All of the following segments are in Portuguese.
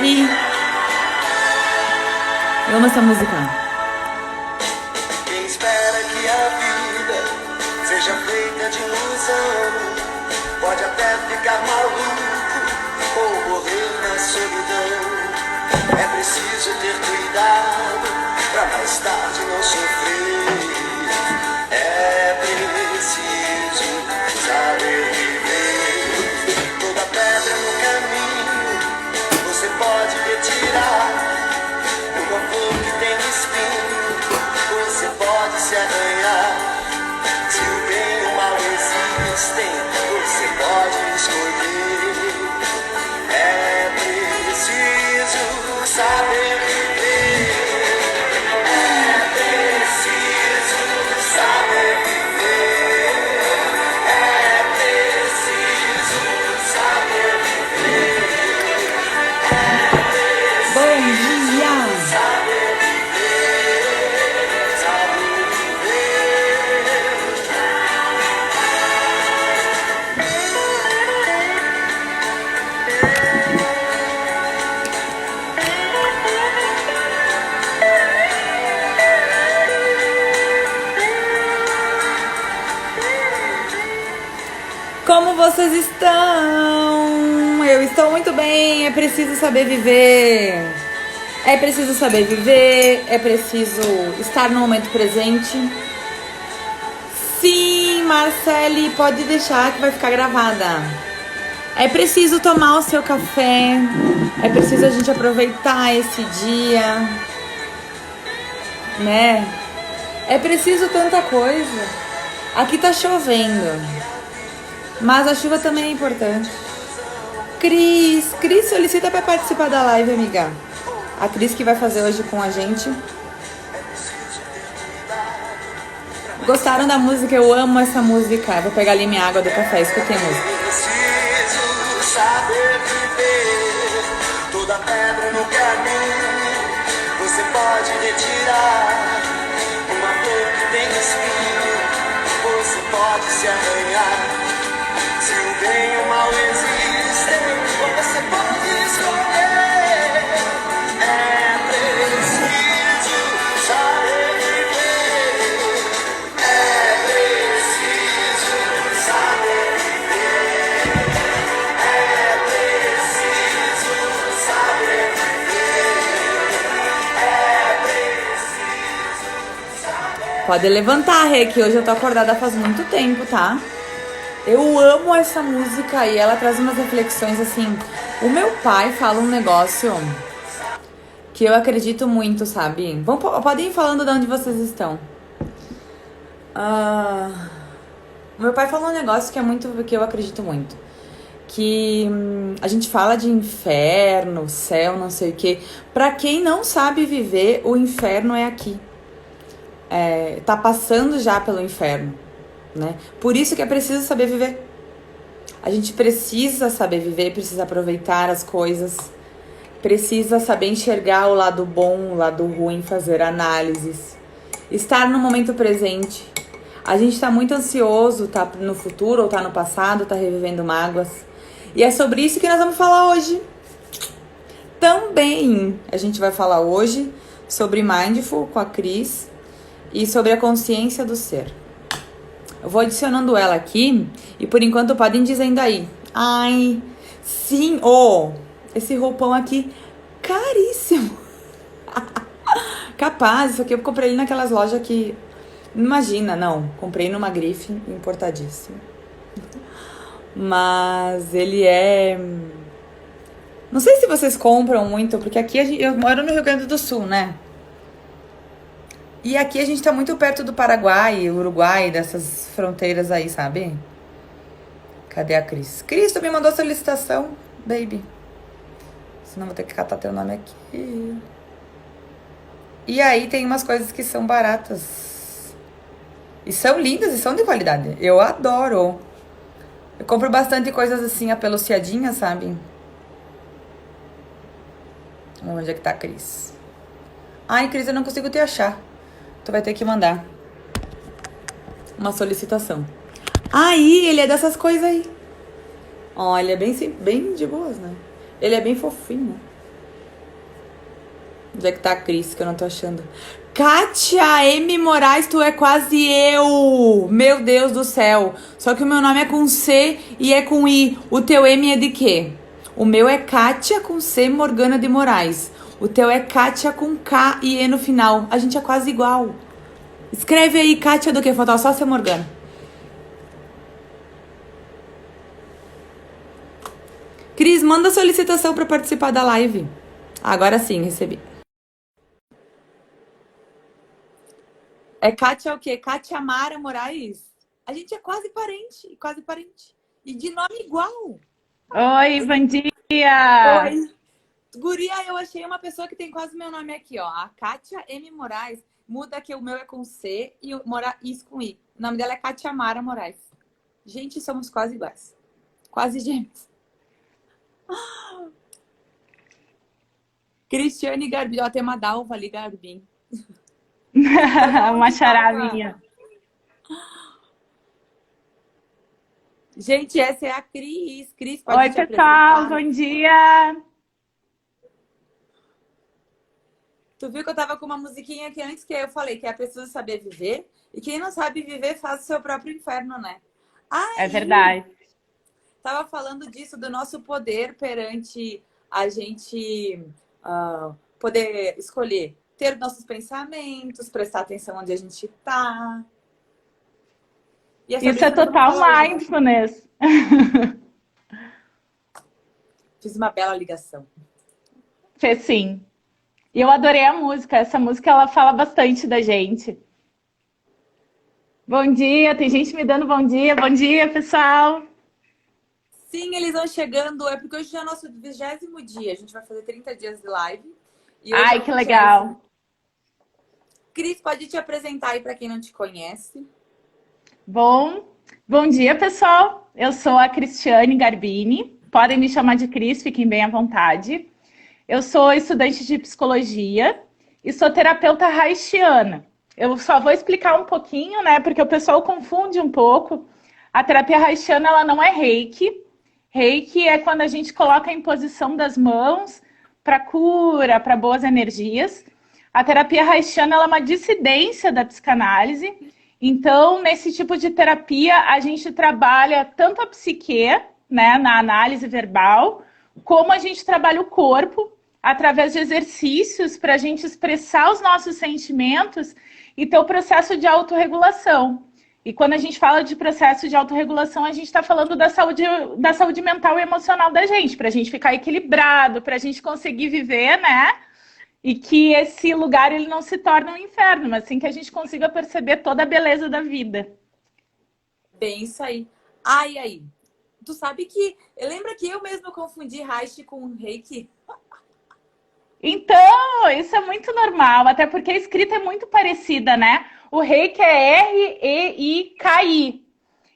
e... Eu amo essa música. Quem espera que a vida seja feita de ilusão pode até ficar maluco ou morrer na solidão. É preciso ter cuidado pra mais tarde não sofrer. É preciso saber viver. Toda pedra no caminho você pode retirar. Uma flor que tem espinho você pode se arranhar. Se o bem e o mal existem, você pode escolher. É preciso saber viver. É preciso saber viver. É preciso saber viver. Bom dia! Saber viver, saber viver. Como vocês estão? Eu estou muito bem. É preciso saber viver. É preciso saber viver. É preciso estar no momento presente. Sim, Marcele, pode deixar que vai ficar gravada. É preciso tomar o seu café. É preciso a gente aproveitar esse dia, né? É preciso tanta coisa. Aqui tá chovendo, mas a chuva também é importante. Cris solicita para participar da live, amiga. A Cris que vai fazer hoje com a gente. Gostaram da música? Eu amo essa música. Vou pegar ali minha água do café, escutei a música. Preciso saber viver. Toda pedra no caminho você pode retirar. Uma flor que tem espinho você pode se arranhar. Se o bem e o mal existem, você pode escolher. É preciso saber viver. É preciso saber viver. É preciso saber viver. É preciso saber. Pode levantar, Rê, que hoje eu tô acordada faz muito tempo, tá? Eu amo essa música e ela traz umas reflexões assim. O meu pai fala um negócio que eu acredito muito, sabe? Podem ir falando de onde vocês estão. O meu pai falou um negócio que eu acredito muito. Que a gente fala de inferno, céu, não sei o quê. Pra quem não sabe viver, o inferno é aqui. Tá passando já pelo inferno, né? Por isso que é preciso saber viver. A gente precisa saber viver, precisa aproveitar as coisas, precisa saber enxergar o lado bom, o lado ruim, fazer análises, estar no momento presente. A gente tá muito ansioso, tá no futuro ou tá no passado, tá revivendo mágoas. E é sobre isso que nós vamos falar hoje. Também a gente vai falar hoje sobre Mindful com a Cris e sobre a consciência do ser. Eu vou adicionando ela aqui e por enquanto podem dizendo aí. Ai, sim, esse roupão aqui, caríssimo. Capaz, isso aqui eu comprei ele naquelas lojas que... Imagina, não, comprei numa grife importadíssima. Mas ele é... Não sei se vocês compram muito, porque aqui eu moro no Rio Grande do Sul, né? E aqui a gente tá muito perto do Paraguai, Uruguai, dessas fronteiras aí, sabe? Cadê a Cris? Cris, tu me mandou a solicitação, baby. Senão vou ter que catar teu nome aqui. E aí tem umas coisas que são baratas. E são lindas e são de qualidade. Eu adoro. Eu compro bastante coisas assim, apeluciadinhas, sabe? Onde é que tá a Cris? Ai, Cris, eu não consigo te achar. Tu vai ter que mandar uma solicitação. Aí, ele é dessas coisas aí. Ó, ele é bem de boas, né? Ele é bem fofinho. Onde é que tá a Cris, que eu não tô achando? Kátia M. Moraes, tu é quase eu! Meu Deus do céu! Só que o meu nome é com C e é com I. O teu M é de quê? O meu é Kátia com C Morgana de Moraes. O teu é Kátia com K e E no final. A gente é quase igual. Escreve aí, Kátia do que? Falta só ser Morgana. Cris, manda solicitação pra participar da live. Agora sim, recebi. É Kátia o quê? Kátia Mara Moraes? A gente é quase parente, quase parente. E de nome igual. Oi, bom dia! Oi. Guria, eu achei uma pessoa que tem quase meu nome aqui, ó. A Kátia M. Moraes. Muda que o meu é com C e o Moraes com I. O nome dela é Kátia Mara Moraes. Gente, somos quase iguais. Quase gêmeos. Cristiane Garbim. Ó, tem uma Dalva ali, Garbim. Uma charavinha. Gente, essa é a Cris. Cris, pode Oi, te pessoal, apresentar. bom dia! Tu viu que eu tava com uma musiquinha aqui antes que eu falei que é preciso saber viver. E quem não sabe viver faz o seu próprio inferno, né? É verdade. Tava falando disso, do nosso poder perante a gente poder escolher ter nossos pensamentos, prestar atenção onde a gente tá. E sobre Isso é que eu vou total falar hoje. mindfulness. Fiz uma bela ligação. Fez sim. E eu adorei a música. Essa música, ela fala bastante da gente. Bom dia, tem gente me dando bom dia. Bom dia, pessoal. Sim, eles vão chegando. É porque hoje já é nosso 20º dia. A gente vai fazer 30 dias de live. E hoje é Ai, o que 20º. legal. Cris, pode te apresentar aí para quem não te conhece? Bom dia, pessoal. Eu sou a Cristiane Garbini. Podem me chamar de Cris, fiquem bem à vontade. Eu sou estudante de psicologia e sou terapeuta haitiana. Eu só vou explicar um pouquinho, né? Porque o pessoal confunde um pouco. A terapia haitiana, ela não é reiki. Reiki é quando a gente coloca a imposição das mãos para cura, para boas energias. A terapia haitiana, ela é uma dissidência da psicanálise. Então, nesse tipo de terapia, a gente trabalha tanto a psique, né, na análise verbal, como a gente trabalha o corpo através de exercícios para a gente expressar os nossos sentimentos e ter o processo de autorregulação. E quando a gente fala de processo de autorregulação, a gente está falando da saúde mental e emocional da gente, para a gente ficar equilibrado, para a gente conseguir viver, né? E que esse lugar ele não se torne um inferno, mas sim que a gente consiga perceber toda a beleza da vida. Bem, isso aí. Ai, aí. Tu sabe que... Lembra que eu mesma confundi Reiki com Reiki? Então, isso é muito normal, até porque a escrita é muito parecida, né? O Reiki é R-E-I-K-I.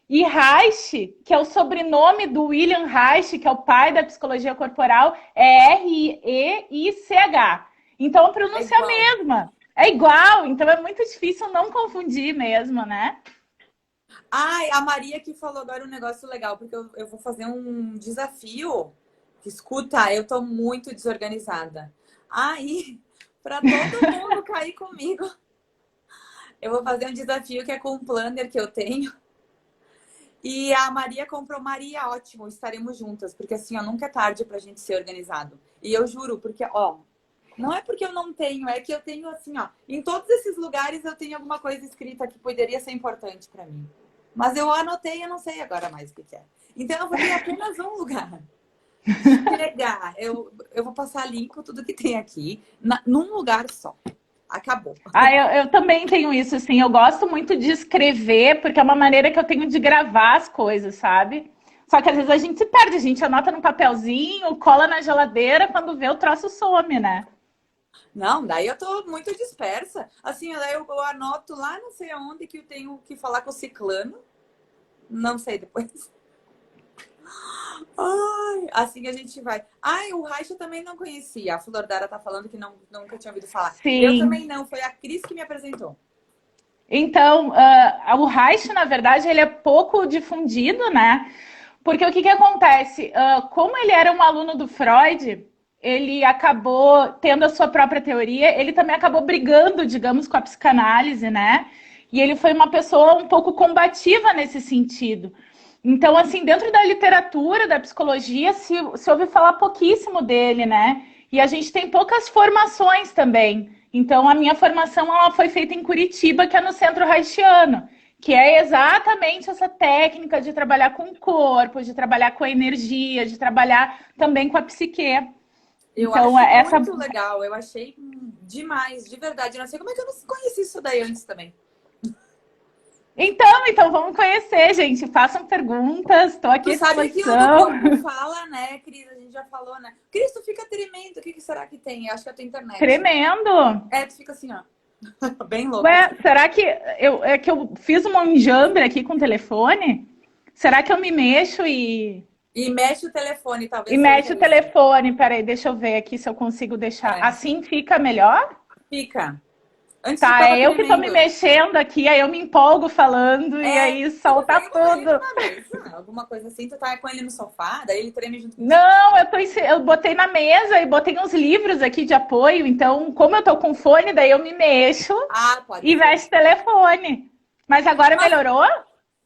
E Reich, que é o sobrenome do William Reich, que é o pai da psicologia corporal, é R-E-I-C-H. Então, a pronúncia é a mesma. É igual, então é muito difícil não confundir mesmo, né? Ai, a Maria que falou agora um negócio legal, porque eu vou fazer um desafio. Escuta, eu tô muito desorganizada. Aí, para todo mundo cair comigo, eu vou fazer um desafio que é com um planner que eu tenho. E a Maria comprou. Maria, ótimo, estaremos juntas, porque assim, ó, nunca é tarde pra gente ser organizado. E eu juro, porque, ó, não é porque eu não tenho, é que eu tenho assim, ó, em todos esses lugares eu tenho alguma coisa escrita que poderia ser importante pra mim. Mas eu anotei, eu não sei agora mais o que é. Então eu vou ter apenas um lugar. Pegar, eu vou passar limpo tudo que tem aqui, num lugar só. Acabou. Eu também tenho isso, assim. Eu gosto muito de escrever, porque é uma maneira que eu tenho de gravar as coisas, sabe? Só que às vezes a gente se perde, a gente anota num papelzinho, cola na geladeira, quando vê o troço some, né? Não, daí eu tô muito dispersa. Assim, daí eu anoto lá, não sei aonde que eu tenho que falar com o ciclano. Não sei depois. Ai, assim a gente vai. Ai, o Raicha eu também não conhecia. A Flordara tá falando que nunca tinha ouvido falar. Sim. Eu também não, foi a Cris que me apresentou. Então, o Reich, na verdade, ele é pouco difundido, né? Porque o que acontece? Como ele era um aluno do Freud, ele acabou tendo a sua própria teoria, ele também acabou brigando, digamos, com a psicanálise, né? E ele foi uma pessoa um pouco combativa nesse sentido. Então, assim, dentro da literatura, da psicologia, se ouve falar pouquíssimo dele, né? E a gente tem poucas formações também. Então, a minha formação ela foi feita em Curitiba, que é no Centro Haitiano, que é exatamente essa técnica de trabalhar com o corpo, de trabalhar com a energia, de trabalhar também com a psique. Eu Então, acho muito legal, eu achei demais, de verdade. Eu não sei como é que eu não conheci isso daí antes também. Então vamos conhecer, gente. Façam perguntas, estou aqui à Tu sabe que o do disposição. corpo fala, né, Cris? A gente já falou, né? Cris, tu fica tremendo, o que será que tem? Eu acho que é a tua internet. Tremendo! É, tu fica assim, ó. Bem louco. Ué, será que eu fiz um enjambre aqui com o telefone? Será que eu me mexo e mexe o telefone, talvez. mexe o Seja telefone? Peraí, deixa eu ver aqui se eu consigo deixar. É. Assim fica melhor? Fica. Antes tu Tá, tava é eu que tô me tremendo. mexendo aqui, aí eu me empolgo falando e aí solta Tu tá tudo. na mesa, alguma coisa assim, tu tá com ele no sofá, daí ele treme junto com Não, eu botei na mesa e botei uns livros aqui de apoio, então, como eu tô com fone, daí eu me mexo Ah, pode e ser. mexo o telefone. Mas agora melhorou?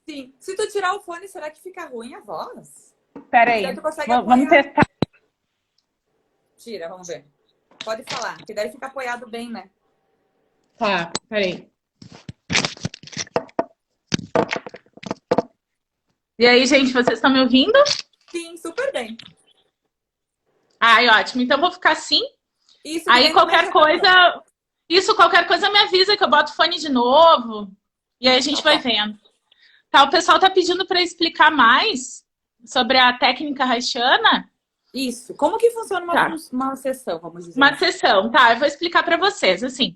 Sim. Se tu tirar o fone, será que fica ruim a voz? Peraí, Daí tu consegue vamos apoiar. testar. Tira, vamos ver. Pode falar, que daí fica apoiado bem, né? Tá, peraí. E aí, gente, vocês estão me ouvindo? Sim, super bem. Ai, ótimo. Então vou ficar assim. Isso, Aí daí qualquer não mexe a coisa, qualquer coisa me avisa que eu boto fone de novo. E aí a gente vai vendo. Tá, o pessoal tá pedindo para explicar mais sobre a técnica haitiana. Isso. Como que funciona uma sessão, vamos dizer? Uma sessão, tá? Eu vou explicar para vocês, assim.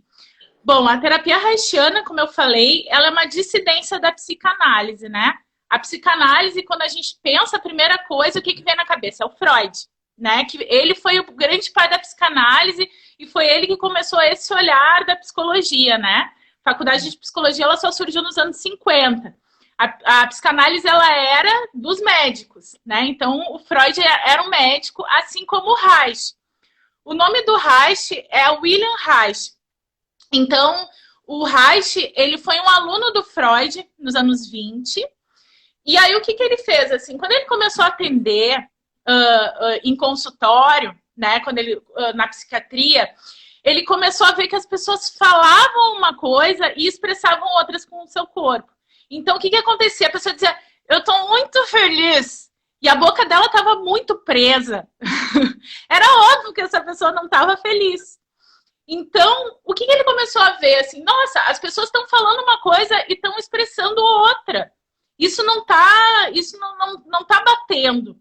Bom, a terapia haitiana, como eu falei, ela é uma dissidência da psicanálise, né? A psicanálise, quando a gente pensa, a primeira coisa, o que vem na cabeça? É o Freud, né? Que ele foi o grande pai da psicanálise e foi ele que começou esse olhar da psicologia, né? A faculdade de psicologia, ela só surgiu nos anos 50. A psicanálise, ela era dos médicos, né? Então, o Freud era um médico, assim como o Reich. O nome do Reich é William Reich. Então, o Reich, ele foi um aluno do Freud nos anos 20. E aí, o que ele fez? Assim, quando ele começou a atender em consultório, né, quando ele, na psiquiatria, ele começou a ver que as pessoas falavam uma coisa e expressavam outras com o seu corpo. Então, o que acontecia? A pessoa dizia, eu tô muito feliz. E a boca dela estava muito presa. Era óbvio que essa pessoa não estava feliz. Então, o que ele começou a ver? Assim, nossa, as pessoas estão falando uma coisa e estão expressando outra. Isso não tá batendo.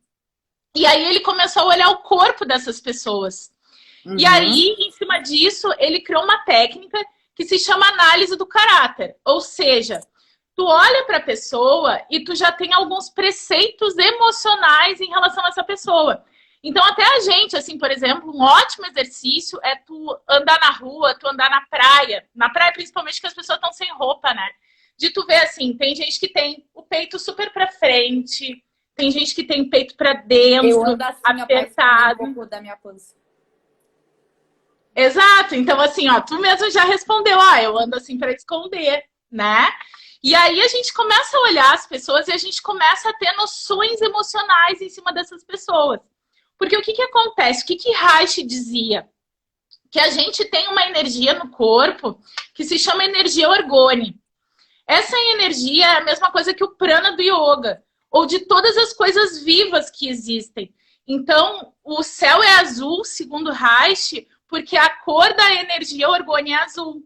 E aí ele começou a olhar o corpo dessas pessoas. Uhum. E aí, em cima disso, ele criou uma técnica que se chama análise do caráter. Ou seja, tu olha para a pessoa e tu já tem alguns preceitos emocionais em relação a essa pessoa. Então, até a gente, assim, por exemplo, um ótimo exercício é tu andar na rua, tu andar na praia. Na praia, principalmente, que as pessoas estão sem roupa, né? De tu ver, assim, tem gente que tem o peito super pra frente, tem gente que tem peito pra dentro, eu ando assim, apertado. Um pouco da minha pança. Exato. Então, assim, ó, tu mesmo já respondeu, eu ando assim pra esconder, né? E aí a gente começa a olhar as pessoas e a gente começa a ter noções emocionais em cima dessas pessoas. Porque o que acontece? O que Reich dizia? Que a gente tem uma energia no corpo que se chama energia orgone. Essa energia é a mesma coisa que o prana do yoga, ou de todas as coisas vivas que existem. Então, o céu é azul, segundo Reich, porque a cor da energia orgone é azul.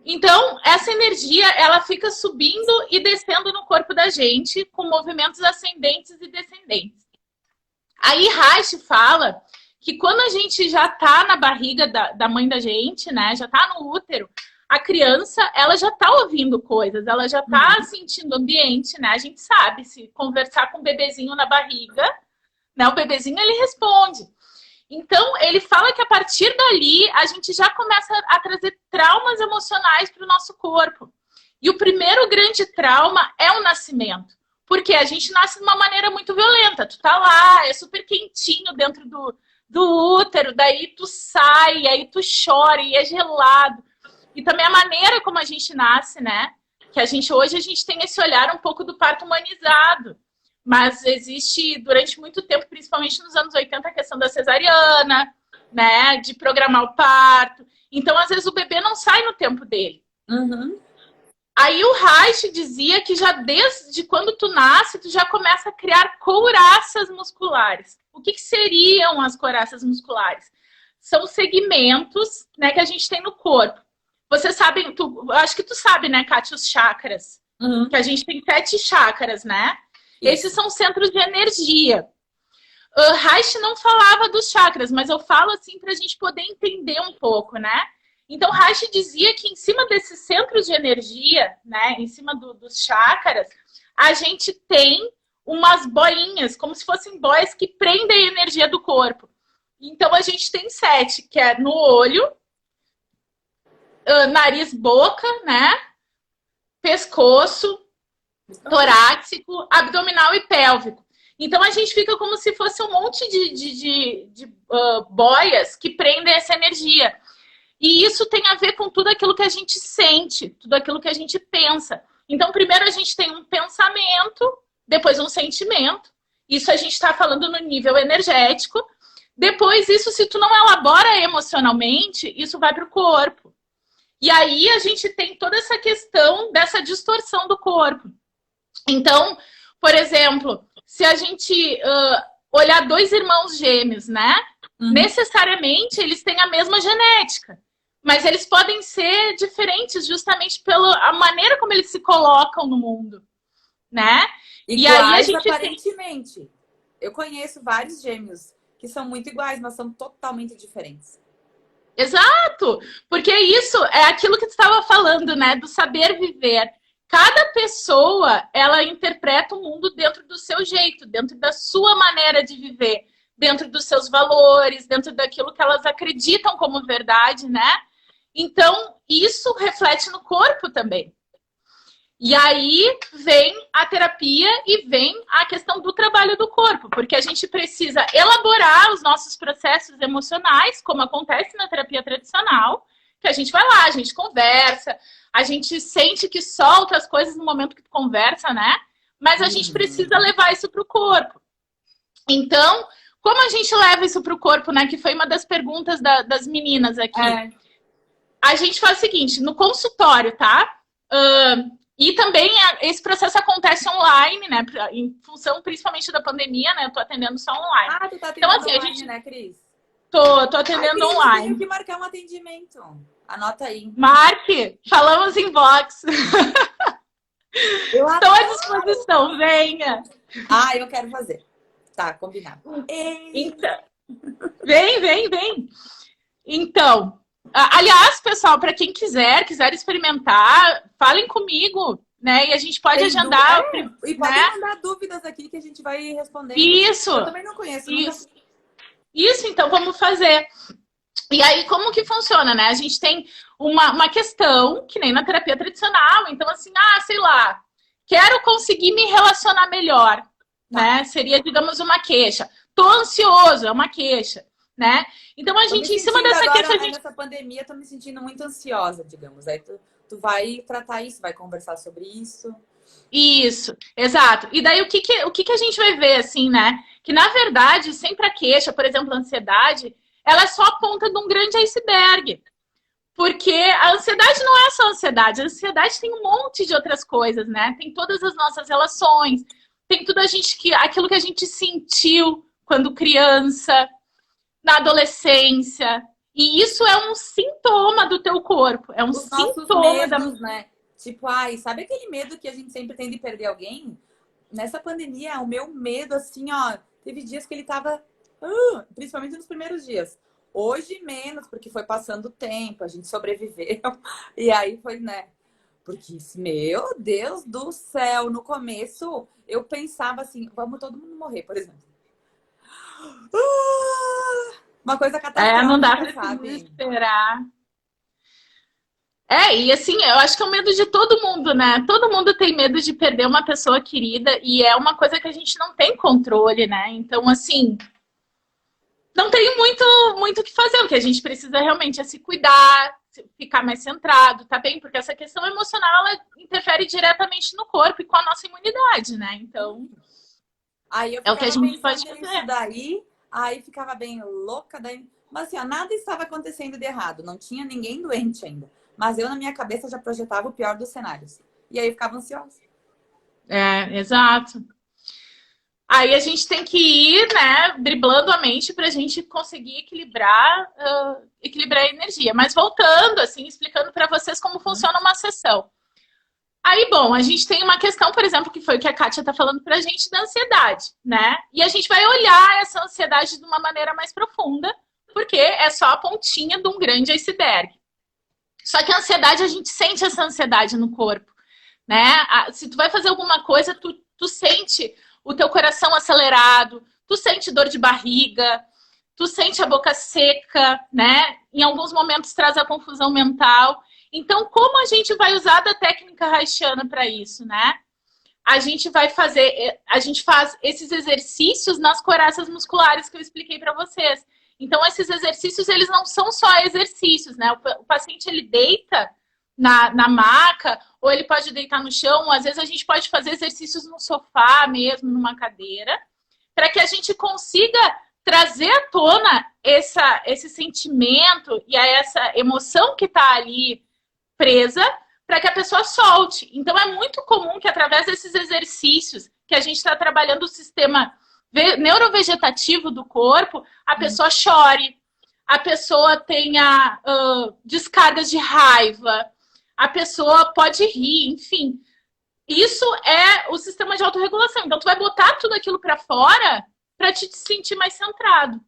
Então, essa energia, ela fica subindo e descendo no corpo da gente, com movimentos ascendentes e descendentes. Aí Reich fala que quando a gente já tá na barriga da mãe da gente, né, já tá no útero, a criança, ela já tá ouvindo coisas, ela já tá sentindo o ambiente, né? A gente sabe, se conversar com o bebezinho na barriga, né, o bebezinho, ele responde. Então, ele fala que a partir dali, a gente já começa a trazer traumas emocionais para o nosso corpo. E o primeiro grande trauma é o nascimento. Porque a gente nasce de uma maneira muito violenta. Tu tá lá, é super quentinho dentro do útero, daí tu sai, aí tu chora e é gelado. E também a maneira como a gente nasce, né? Que hoje a gente tem esse olhar um pouco do parto humanizado. Mas existe, durante muito tempo, principalmente nos anos 80, a questão da cesariana, né? De programar o parto. Então, às vezes, o bebê não sai no tempo dele. Uhum. Aí o Reich dizia que já desde quando tu nasce, tu já começa a criar couraças musculares. O que seriam as couraças musculares? São segmentos, né, que a gente tem no corpo. Você sabe, acho que tu sabe, né, Kátia, os chakras. Uhum. Que a gente tem 7 chakras, né? Isso. Esses são centros de energia. Reich não falava dos chakras, mas eu falo assim para a gente poder entender um pouco, né? Então, Reich dizia que em cima desses centros de energia, né, em cima dos chakras, a gente tem umas bolinhas, como se fossem boias que prendem a energia do corpo. Então, a gente tem 7, que é no olho, nariz, boca, né, pescoço, torácico, abdominal e pélvico. Então, a gente fica como se fosse um monte de boias que prendem essa energia. E isso tem a ver com tudo aquilo que a gente sente, tudo aquilo que a gente pensa. Então, primeiro a gente tem um pensamento, depois um sentimento. Isso a gente está falando no nível energético. Depois, isso, se tu não elabora emocionalmente, isso vai para o corpo. E aí a gente tem toda essa questão dessa distorção do corpo. Então, por exemplo, se a gente olhar 2 irmãos gêmeos, né? Uhum. Necessariamente eles têm a mesma genética. Mas eles podem ser diferentes justamente pela maneira como eles se colocam no mundo, né? E aí a gente aparentemente. Eu conheço vários gêmeos que são muito iguais, mas são totalmente diferentes. Exato! Porque isso é aquilo que tu estava falando, né? Do saber viver. Cada pessoa, ela interpreta o mundo dentro do seu jeito, dentro da sua maneira de viver, dentro dos seus valores, dentro daquilo que elas acreditam como verdade, né? Então, isso reflete no corpo também. E aí vem a terapia e vem a questão do trabalho do corpo, porque a gente precisa elaborar os nossos processos emocionais, como acontece na terapia tradicional, que a gente vai lá, a gente conversa, a gente sente que solta as coisas no momento que tu conversa, né? Mas a gente precisa levar isso para o corpo. Então, como a gente leva isso para o corpo, né? Que foi uma das perguntas das meninas aqui. A gente faz o seguinte, no consultório, tá? E também esse processo acontece online, né? Em função principalmente da pandemia, né? Eu tô atendendo só online. Ah, tu tá atendendo então, assim, online, a gente... né, Cris? Tô atendendo Cris, online. Eu tenho que marcar um atendimento. Anota aí. Marque, falamos em box. Estou à disposição, venha. Ah, eu quero fazer. Tá, combinado. Então, vem. Então, aliás, pessoal, para quem quiser experimentar, falem comigo, né? E a gente pode agendar. E podem mandar dúvidas aqui que a gente vai responder. Isso. Eu também não conheço. Isso, então vamos fazer. E aí, como que funciona, né? A gente tem uma questão, que nem na terapia tradicional. Então, assim, sei lá, quero conseguir me relacionar melhor, né? Seria, digamos, uma queixa. Tô ansioso, é uma queixa, né? Então, a gente, em cima dessa queixa... A gente... Nessa pandemia, tô me sentindo muito ansiosa, digamos. Aí tu vai tratar isso, vai conversar sobre isso. Isso, exato. E daí, o que a gente vai ver, assim, né? Que, na verdade, sempre a queixa, por exemplo, a ansiedade, ela é só a ponta de um grande iceberg. Porque a ansiedade não é só ansiedade. A ansiedade tem um monte de outras coisas, né? Tem todas as nossas relações, tem tudo aquilo que a gente sentiu quando criança, na adolescência. E isso é um sintoma do teu corpo. É um sintoma medos, né? Tipo, sabe aquele medo que a gente sempre tem de perder alguém? Nessa pandemia, o meu medo, assim, ó, teve dias que ele tava, principalmente nos primeiros dias. Hoje menos, porque foi passando o tempo, a gente sobreviveu. E aí foi, né? Porque, meu Deus do céu, no começo eu pensava assim, vamos todo mundo morrer, por exemplo. Uma coisa catastrófica, não dá pra se desesperar. E assim, eu acho que é o medo de todo mundo, né? Todo mundo tem medo de perder uma pessoa querida e é uma coisa que a gente não tem controle, né? Então, assim, não tem muito o que fazer. O que a gente precisa realmente é se cuidar, ficar mais centrado, tá bem? Porque essa questão emocional, ela interfere diretamente no corpo e com a nossa imunidade, né? Então, Aí eu é o que a ficava gente pode pensando nisso fazer. daí, aí ficava bem louca, daí... Mas assim, ó, nada estava acontecendo de errado, não tinha ninguém doente ainda. Mas eu, na minha cabeça, já projetava o pior dos cenários. E aí eu ficava ansiosa. É, exato. Aí a gente tem que ir, né, driblando a mente para a gente conseguir equilibrar a energia. Mas voltando, assim, explicando para vocês como funciona uma sessão. Aí, bom, a gente tem uma questão, por exemplo, que foi o que a Kátia está falando para a gente da ansiedade, né? E a gente vai olhar essa ansiedade de uma maneira mais profunda, porque é só a pontinha de um grande iceberg. Só que a ansiedade, a gente sente essa ansiedade no corpo, né? Se tu vai fazer alguma coisa, tu sente o teu coração acelerado, tu sente dor de barriga, tu sente a boca seca, né? Em alguns momentos traz a confusão mental. Então, como a gente vai usar da técnica haitiana para isso, né? A gente faz esses exercícios nas coraças musculares que eu expliquei para vocês. Então, esses exercícios, eles não são só exercícios, né? O paciente, ele deita na maca, ou ele pode deitar no chão, ou às vezes a gente pode fazer exercícios no sofá mesmo, numa cadeira, para que a gente consiga trazer à tona esse sentimento e essa emoção que está ali presa, para que a pessoa solte. Então, é muito comum que através desses exercícios que a gente está trabalhando o sistema neurovegetativo do corpo, a pessoa chore, a pessoa tenha descargas de raiva, a pessoa pode rir, enfim. Isso é o sistema de autorregulação. Então, tu vai botar tudo aquilo para fora para te sentir mais centrado.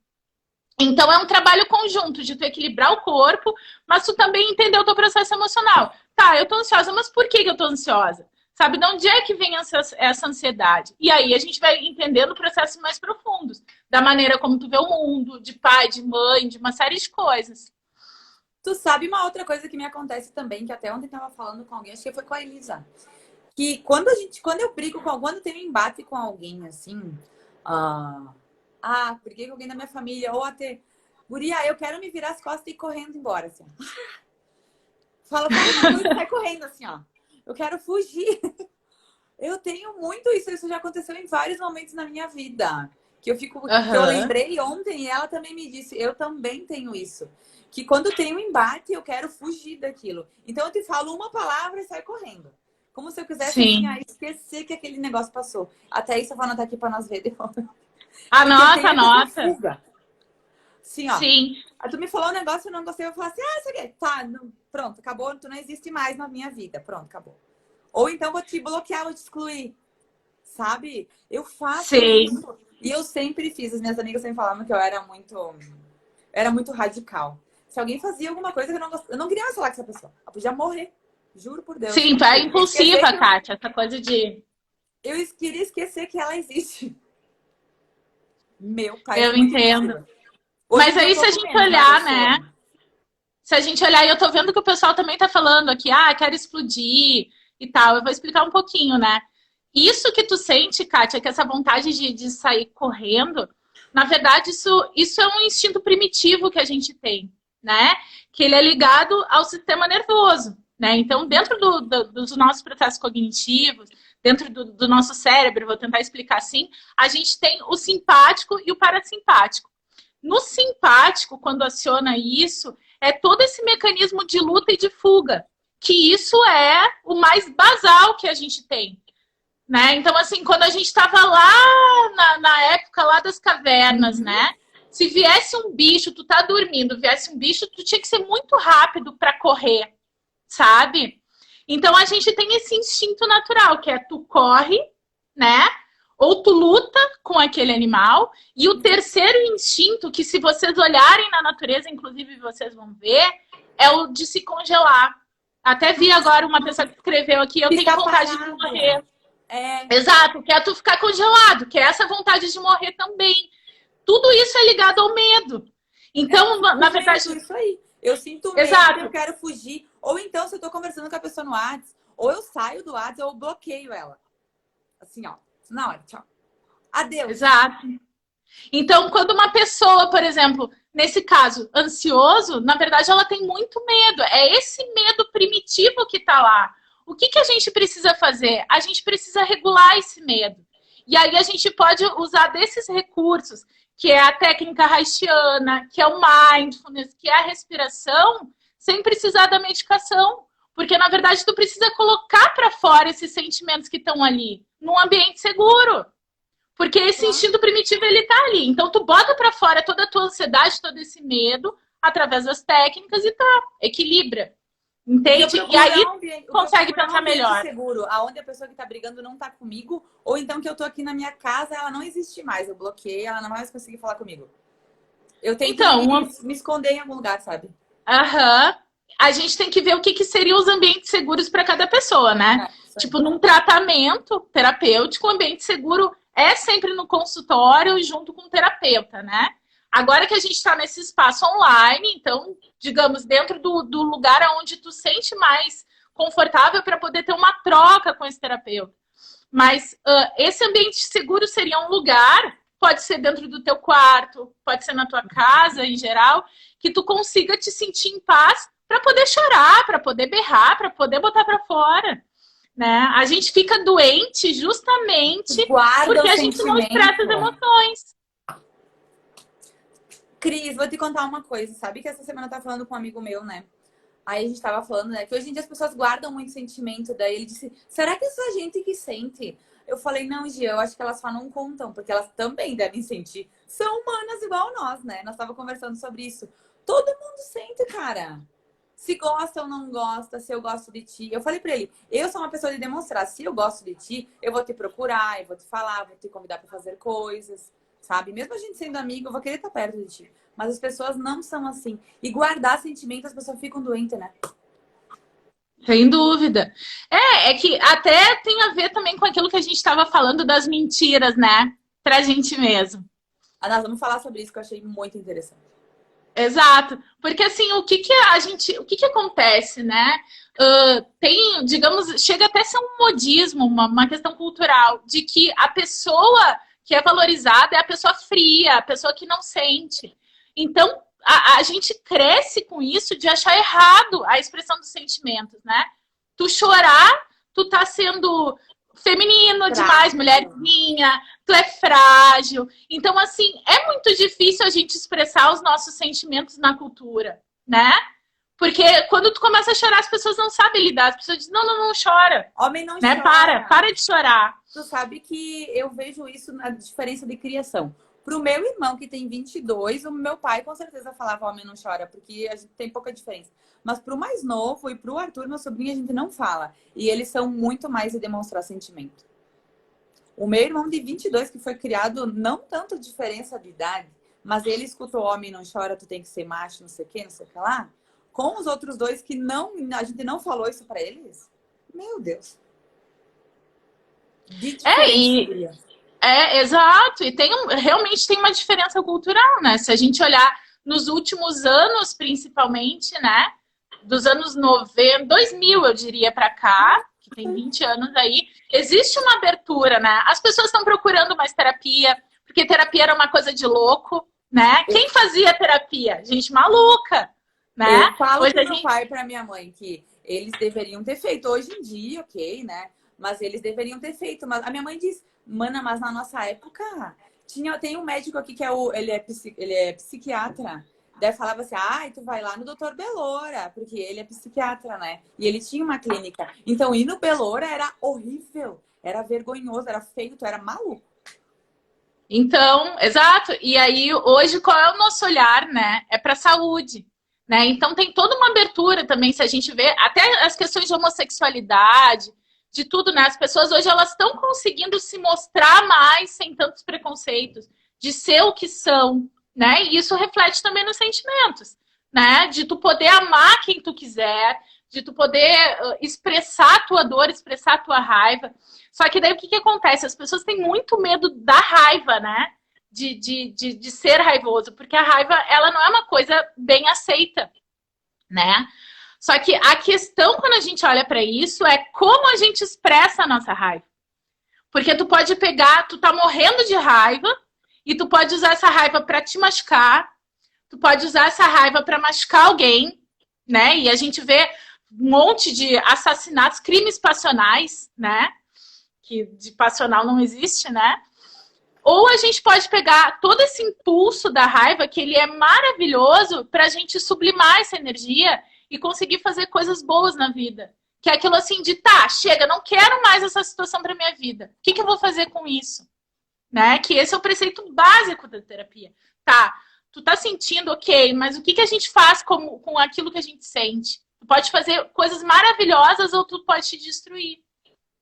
Então, é um trabalho conjunto de tu equilibrar o corpo, mas tu também entender o teu processo emocional. Tá, eu tô ansiosa, mas por que eu tô ansiosa? Sabe, de onde é que vem essa ansiedade? E aí a gente vai entendendo processos mais profundos, da maneira como tu vê o mundo, de pai, de mãe, de uma série de coisas. Tu sabe uma outra coisa que me acontece também, que até ontem eu tava falando com alguém, acho que foi com a Elisa. Que quando eu brigo com alguém, quando tem um embate com alguém, assim... briguei com alguém da minha família, ou até... Guria, eu quero me virar as costas e ir correndo embora, assim. Fala qualquer coisa e sai correndo, assim, ó. Eu quero fugir. Eu tenho muito isso. Isso já aconteceu em vários momentos na minha vida. Que eu lembrei ontem e ela também me disse. Eu também tenho isso. Que quando tem um embate, eu quero fugir daquilo. Então eu te falo uma palavra e saio correndo. Como se eu quisesse assim, esquecer que aquele negócio passou. Até isso eu vou anotar aqui para nós ver depois. Anota. Fuga. Sim, ó. Sim. Aí tu me falou um negócio, eu não gostei, eu falo assim, isso aqui, tá, pronto, acabou, tu não existe mais na minha vida, pronto, acabou. Ou então vou te bloquear, vou te excluir, sabe? Eu faço isso. E eu sempre fiz, as minhas amigas sempre falavam que eu era muito radical. Se alguém fazia alguma coisa que eu não gostava, eu não queria mais falar com essa pessoa, ela podia morrer, juro por Deus. Sim, tu é impulsiva, Kátia, essa coisa de... Eu queria esquecer que ela existe. Meu pai. Eu entendo. Hoje mas aí, se a gente olhar, né? Se a gente olhar, e eu tô vendo que o pessoal também tá falando aqui, quero explodir e tal. Eu vou explicar um pouquinho, né? Isso que tu sente, Kátia, que essa vontade de sair correndo, na verdade, isso é um instinto primitivo que a gente tem, né? Que ele é ligado ao sistema nervoso, né? Então, dentro dos nossos processos cognitivos, dentro do nosso cérebro, vou tentar explicar assim, a gente tem o simpático e o parasimpático. No simpático, quando aciona isso, é todo esse mecanismo de luta e de fuga, que isso é o mais basal que a gente tem, né? Então, assim, quando a gente estava lá na época lá das cavernas, né? Se viesse um bicho, tu tá dormindo, viesse um bicho, tu tinha que ser muito rápido para correr, sabe? Então, a gente tem esse instinto natural, que é tu corre, né? Ou tu luta com aquele animal. E o terceiro instinto, que se vocês olharem na natureza, inclusive vocês vão ver, é o de se congelar. Até vi agora uma pessoa que escreveu aqui, eu tenho vontade de morrer. Exato, que é tu ficar congelado, que é essa vontade de morrer também. Tudo isso é ligado ao medo. Então, na verdade... Isso aí. Eu sinto medo, exato. Eu quero fugir. Ou então, se eu tô conversando com a pessoa no WhatsApp, ou eu saio do WhatsApp, ou eu bloqueio ela. Assim, ó. Na hora, tchau. Adeus. Exato. Então, quando uma pessoa, por exemplo, nesse caso, ansioso, na verdade ela tem muito medo. É esse medo primitivo que está lá. O que, que a gente precisa fazer? A gente precisa regular esse medo. E aí a gente pode usar desses recursos, que é a técnica haitiana, que é o mindfulness, que é a respiração, sem precisar da medicação. Porque, na verdade, tu precisa colocar para fora esses sentimentos que estão ali, num ambiente seguro. Porque esse instinto primitivo, ele tá ali. Então, tu bota para fora toda a tua ansiedade, todo esse medo, através das técnicas e tá, equilibra. Entende? E aí consegue pensar melhor. Seguro, aonde a pessoa que tá brigando não tá comigo, ou então que eu tô aqui na minha casa, ela não existe mais, eu bloqueei, ela não vai mais conseguir falar comigo. Eu tenho que me esconder em algum lugar, sabe? Aham. A gente tem que ver o que seriam os ambientes seguros para cada pessoa, né? Tipo, num tratamento terapêutico, o ambiente seguro é sempre no consultório junto com o terapeuta, né? Agora que a gente está nesse espaço online, então, digamos, dentro do lugar onde tu sente mais confortável para poder ter uma troca com esse terapeuta. Mas esse ambiente seguro seria um lugar, pode ser dentro do teu quarto, pode ser na tua casa em geral, que tu consiga te sentir em paz para poder chorar, para poder berrar, para poder botar para fora. Né? A gente fica doente justamente porque a gente não expressa as emoções. Cris, vou te contar uma coisa. Sabe que essa semana eu tava falando com um amigo meu, né? Aí a gente tava falando, né? Que hoje em dia as pessoas guardam muito sentimento. Daí ele disse, será que é só a gente que sente? Eu falei, não, Gia, eu acho que elas só não contam, porque elas também devem sentir. São humanas igual nós, né? Nós tava conversando sobre isso. Todo mundo sente, cara. Se gosta ou não gosta, se eu gosto de ti. Eu falei pra ele, eu sou uma pessoa de demonstrar. Se eu gosto de ti, eu vou te procurar, eu vou te falar, vou te convidar pra fazer coisas, sabe? Mesmo a gente sendo amigo, eu vou querer estar perto de ti. Mas as pessoas não são assim. E guardar sentimento, as pessoas ficam doentes, né? Sem dúvida. É que até tem a ver também com aquilo que a gente estava falando das mentiras, né? Pra gente mesmo. Nós vamos falar sobre isso que eu achei muito interessante. Exato, porque assim, o que acontece, né? Tem, digamos, chega até a ser um modismo, uma questão cultural, de que a pessoa que é valorizada é a pessoa fria, a pessoa que não sente. Então, a gente cresce com isso de achar errado a expressão dos sentimentos, né? Tu chorar, tu tá sendo feminino demais, mulherzinha, tu é frágil. Então, assim, é muito difícil a gente expressar os nossos sentimentos na cultura, né? Porque quando tu começa a chorar, as pessoas não sabem lidar. As pessoas dizem, não chora. Homem não né? chora. Para de chorar. Tu sabe que eu vejo isso na diferença de criação. Pro meu irmão, que tem 22, o meu pai com certeza falava homem não chora, porque a gente tem pouca diferença. Mas pro mais novo e pro Arthur, meu sobrinho, a gente não fala. E eles são muito mais de demonstrar sentimento. O meu irmão de 22, que foi criado, não tanto diferença de idade, mas ele escutou homem não chora, tu tem que ser macho, não sei o que, não sei o que lá. Com os outros dois que não, a gente não falou isso pra eles. Meu Deus. Exato. E realmente tem uma diferença cultural, né? Se a gente olhar nos últimos anos, principalmente, né? Dos anos 90, 2000, eu diria, pra cá, que tem 20 anos aí, existe uma abertura, né? As pessoas estão procurando mais terapia, porque terapia era uma coisa de louco, né? Quem fazia terapia? Gente maluca, né? Eu falo pro meu pai e pra minha mãe que eles deveriam ter feito. Hoje em dia, ok, né? Mas eles deveriam ter feito. Mas a minha mãe diz, mana, mas na nossa época tem um médico aqui que ele é psiquiatra. Daí falava assim, tu vai lá no Dr. Beloura, porque ele é psiquiatra, né? E ele tinha uma clínica. Então, ir no Beloura era horrível, era vergonhoso, era feio, tu era maluco. Então, exato. E aí, hoje, qual é o nosso olhar, né? É pra saúde, né? Então, tem toda uma abertura também, se a gente vê, até as questões de homossexualidade, de tudo, né? As pessoas hoje, elas estão conseguindo se mostrar mais, sem tantos preconceitos, de ser o que são, né? E isso reflete também nos sentimentos, né? De tu poder amar quem tu quiser, de tu poder expressar a tua dor, expressar a tua raiva. Só que daí o que acontece? As pessoas têm muito medo da raiva, né? De ser raivoso, porque a raiva, ela não é uma coisa bem aceita, né? Só que a questão, quando a gente olha para isso, é como a gente expressa a nossa raiva. Porque tu pode pegar, tu tá morrendo de raiva, E tu pode usar essa raiva para te machucar, tu pode usar essa raiva para machucar alguém, né? E a gente vê um monte de assassinatos, crimes passionais, né? Que de passional não existe, né? Ou a gente pode pegar todo esse impulso da raiva, que ele é maravilhoso, para a gente sublimar essa energia e conseguir fazer coisas boas na vida. Que é aquilo assim de, tá, chega, não quero mais essa situação para minha vida. O que eu vou fazer com isso? Né? Que esse é o preceito básico da terapia. Tá, tu tá sentindo, ok, mas o que a gente faz com aquilo que a gente sente? Tu pode fazer coisas maravilhosas ou tu pode te destruir.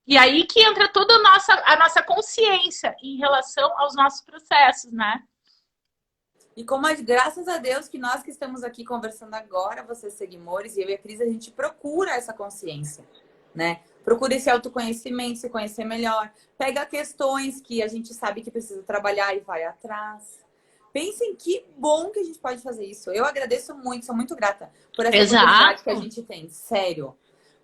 E aí que entra toda a nossa consciência em relação aos nossos processos, né? E como graças a Deus que nós que estamos aqui conversando agora, vocês seguidores, e eu e a Cris, a gente procura essa consciência, né? Procura esse autoconhecimento, se conhecer melhor. Pega questões que a gente sabe que precisa trabalhar e vai atrás. Pensem que bom que a gente pode fazer isso. Eu agradeço muito, sou muito grata por essa oportunidade que a gente tem. Sério.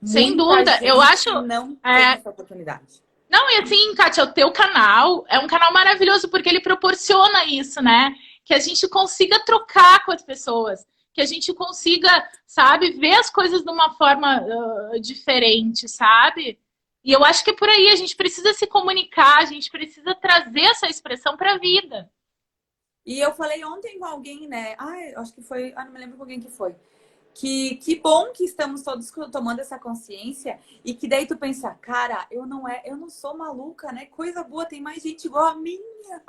Sem dúvida. Eu acho... não tem essa oportunidade. Não, e assim, Kátia, o teu canal é um canal maravilhoso porque ele proporciona isso, né? Que a gente consiga trocar com as pessoas. Que a gente consiga, sabe, ver as coisas de uma forma diferente, sabe? E eu acho que é por aí, a gente precisa se comunicar, a gente precisa trazer essa expressão para a vida. E eu falei ontem com alguém, né? Acho que foi... não me lembro com quem que foi. Que bom que estamos todos tomando essa consciência e que daí tu pensa, cara, eu não sou maluca, né? Coisa boa, tem mais gente igual a minha.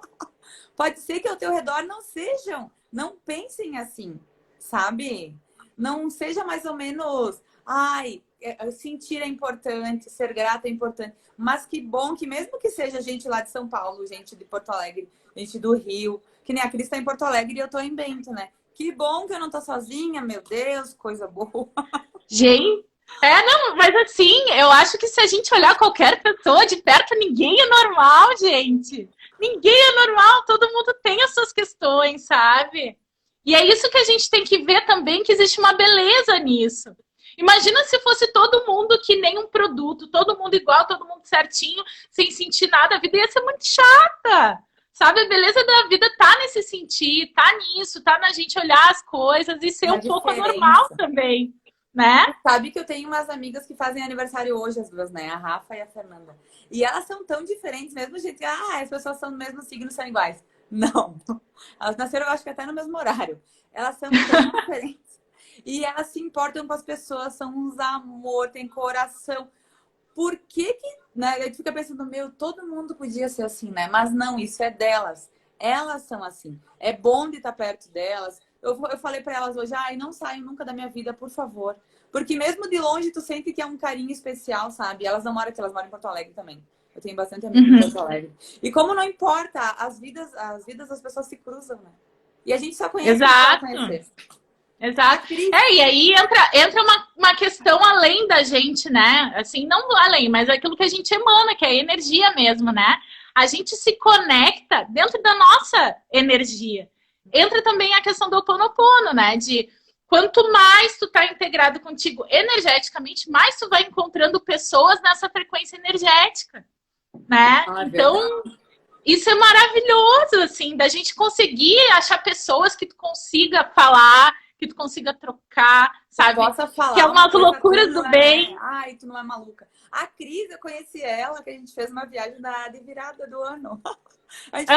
Pode ser que ao teu redor não sejam, não pensem assim, sabe? Não seja mais ou menos, sentir é importante, ser grata é importante. Mas que bom que mesmo que seja gente lá de São Paulo, gente de Porto Alegre, gente do Rio, que nem a Cris tá em Porto Alegre e eu tô em Bento, né? Que bom que eu não tô sozinha, meu Deus, coisa boa. Gente, não, mas assim, eu acho que se a gente olhar qualquer pessoa de perto, ninguém é normal, gente. Ninguém é normal, todo mundo tem as suas questões, sabe? E é isso que a gente tem que ver também, que existe uma beleza nisso. Imagina se fosse todo mundo que nem um produto, todo mundo igual, todo mundo certinho, sem sentir nada, a vida ia ser muito chata. Sabe, a beleza da vida tá nesse sentir, tá nisso, tá na gente olhar as coisas e ser um pouco anormal também, né? Sabe que eu tenho umas amigas que fazem aniversário hoje, as duas, né? A Rafa e a Fernanda. E elas são tão diferentes, mesmo jeito que as pessoas são do mesmo signo, são iguais. Não. Elas nasceram, eu acho que até no mesmo horário. Elas são tão diferentes. E elas se importam com as pessoas, são uns amor, tem coração. Por que né? A gente fica pensando, todo mundo podia ser assim, né? Mas não, isso é delas. Elas são assim. É bom de estar perto delas. Eu falei para elas hoje, não saiam nunca da minha vida, por favor. Porque mesmo de longe, tu sente que é um carinho especial, sabe? Elas não moram aqui, elas moram em Porto Alegre também. Eu tenho bastante amigos em Porto Alegre. E como não importa, as vidas das pessoas se cruzam, né? E a gente só conhece Exato. Conhecer. Exato. E aí entra uma questão além da gente, né? Assim, não além, mas aquilo que a gente emana, que é a energia mesmo, né? A gente se conecta dentro da nossa energia. Entra também a questão do Ho Oponopono, né? De quanto mais tu tá integrado contigo energeticamente, mais tu vai encontrando pessoas nessa frequência energética, né? Então, isso é maravilhoso, assim, da gente conseguir achar pessoas que tu consiga falar, que tu consiga trocar, sabe? Possa falar, que é umas loucuras do bem. Tu não é maluca. A Cris, eu conheci ela, que a gente fez uma viagem de virada do ano. A gente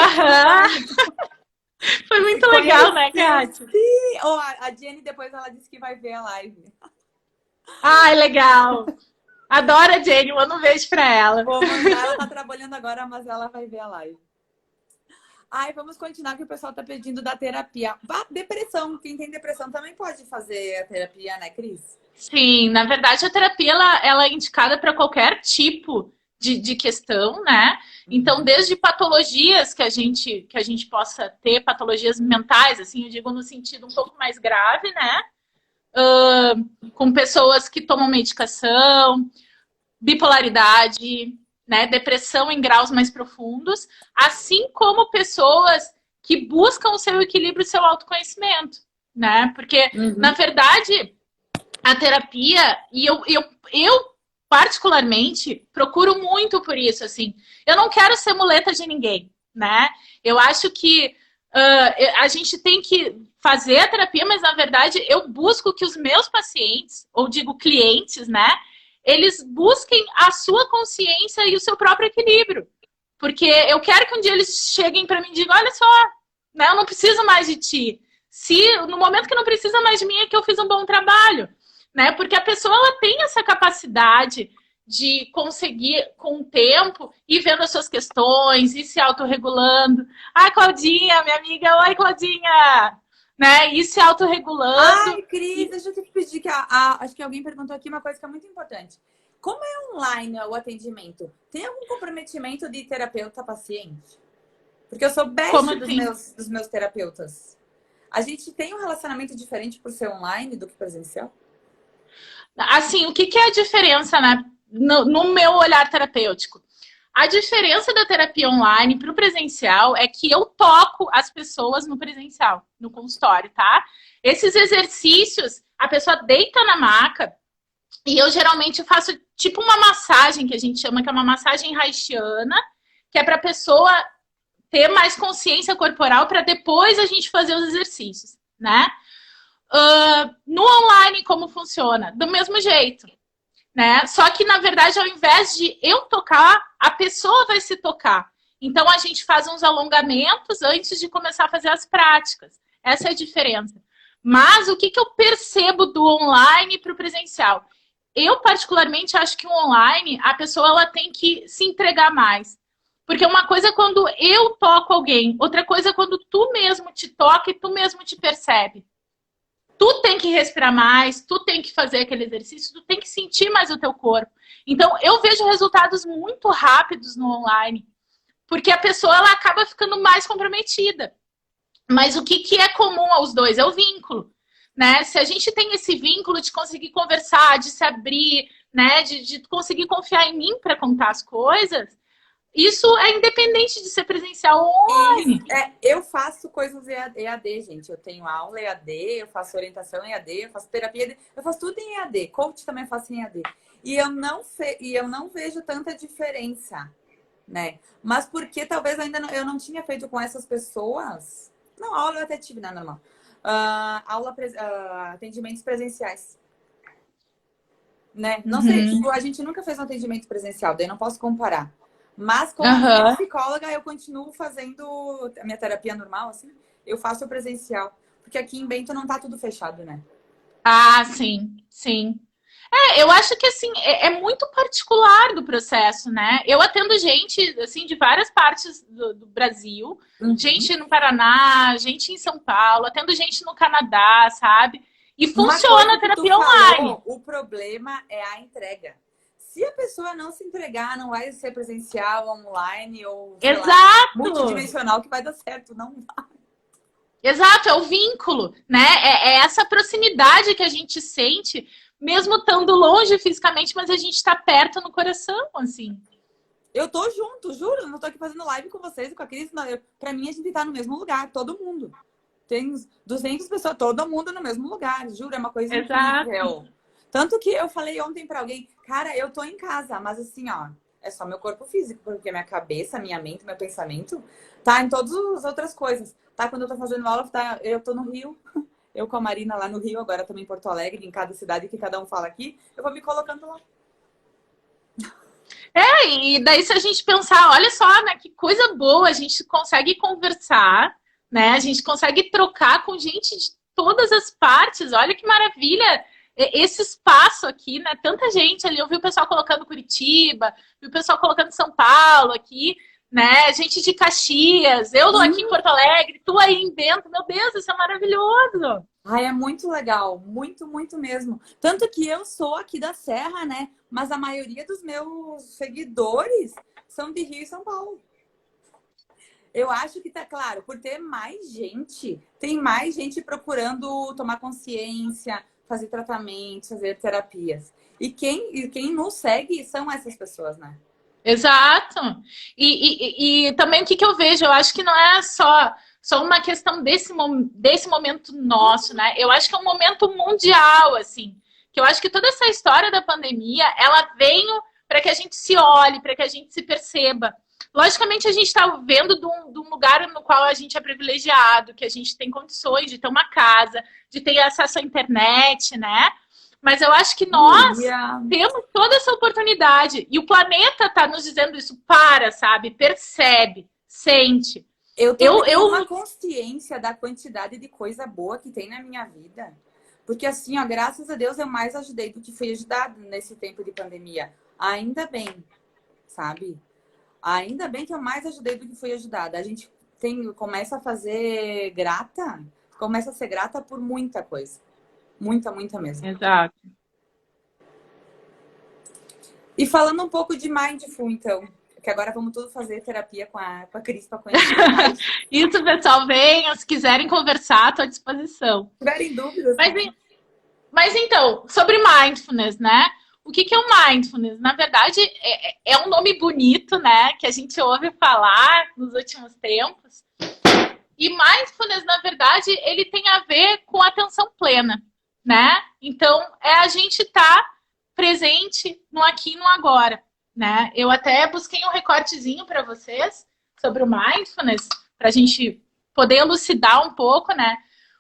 foi muito legal, né, Kátia? Sim. A Jenny depois ela disse que vai ver a live. Ai, legal. Adoro a Jenny, manda um beijo pra ela. Vou mandar, ela tá trabalhando agora, mas ela vai ver a live. Vamos continuar, que o pessoal tá pedindo da terapia. Depressão, quem tem depressão também pode fazer a terapia, né, Cris? Sim, na verdade a terapia ela é indicada para qualquer tipo de questão, né? Então, desde patologias que a gente possa ter, patologias mentais, assim, eu digo no sentido um pouco mais grave, né? Com pessoas que tomam medicação, bipolaridade, né, depressão em graus mais profundos, assim como pessoas que buscam o seu equilíbrio e o seu autoconhecimento, né? Porque, na verdade, a terapia, e eu particularmente procuro muito por isso, assim, eu não quero ser muleta de ninguém, né? Eu acho que a gente tem que fazer a terapia, mas na verdade eu busco que os meus pacientes, ou digo clientes, né? Eles busquem a sua consciência e o seu próprio equilíbrio. Porque eu quero que um dia eles cheguem para mim e digam, olha só, né, eu não preciso mais de ti. Se no momento que não precisa mais de mim é que eu fiz um bom trabalho, né? Porque a pessoa ela tem essa capacidade de conseguir, com o tempo, ir vendo as suas questões, ir se autorregulando. Ai, Claudinha, minha amiga, oi, Claudinha! Né? Ir se autorregulando. Ai, Cris, deixa eu te pedir que acho que alguém perguntou aqui uma coisa que é muito importante. Como é online o atendimento? Tem algum comprometimento de terapeuta-paciente? Porque eu sou best dos meus terapeutas. A gente tem um relacionamento diferente por ser online do que presencial? Assim, o que é a diferença, né, no meu olhar terapêutico? A diferença da terapia online para o presencial é que eu toco as pessoas no presencial, no consultório, tá? Esses exercícios, a pessoa deita na maca e eu geralmente faço tipo uma massagem, que a gente chama, que é uma massagem haitiana, que é para a pessoa ter mais consciência corporal para depois a gente fazer os exercícios, né? No online, como funciona? Do mesmo jeito, né? Só que, na verdade, ao invés de eu tocar, a pessoa vai se tocar. Então, a gente faz uns alongamentos antes de começar a fazer as práticas. Essa é a diferença. Mas, o que eu percebo do online para o presencial? Eu, particularmente, acho que o online, a pessoa ela tem que se entregar mais. Porque uma coisa é quando eu toco alguém, outra coisa é quando tu mesmo te toca e tu mesmo te percebe. Tu tem que respirar mais, tu tem que fazer aquele exercício, tu tem que sentir mais o teu corpo. Então, eu vejo resultados muito rápidos no online, porque a pessoa ela acaba ficando mais comprometida. Mas o que é comum aos dois? É o vínculo, né? Se a gente tem esse vínculo de conseguir conversar, de se abrir, né? De conseguir confiar em mim para contar as coisas, isso é independente de ser presencial ou online. Eu faço coisas EAD, gente. Eu tenho aula EAD, eu faço orientação EAD, eu faço terapia EAD, eu faço tudo em EAD. Coach também faço em EAD. E eu não vejo tanta diferença, né? Mas porque talvez ainda eu não tinha feito com essas pessoas. Não, aula eu até tive, né, normal. Atendimentos presenciais. Né? Não sei, tipo, a gente nunca fez um atendimento presencial, daí não posso comparar. Mas como psicóloga, eu continuo fazendo a minha terapia normal, assim. Eu faço o presencial. Porque aqui em Bento não tá tudo fechado, né? Ah, sim, sim. Eu acho que, assim, é muito particular do processo, né? Eu atendo gente, assim, de várias partes do Brasil. Gente no Paraná, gente em São Paulo. Atendo gente no Canadá, sabe? E funciona a terapia online. O problema é a entrega. Se a pessoa não se entregar, não vai ser presencial, online ou multidimensional que vai dar certo, não vai. Exato, é o vínculo, né? É essa proximidade que a gente sente, mesmo estando longe fisicamente, mas a gente tá perto no coração, assim. Eu tô junto, juro, eu não tô aqui fazendo live com vocês e com a Cris. Pra mim, a gente tá no mesmo lugar, todo mundo. Tem 200 pessoas, todo mundo no mesmo lugar, juro, é uma coisa incrível. Tanto que eu falei ontem pra alguém, cara, eu tô em casa, mas assim, ó, é só meu corpo físico, porque minha cabeça, minha mente, meu pensamento tá em todas as outras coisas. Tá, quando eu tô fazendo aula, eu tô no Rio, eu com a Marina lá no Rio, agora também em Porto Alegre, em cada cidade que cada um fala aqui, eu vou me colocando lá. E daí se a gente pensar, olha só, né, que coisa boa, a gente consegue conversar, né, a gente consegue trocar com gente de todas as partes, olha que maravilha esse espaço aqui, né? Tanta gente ali, eu vi o pessoal colocando Curitiba, vi o pessoal colocando São Paulo aqui, né? Gente de Caxias, eu tô aqui em Porto Alegre, tu aí em Bento, meu Deus, isso é maravilhoso. Ai, é muito legal, muito, muito mesmo. Tanto que eu sou aqui da Serra, né? Mas a maioria dos meus seguidores são de Rio e São Paulo. Eu acho que tá claro, por ter mais gente, tem mais gente procurando tomar consciência, fazer tratamentos, fazer terapias. E quem nos segue são essas pessoas, né? Exato. E também o que eu vejo, eu acho que não é só uma questão desse momento nosso, né? Eu acho que é um momento mundial, assim. Que eu acho que toda essa história da pandemia, ela veio para que a gente se olhe, para que a gente se perceba. Logicamente, a gente está vendo de um lugar no qual a gente é privilegiado, que a gente tem condições de ter uma casa, de ter acesso à internet, né? Mas eu acho que nós Guria, temos toda essa oportunidade. E o planeta está nos dizendo isso. Para, sabe? Percebe, sente. eu também Eu, tenho uma eu, consciência da quantidade de coisa boa que tem na minha vida. Porque assim, ó, graças a Deus eu mais ajudei do que fui ajudado nesse tempo de pandemia. Ainda bem, sabe? Ainda bem que eu mais ajudei do que fui ajudada. A gente começa a fazer grata, começa a ser grata por muita coisa. Muita, muita mesmo. Exato. E falando um pouco de Mindful, então, que agora vamos tudo fazer terapia com a Cris para conhecer mais. Se Isso, pessoal, venham. Se quiserem conversar, estou à disposição. tiverem dúvidas, Mas, mas então, sobre mindfulness, né? O que é o mindfulness? Na verdade, é um nome bonito, né? Que a gente ouve falar nos últimos tempos. E mindfulness, na verdade, ele tem a ver com atenção plena, né? Então, é a gente estar presente no aqui e no agora, né? Eu até busquei um recortezinho para vocês sobre o mindfulness, para a gente poder elucidar um pouco, né?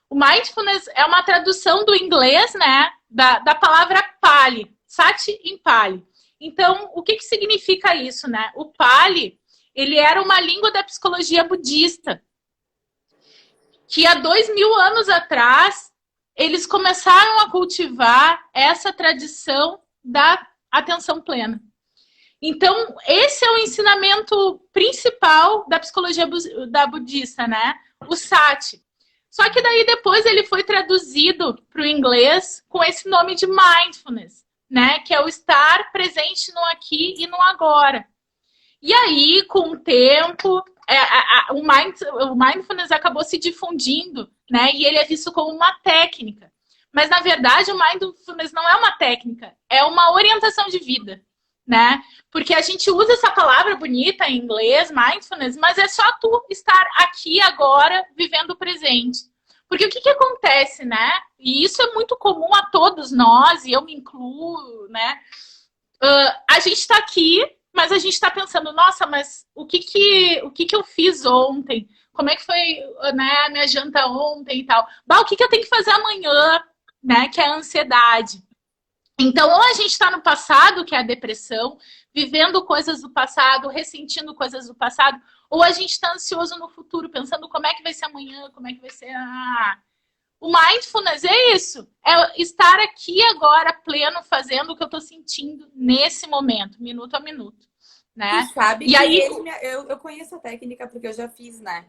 O mindfulness é uma tradução do inglês, né? Da palavra Pali, Sati em Pali. Então, o que significa isso, né? O Pali, ele era uma língua da psicologia budista, que há 2000 anos atrás, eles começaram a cultivar essa tradição da atenção plena. Então, esse é o ensinamento principal da psicologia da budista, né? O Sati. Só que daí depois ele foi traduzido para o inglês com esse nome de mindfulness, né? Que é o estar presente no aqui e no agora. E aí, com o tempo, o mindfulness acabou se difundindo, né? E ele é visto como uma técnica. Mas, na verdade, o mindfulness não é uma técnica, é uma orientação de vida, né? Porque a gente usa essa palavra bonita em inglês, mindfulness, mas é só tu estar aqui agora, vivendo o presente. Porque o que acontece, né? E isso é muito comum a todos nós, e eu me incluo, né? A gente está aqui, mas a gente está pensando, nossa, mas o que eu fiz ontem? Como é que foi, né, a minha janta ontem e tal? Bah, o que eu tenho que fazer amanhã, né? Que é a ansiedade. Então, ou a gente está no passado, que é a depressão, vivendo coisas do passado, ressentindo coisas do passado, ou a gente está ansioso no futuro, pensando como é que vai ser amanhã, como é que vai ser. O mindfulness é isso, é estar aqui agora, pleno, fazendo o que eu estou sentindo nesse momento, minuto a minuto, né? tu sabe E que aí, eu conheço a técnica porque eu já fiz, né?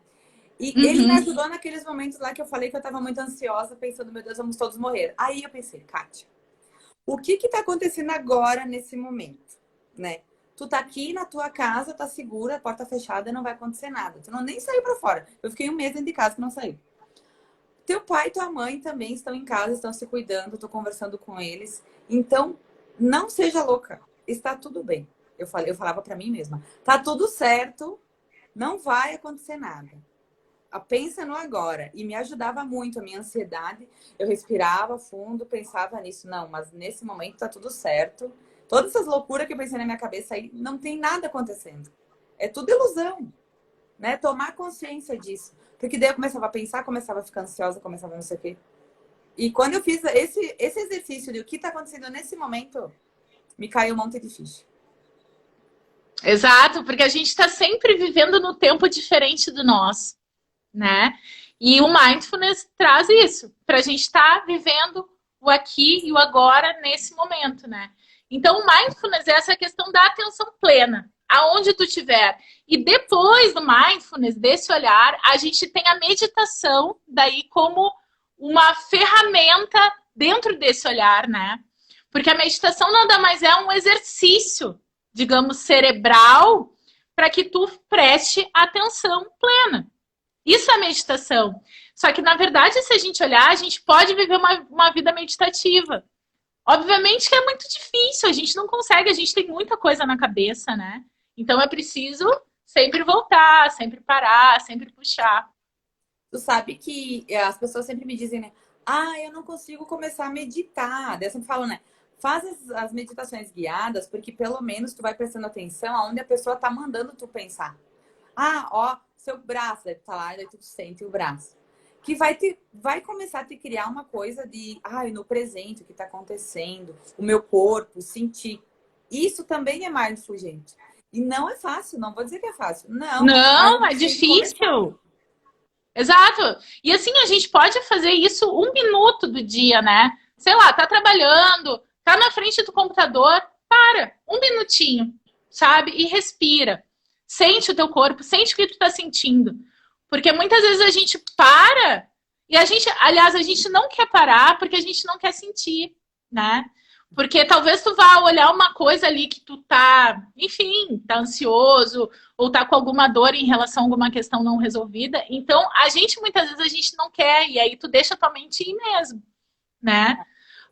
E ele me ajudou naqueles momentos lá que eu falei que eu tava muito ansiosa, pensando, meu Deus, vamos todos morrer. Aí eu pensei, Kátia, o que tá acontecendo agora, nesse momento, né? Tu tá aqui na tua casa, tá segura, porta fechada, não vai acontecer nada. Tu não nem saiu pra fora. Eu fiquei um mês dentro de casa que não saiu. Teu pai e tua mãe também estão em casa, estão se cuidando, eu tô conversando com eles. Então, não seja louca. Está tudo bem. Eu falava pra mim mesma. Tá tudo certo, não vai acontecer nada. Pensa no agora. E me ajudava muito a minha ansiedade. Eu respirava fundo, pensava nisso. Não, mas nesse momento tá tudo certo. Todas essas loucuras que eu pensei na minha cabeça aí, não tem nada acontecendo. É tudo ilusão, né? Tomar consciência disso. Porque daí eu começava a pensar, começava a ficar ansiosa, começava a não sei o quê. E quando eu fiz esse exercício de o que tá acontecendo nesse momento, me caiu um monte de ficha. exato, porque a gente está sempre vivendo no tempo diferente do nosso, né? E o mindfulness traz isso, para a gente estar vivendo o aqui e o agora nesse momento, né? Então, o mindfulness é essa questão da atenção plena, aonde tu estiver. E depois do mindfulness, desse olhar, a gente tem a meditação daí como uma ferramenta dentro desse olhar, né? Porque a meditação nada mais é um exercício, digamos, cerebral, para que tu preste atenção plena. Isso é meditação. Só que, na verdade, se a gente olhar, a gente pode viver uma vida meditativa. Obviamente que é muito difícil, a gente não consegue, a gente tem muita coisa na cabeça, né? Então é preciso sempre voltar, sempre parar, sempre puxar. Tu sabe que as pessoas sempre me dizem, né? Ah, eu não consigo começar a meditar. Daí eu sempre falo, né? Faz as meditações guiadas, porque pelo menos tu vai prestando atenção aonde a pessoa tá mandando tu pensar. Ah, ó, seu braço, daí tu tá lá, daí tu sente o braço. Que vai começar a te criar uma coisa de, ai, no presente, o que tá acontecendo, o meu corpo, sentir. Isso também é mindful, gente. E não é fácil, não vou dizer que é fácil. Não, mas Não, a é gente tem que começar. difícil. Exato. E assim, a gente pode fazer isso 1 minuto do dia, né? Sei lá, tá trabalhando, tá na frente do computador, para, 1 minutinho, sabe? E respira. Sente o teu corpo, sente o que tu tá sentindo. Porque muitas vezes a gente para e a gente, aliás, a gente não quer parar porque a gente não quer sentir, né? Porque talvez tu vá olhar uma coisa ali que tu tá, enfim, tá ansioso ou tá com alguma dor em relação a alguma questão não resolvida. Então, a gente muitas vezes a gente não quer e aí tu deixa tua mente ir mesmo, né?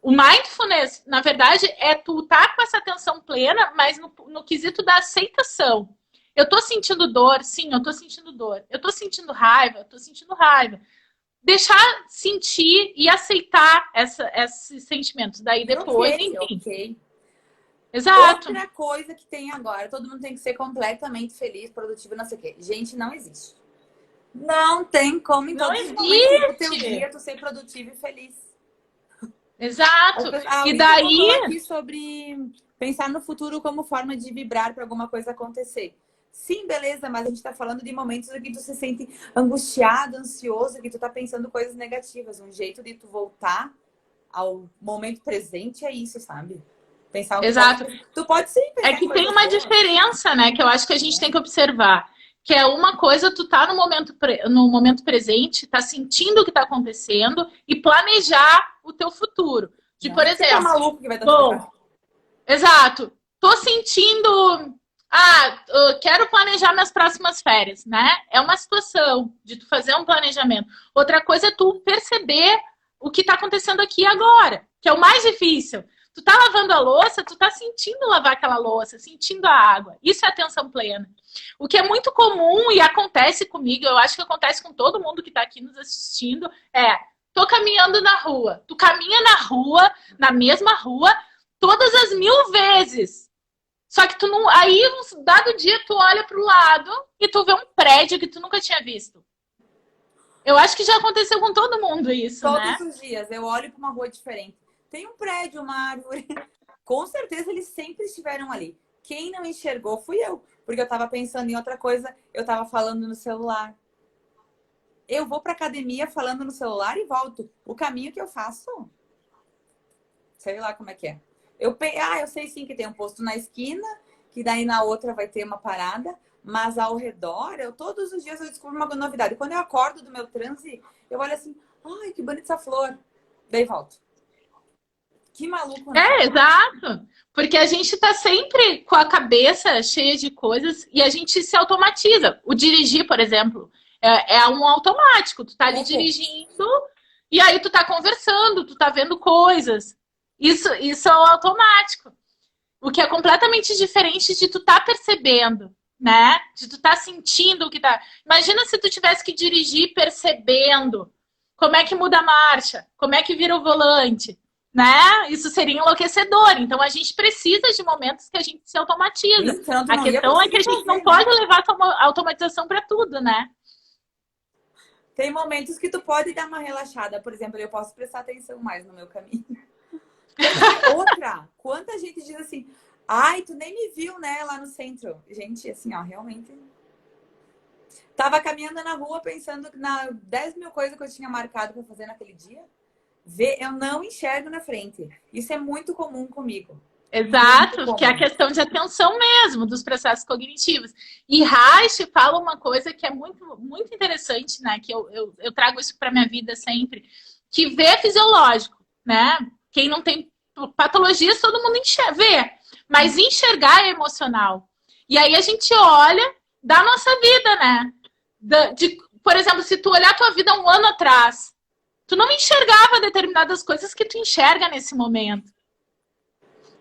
O mindfulness, na verdade, é tu tá com essa atenção plena, mas no quesito da aceitação. Eu tô sentindo dor, sim, eu tô sentindo dor. Eu tô sentindo raiva, eu tô sentindo raiva. Deixar sentir e aceitar esses sentimentos. Daí depois, Ok, enfim. ok. Exato. Outra coisa que tem agora, todo mundo tem que ser completamente feliz, produtivo, não sei o quê. Gente, não existe. Não tem como em Não todos os momentos do teu existe. dia tu ser produtivo e feliz. Exato. E Alguém daí, falou aqui sobre pensar no futuro como forma de vibrar para alguma coisa acontecer. Sim, beleza, mas a gente tá falando de momentos em que tu se sente angustiado, ansioso, que tu tá pensando coisas negativas. Um jeito de tu voltar ao momento presente é isso, sabe? Pensar o que tá... exato. Tu pode sim É pensar em que tem coisas uma boas. diferença, né? Que eu acho que a gente tem que observar. Que é uma coisa, tu tá no momento presente, tá sentindo o que tá acontecendo e planejar o teu futuro. De, Não por é porque tá exemplo, maluco que vai dar tudo bom, errado. exato. Tô sentindo. Ah, eu quero planejar minhas próximas férias, né? É uma situação de tu fazer um planejamento. Outra coisa é tu perceber o que tá acontecendo aqui e agora, que é o mais difícil. Tu tá lavando a louça, tu tá sentindo lavar aquela louça, sentindo a água. Isso é atenção plena. O que é muito comum e acontece comigo, eu acho que acontece com todo mundo que tá aqui nos assistindo, é: tô caminhando na rua. Tu caminha na rua, na mesma rua, todas as 1000 vezes. Só que tu não. Aí, um dado dia, tu olha pro lado e tu vê um prédio que tu nunca tinha visto. Eu acho que já aconteceu com todo mundo isso, Todos né? os dias eu olho para uma rua diferente. Tem um prédio, uma árvore. Com certeza eles sempre estiveram ali. Quem não enxergou fui eu, porque eu tava pensando em outra coisa, eu tava falando no celular. Eu vou pra academia falando no celular e volto. O caminho que eu faço, sei lá como é que é. Eu sei sim que tem um posto na esquina, que daí na outra vai ter uma parada, mas ao redor, todos os dias eu descubro uma novidade. Quando eu acordo do meu transe, eu olho assim, ai, que bonita essa flor. Daí volto. Que maluco, né? É, exato. Porque a gente tá sempre com a cabeça cheia de coisas e a gente se automatiza. O dirigir, por exemplo, é um automático. Tu tá ali Ok. dirigindo e aí tu tá conversando, tu tá vendo coisas. Isso é o automático. O que é completamente diferente de tu tá percebendo, né? De tu tá sentindo o que tá. Imagina se tu tivesse que dirigir percebendo como é que muda a marcha, como é que vira o volante, né? Isso seria enlouquecedor. Então a gente precisa de momentos que a gente se automatiza. Então tu A não ia questão é que conseguir a gente não fazer, né? pode levar a automatização para tudo, né? Tem momentos que tu pode dar uma relaxada. Por exemplo, eu posso prestar atenção mais no meu caminho. Outra, quanta gente diz assim, ai, tu nem me viu, né, lá no centro. Gente, assim, ó, realmente... Tava caminhando na rua pensando na 10 mil coisas que eu tinha marcado para fazer naquele dia. Eu não enxergo na frente. Isso é muito comum comigo. Muito Exato, que é a comum. questão de atenção mesmo dos processos cognitivos. E Reich fala uma coisa que é muito, muito interessante, né? Que eu trago isso para minha vida sempre, que ver é fisiológico, né? Quem não tem patologias, todo mundo vê, mas enxergar é emocional. E aí a gente olha da nossa vida, né? Por exemplo, se tu olhar a tua vida 1 ano atrás, tu não enxergava determinadas coisas que tu enxerga nesse momento.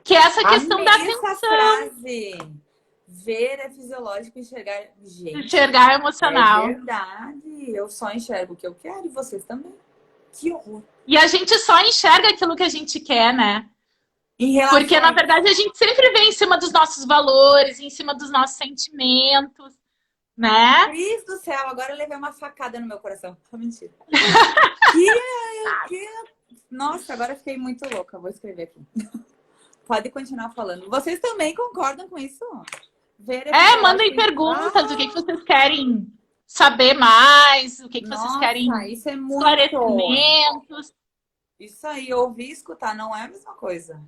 Que é essa questão da Amei essa atenção. frase. Ver é fisiológico, enxergar... Gente, Enxergar é é emocional. verdade. Eu só enxergo o que eu quero e vocês também. Que horror. E a gente só enxerga aquilo que a gente quer, né? Em Porque, na relações. verdade, a gente sempre vem em cima dos nossos valores, em cima dos nossos sentimentos, né? Cris do céu, agora eu levei uma facada no meu coração. Mentira. Que, que... Nossa, agora eu fiquei muito louca. Vou escrever aqui. Pode continuar falando. Vocês também concordam com isso? Ver é Mandem fisiológico. perguntas, o que vocês querem saber mais, o que vocês Nossa, querem isso é muito. esclarecimentos. Isso aí, ouvir e escutar não é a mesma coisa.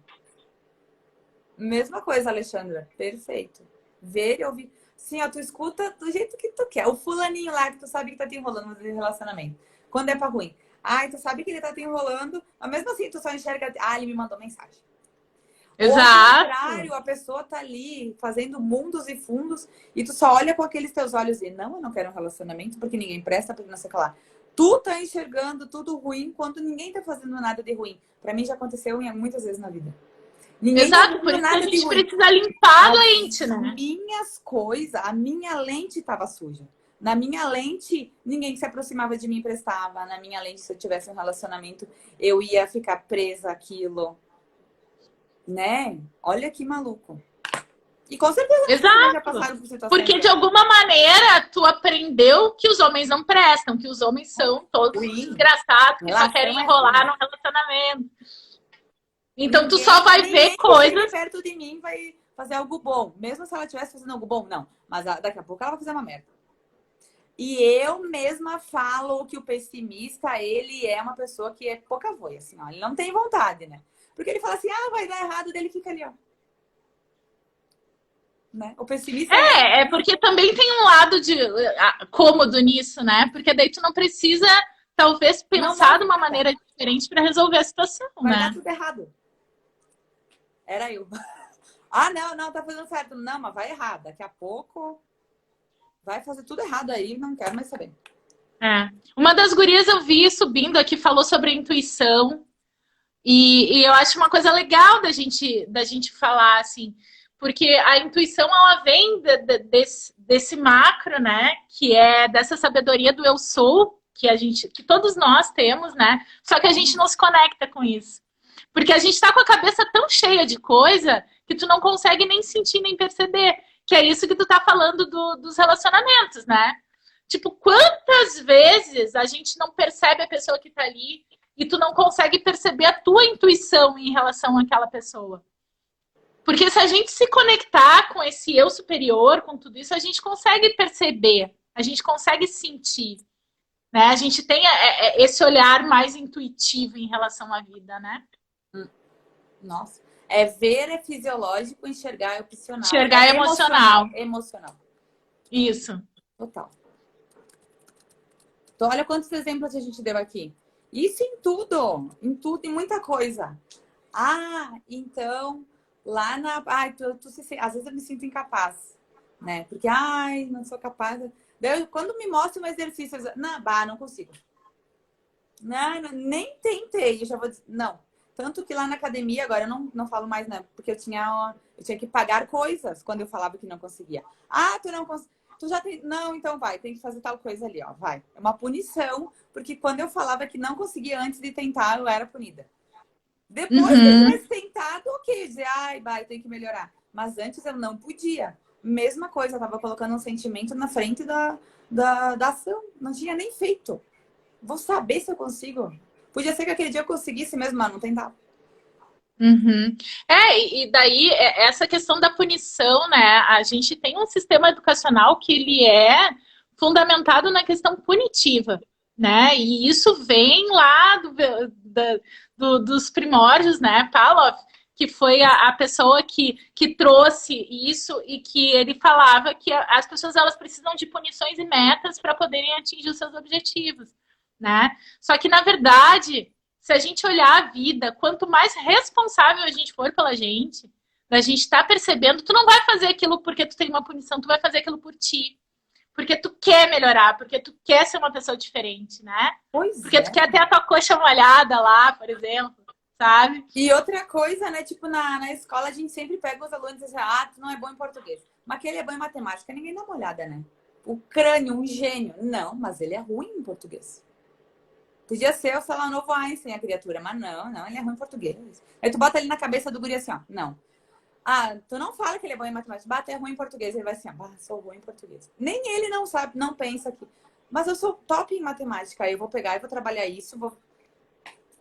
Mesma coisa, Alexandra. Perfeito. Ver e ouvir. Sim, ó, tu escuta do jeito que tu quer. O fulaninho lá que tu sabe que tá te enrolando no relacionamento. Quando é pra ruim. Ai, tu sabe que ele tá te enrolando, mas mesmo assim tu só enxerga. Ah, ele me mandou mensagem. Ou ao Exato. contrário, a pessoa tá ali fazendo mundos e fundos e tu só olha com aqueles teus olhos e não, eu não quero um relacionamento porque ninguém presta, porque não sei o que lá. Tu tá enxergando tudo ruim quando ninguém tá fazendo nada de ruim. Pra mim já aconteceu muitas vezes na vida. Ninguém tá Exato, por fazendo isso que a nada de gente ruim. precisa limpar a lente, As né? minhas coisas, a minha lente tava suja. Na minha lente, ninguém que se aproximava de mim prestava. Na minha lente, se eu tivesse um relacionamento, eu ia ficar presa àquilo. Né? Olha que maluco. E com certeza vocês também já Exato. passaram por situações Porque de alguma maneira tu aprendeu que os homens não prestam, que os homens são todos os ruins. desgraçados que só querem Relação é enrolar ruim. no relacionamento. Então tu só Ninguém, vai ver ninguém que chegue coisas. perto de mim vai fazer algo bom. Mesmo se ela estivesse fazendo algo bom, não. Mas daqui a pouco ela vai fazer uma merda. E eu mesma falo que o pessimista, ele é uma pessoa que é pouca voia, assim, ó. Ele não tem vontade, né? Porque ele fala assim, ah, vai dar errado, dele fica ali, ó. Né? O pessimista É porque também tem um lado de cômodo nisso, né? Porque daí tu não precisa, talvez, não dá pensar de uma nada. maneira diferente para resolver a situação, Vai dar né? tudo errado. Era eu. Ah, não, não, tá fazendo certo. Não, mas vai errar. Daqui a pouco vai fazer tudo errado aí, não quero mais saber. É. Uma das gurias eu vi subindo aqui falou sobre a intuição. E eu acho uma coisa legal da gente falar, assim, porque a intuição ela vem desse macro, né? Que é dessa sabedoria do eu sou, que todos nós temos, né? Só que a gente não se conecta com isso. Porque a gente tá com a cabeça tão cheia de coisa que tu não consegue nem sentir nem perceber. Que é isso que tu tá falando dos relacionamentos, né? Tipo, quantas vezes a gente não percebe a pessoa que tá ali e tu não consegue perceber a tua intuição em relação àquela pessoa? Porque se a gente se conectar com esse eu superior, com tudo isso, a gente consegue perceber, a gente consegue sentir, né? A gente tem esse olhar mais intuitivo em relação à vida, né? Nossa. É ver é fisiológico, enxergar é opcional. Enxergar é emocional. Emocional. Isso. Total. Então, olha quantos exemplos a gente deu aqui. Isso em tudo, em muita coisa. Ah, então, lá na. Ai, às vezes eu me sinto incapaz, né? Porque, ai, não sou capaz. Daí, quando me mostra um exercício, não consigo. Não, nem tentei, eu já vou dizer. Não. Tanto que lá na academia, agora eu não falo mais, né? Porque eu tinha que pagar coisas quando eu falava que não conseguia. Ah, tu não consegue. Tu já tem. Não, então vai, tem que fazer tal coisa ali, ó. Vai. É uma punição, porque quando eu falava que não conseguia antes de tentar, eu era punida. Depois que eu tivesse tentado, ok, dizer, ai, vai, tem que melhorar. Mas antes eu não podia. Mesma coisa, eu tava colocando um sentimento na frente da ação. Não tinha nem feito. Vou saber se eu consigo. Podia ser que aquele dia eu conseguisse mesmo, mas não tentava. Uhum. E daí essa questão da punição, né? A gente tem um sistema educacional que ele é fundamentado na questão punitiva, né? E isso vem lá dos primórdios, né? Pavlov, que foi a pessoa que trouxe isso e que ele falava que as pessoas elas precisam de punições e metas para poderem atingir os seus objetivos, né? Só que na verdade se a gente olhar a vida, quanto mais responsável a gente for pela gente, da gente estar percebendo, tu não vai fazer aquilo porque tu tem uma punição, tu vai fazer aquilo por ti. Porque tu quer melhorar, porque tu quer ser uma pessoa diferente, né? Pois porque é. tu quer ter a tua coxa molhada lá, por exemplo, sabe? E outra coisa, né? Tipo, na escola a gente sempre pega os alunos e diz, ah, tu não é bom em português. Mas que ele é bom em matemática, ninguém dá uma olhada, né? O crânio, um gênio. Não, mas ele é ruim em português. Podia ser, sei lá, o novo Einstein, a criatura. Mas não, ele é ruim em português. Aí tu bota ali na cabeça do guri assim, ó. Não. Ah, tu não fala que ele é bom em matemática. Bata, é ruim em português. Ele vai assim, ó. Sou ruim em português. Nem ele não sabe, não pensa que... Mas eu sou top em matemática. Aí eu vou pegar e vou trabalhar isso.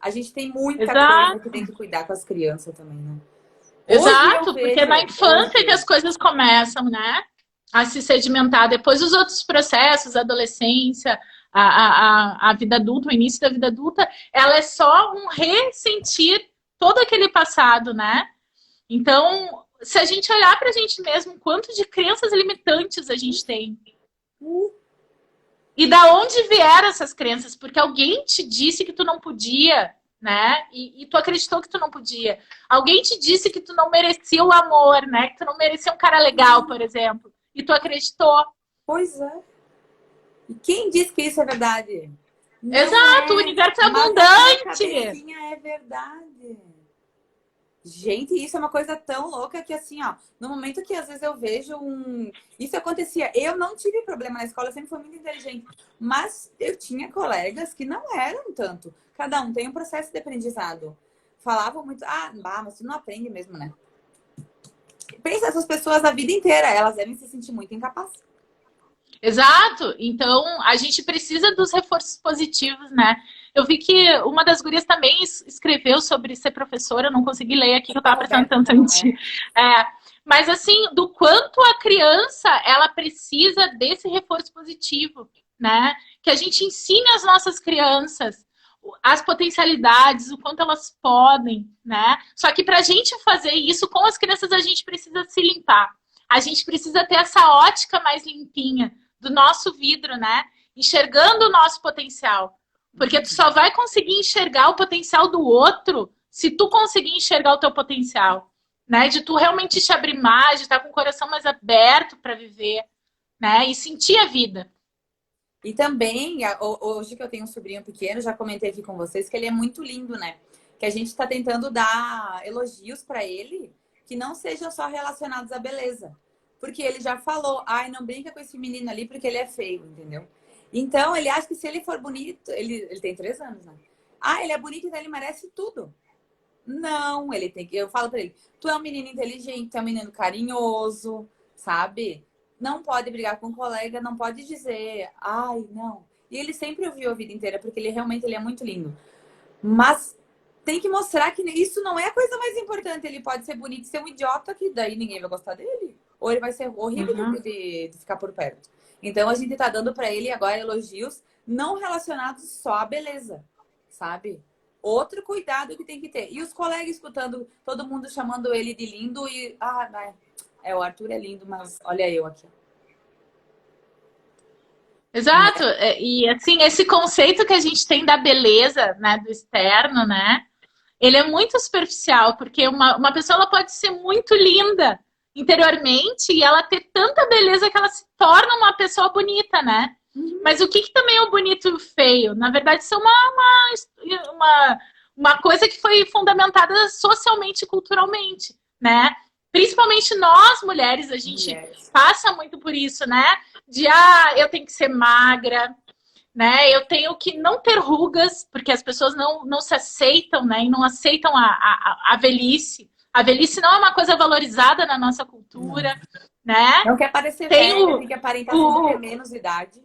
A gente tem muita coisa que tem que cuidar com as crianças também, né? Exato, porque é na infância que as coisas começam, né? A se sedimentar. Depois os outros processos, a adolescência, a vida adulta, o início da vida adulta, ela é só um ressentir todo aquele passado, né? Então, se a gente olhar pra gente mesmo, quanto de crenças limitantes a gente tem. E da onde vieram essas crenças? Porque alguém te disse que tu não podia, né? E tu acreditou que tu não podia. Alguém te disse que tu não merecia o amor, né? Que tu não merecia um cara legal, por exemplo. E tu acreditou. Pois é. E quem disse que isso é verdade? Não Exato, o universo é abundante. Cabecinha é verdade. Gente, isso é uma coisa tão louca que assim, ó, no momento que às vezes eu vejo Isso acontecia. Eu não tive problema na escola, eu sempre fui muito inteligente. Mas eu tinha colegas que não eram tanto. Cada um tem um processo de aprendizado. Falavam muito, mas tu não aprende mesmo, né? Pensa essas pessoas a vida inteira, elas devem se sentir muito incapazes. Exato. Então, a gente precisa dos reforços positivos, né? Eu vi que uma das gurias também escreveu sobre ser professora, eu não consegui ler aqui, que eu tava prestando tanto em ti. Mas, assim, do quanto a criança, ela precisa desse reforço positivo, né? Que a gente ensine às nossas crianças as potencialidades, o quanto elas podem, né? Só que pra gente fazer isso com as crianças, a gente precisa se limpar. A gente precisa ter essa ótica mais limpinha do nosso vidro, né? Enxergando o nosso potencial. Porque tu só vai conseguir enxergar o potencial do outro se tu conseguir enxergar o teu potencial, né? De tu realmente te abrir mais, de estar com o coração mais aberto para viver, né? E sentir a vida. E também, hoje que eu tenho um sobrinho pequeno, já comentei aqui com vocês que ele é muito lindo, né? Que a gente está tentando dar elogios para ele que não sejam só relacionados à beleza. Porque ele já falou, não brinca com esse menino ali porque ele é feio, entendeu? Então, ele acha que se ele for bonito... Ele tem 3 anos, né? Ele é bonito, então ele merece tudo. Não, ele tem que... Eu falo pra ele, tu é um menino inteligente, tu é um menino carinhoso, sabe? Não pode brigar com um colega, não pode dizer, não. E ele sempre ouviu a vida inteira, porque ele realmente é muito lindo. Mas tem que mostrar que isso não é a coisa mais importante. Ele pode ser bonito e ser um idiota, que daí ninguém vai gostar dele. Ou ele vai ser horrível de ficar por perto. Então, a gente tá dando pra ele agora elogios não relacionados só à beleza, sabe? Outro cuidado que tem que ter. E os colegas escutando, todo mundo chamando ele de lindo e... o Arthur é lindo, mas olha eu aqui. Exato. E, assim, esse conceito que a gente tem da beleza, né, do externo, né? Ele é muito superficial, porque uma pessoa ela pode ser muito linda interiormente e ela ter tanta beleza que ela se torna uma pessoa bonita, né? Mas o que também é o bonito e o feio? Na verdade, isso é uma coisa que foi fundamentada socialmente e culturalmente, né? Principalmente nós, mulheres, a gente passa muito por isso, né? De, eu tenho que ser magra, né? Eu tenho que não ter rugas, porque as pessoas não se aceitam, né? E não aceitam a velhice. A velhice não é uma coisa valorizada na nossa cultura, né? Não quer parecer velha, tem que aparentar sempre ter menos idade.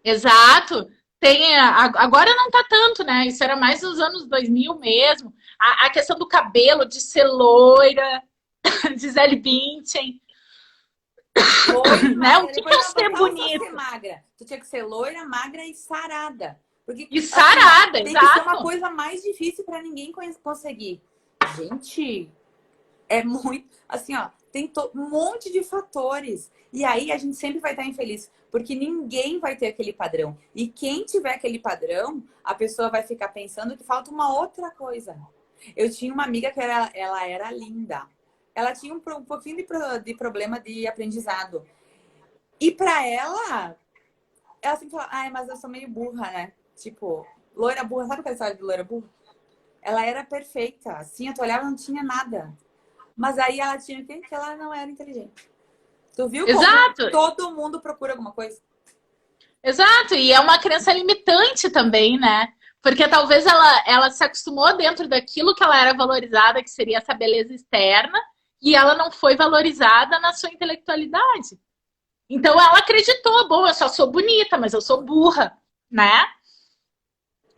Exato. Agora não tá tanto, né? Isso era mais nos anos 2000 mesmo. A questão do cabelo, de ser loira, Gisele Bündchen. Né? O que é ser bonito? Ser magra. Tu tinha que ser loira, magra e sarada. Porque, sarada, tem exato. Tem que ser uma coisa mais difícil para ninguém conseguir. Gente, é muito... Assim, tem um monte de fatores. E aí a gente sempre vai estar infeliz. Porque ninguém vai ter aquele padrão. E quem tiver aquele padrão, a pessoa vai ficar pensando que falta uma outra coisa. Eu tinha uma amiga que ela era linda. Ela tinha um pouquinho de problema de aprendizado. E pra ela sempre fala, mas eu sou meio burra, né? Tipo, loira burra. Sabe aquela história de loira burra? Ela era perfeita. Assim, tu olhava, não tinha nada. Mas aí ela tinha que ela não era inteligente. Tu viu como todo mundo procura alguma coisa? Exato. E é uma crença limitante também, né? Porque talvez ela se acostumou dentro daquilo que ela era valorizada, que seria essa beleza externa, e ela não foi valorizada na sua intelectualidade. Então ela acreditou, bom, eu só sou bonita, mas eu sou burra, né?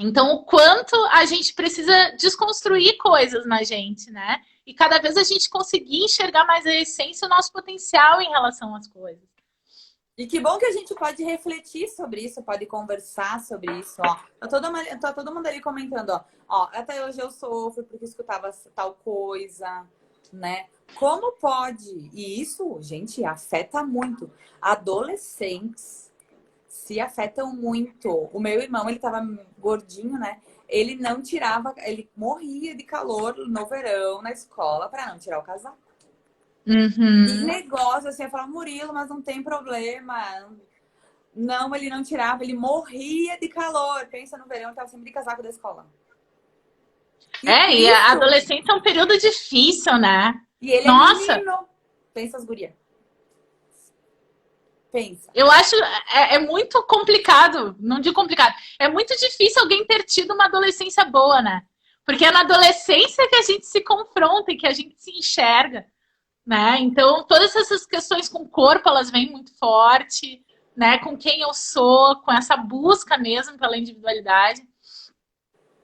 Então, o quanto a gente precisa desconstruir coisas na gente, né? E cada vez a gente conseguir enxergar mais a essência e o nosso potencial em relação às coisas. E que bom que a gente pode refletir sobre isso, pode conversar sobre isso, ó. Tá todo mundo ali comentando, ó. Ó, até hoje eu sofro porque escutava tal coisa, né? Como pode? E isso, gente, afeta muito. Adolescentes se afetam muito. O meu irmão, ele tava gordinho, né? Ele não tirava, ele morria de calor no verão na escola para não tirar o casaco. E negócio assim, eu falava, Murilo, mas não tem problema. Não, ele não tirava, ele morria de calor. Pensa no verão, ele tava sempre de casaco da escola. E a adolescência é um período difícil, né? E ele Nossa! É menino. Pensa as gurias. Pensa. Eu acho muito complicado, não digo complicado, é muito difícil alguém ter tido uma adolescência boa, né? Porque é na adolescência que a gente se confronta e que a gente se enxerga, né? Então, todas essas questões com o corpo, elas vêm muito forte, né? Com quem eu sou, com essa busca mesmo pela individualidade.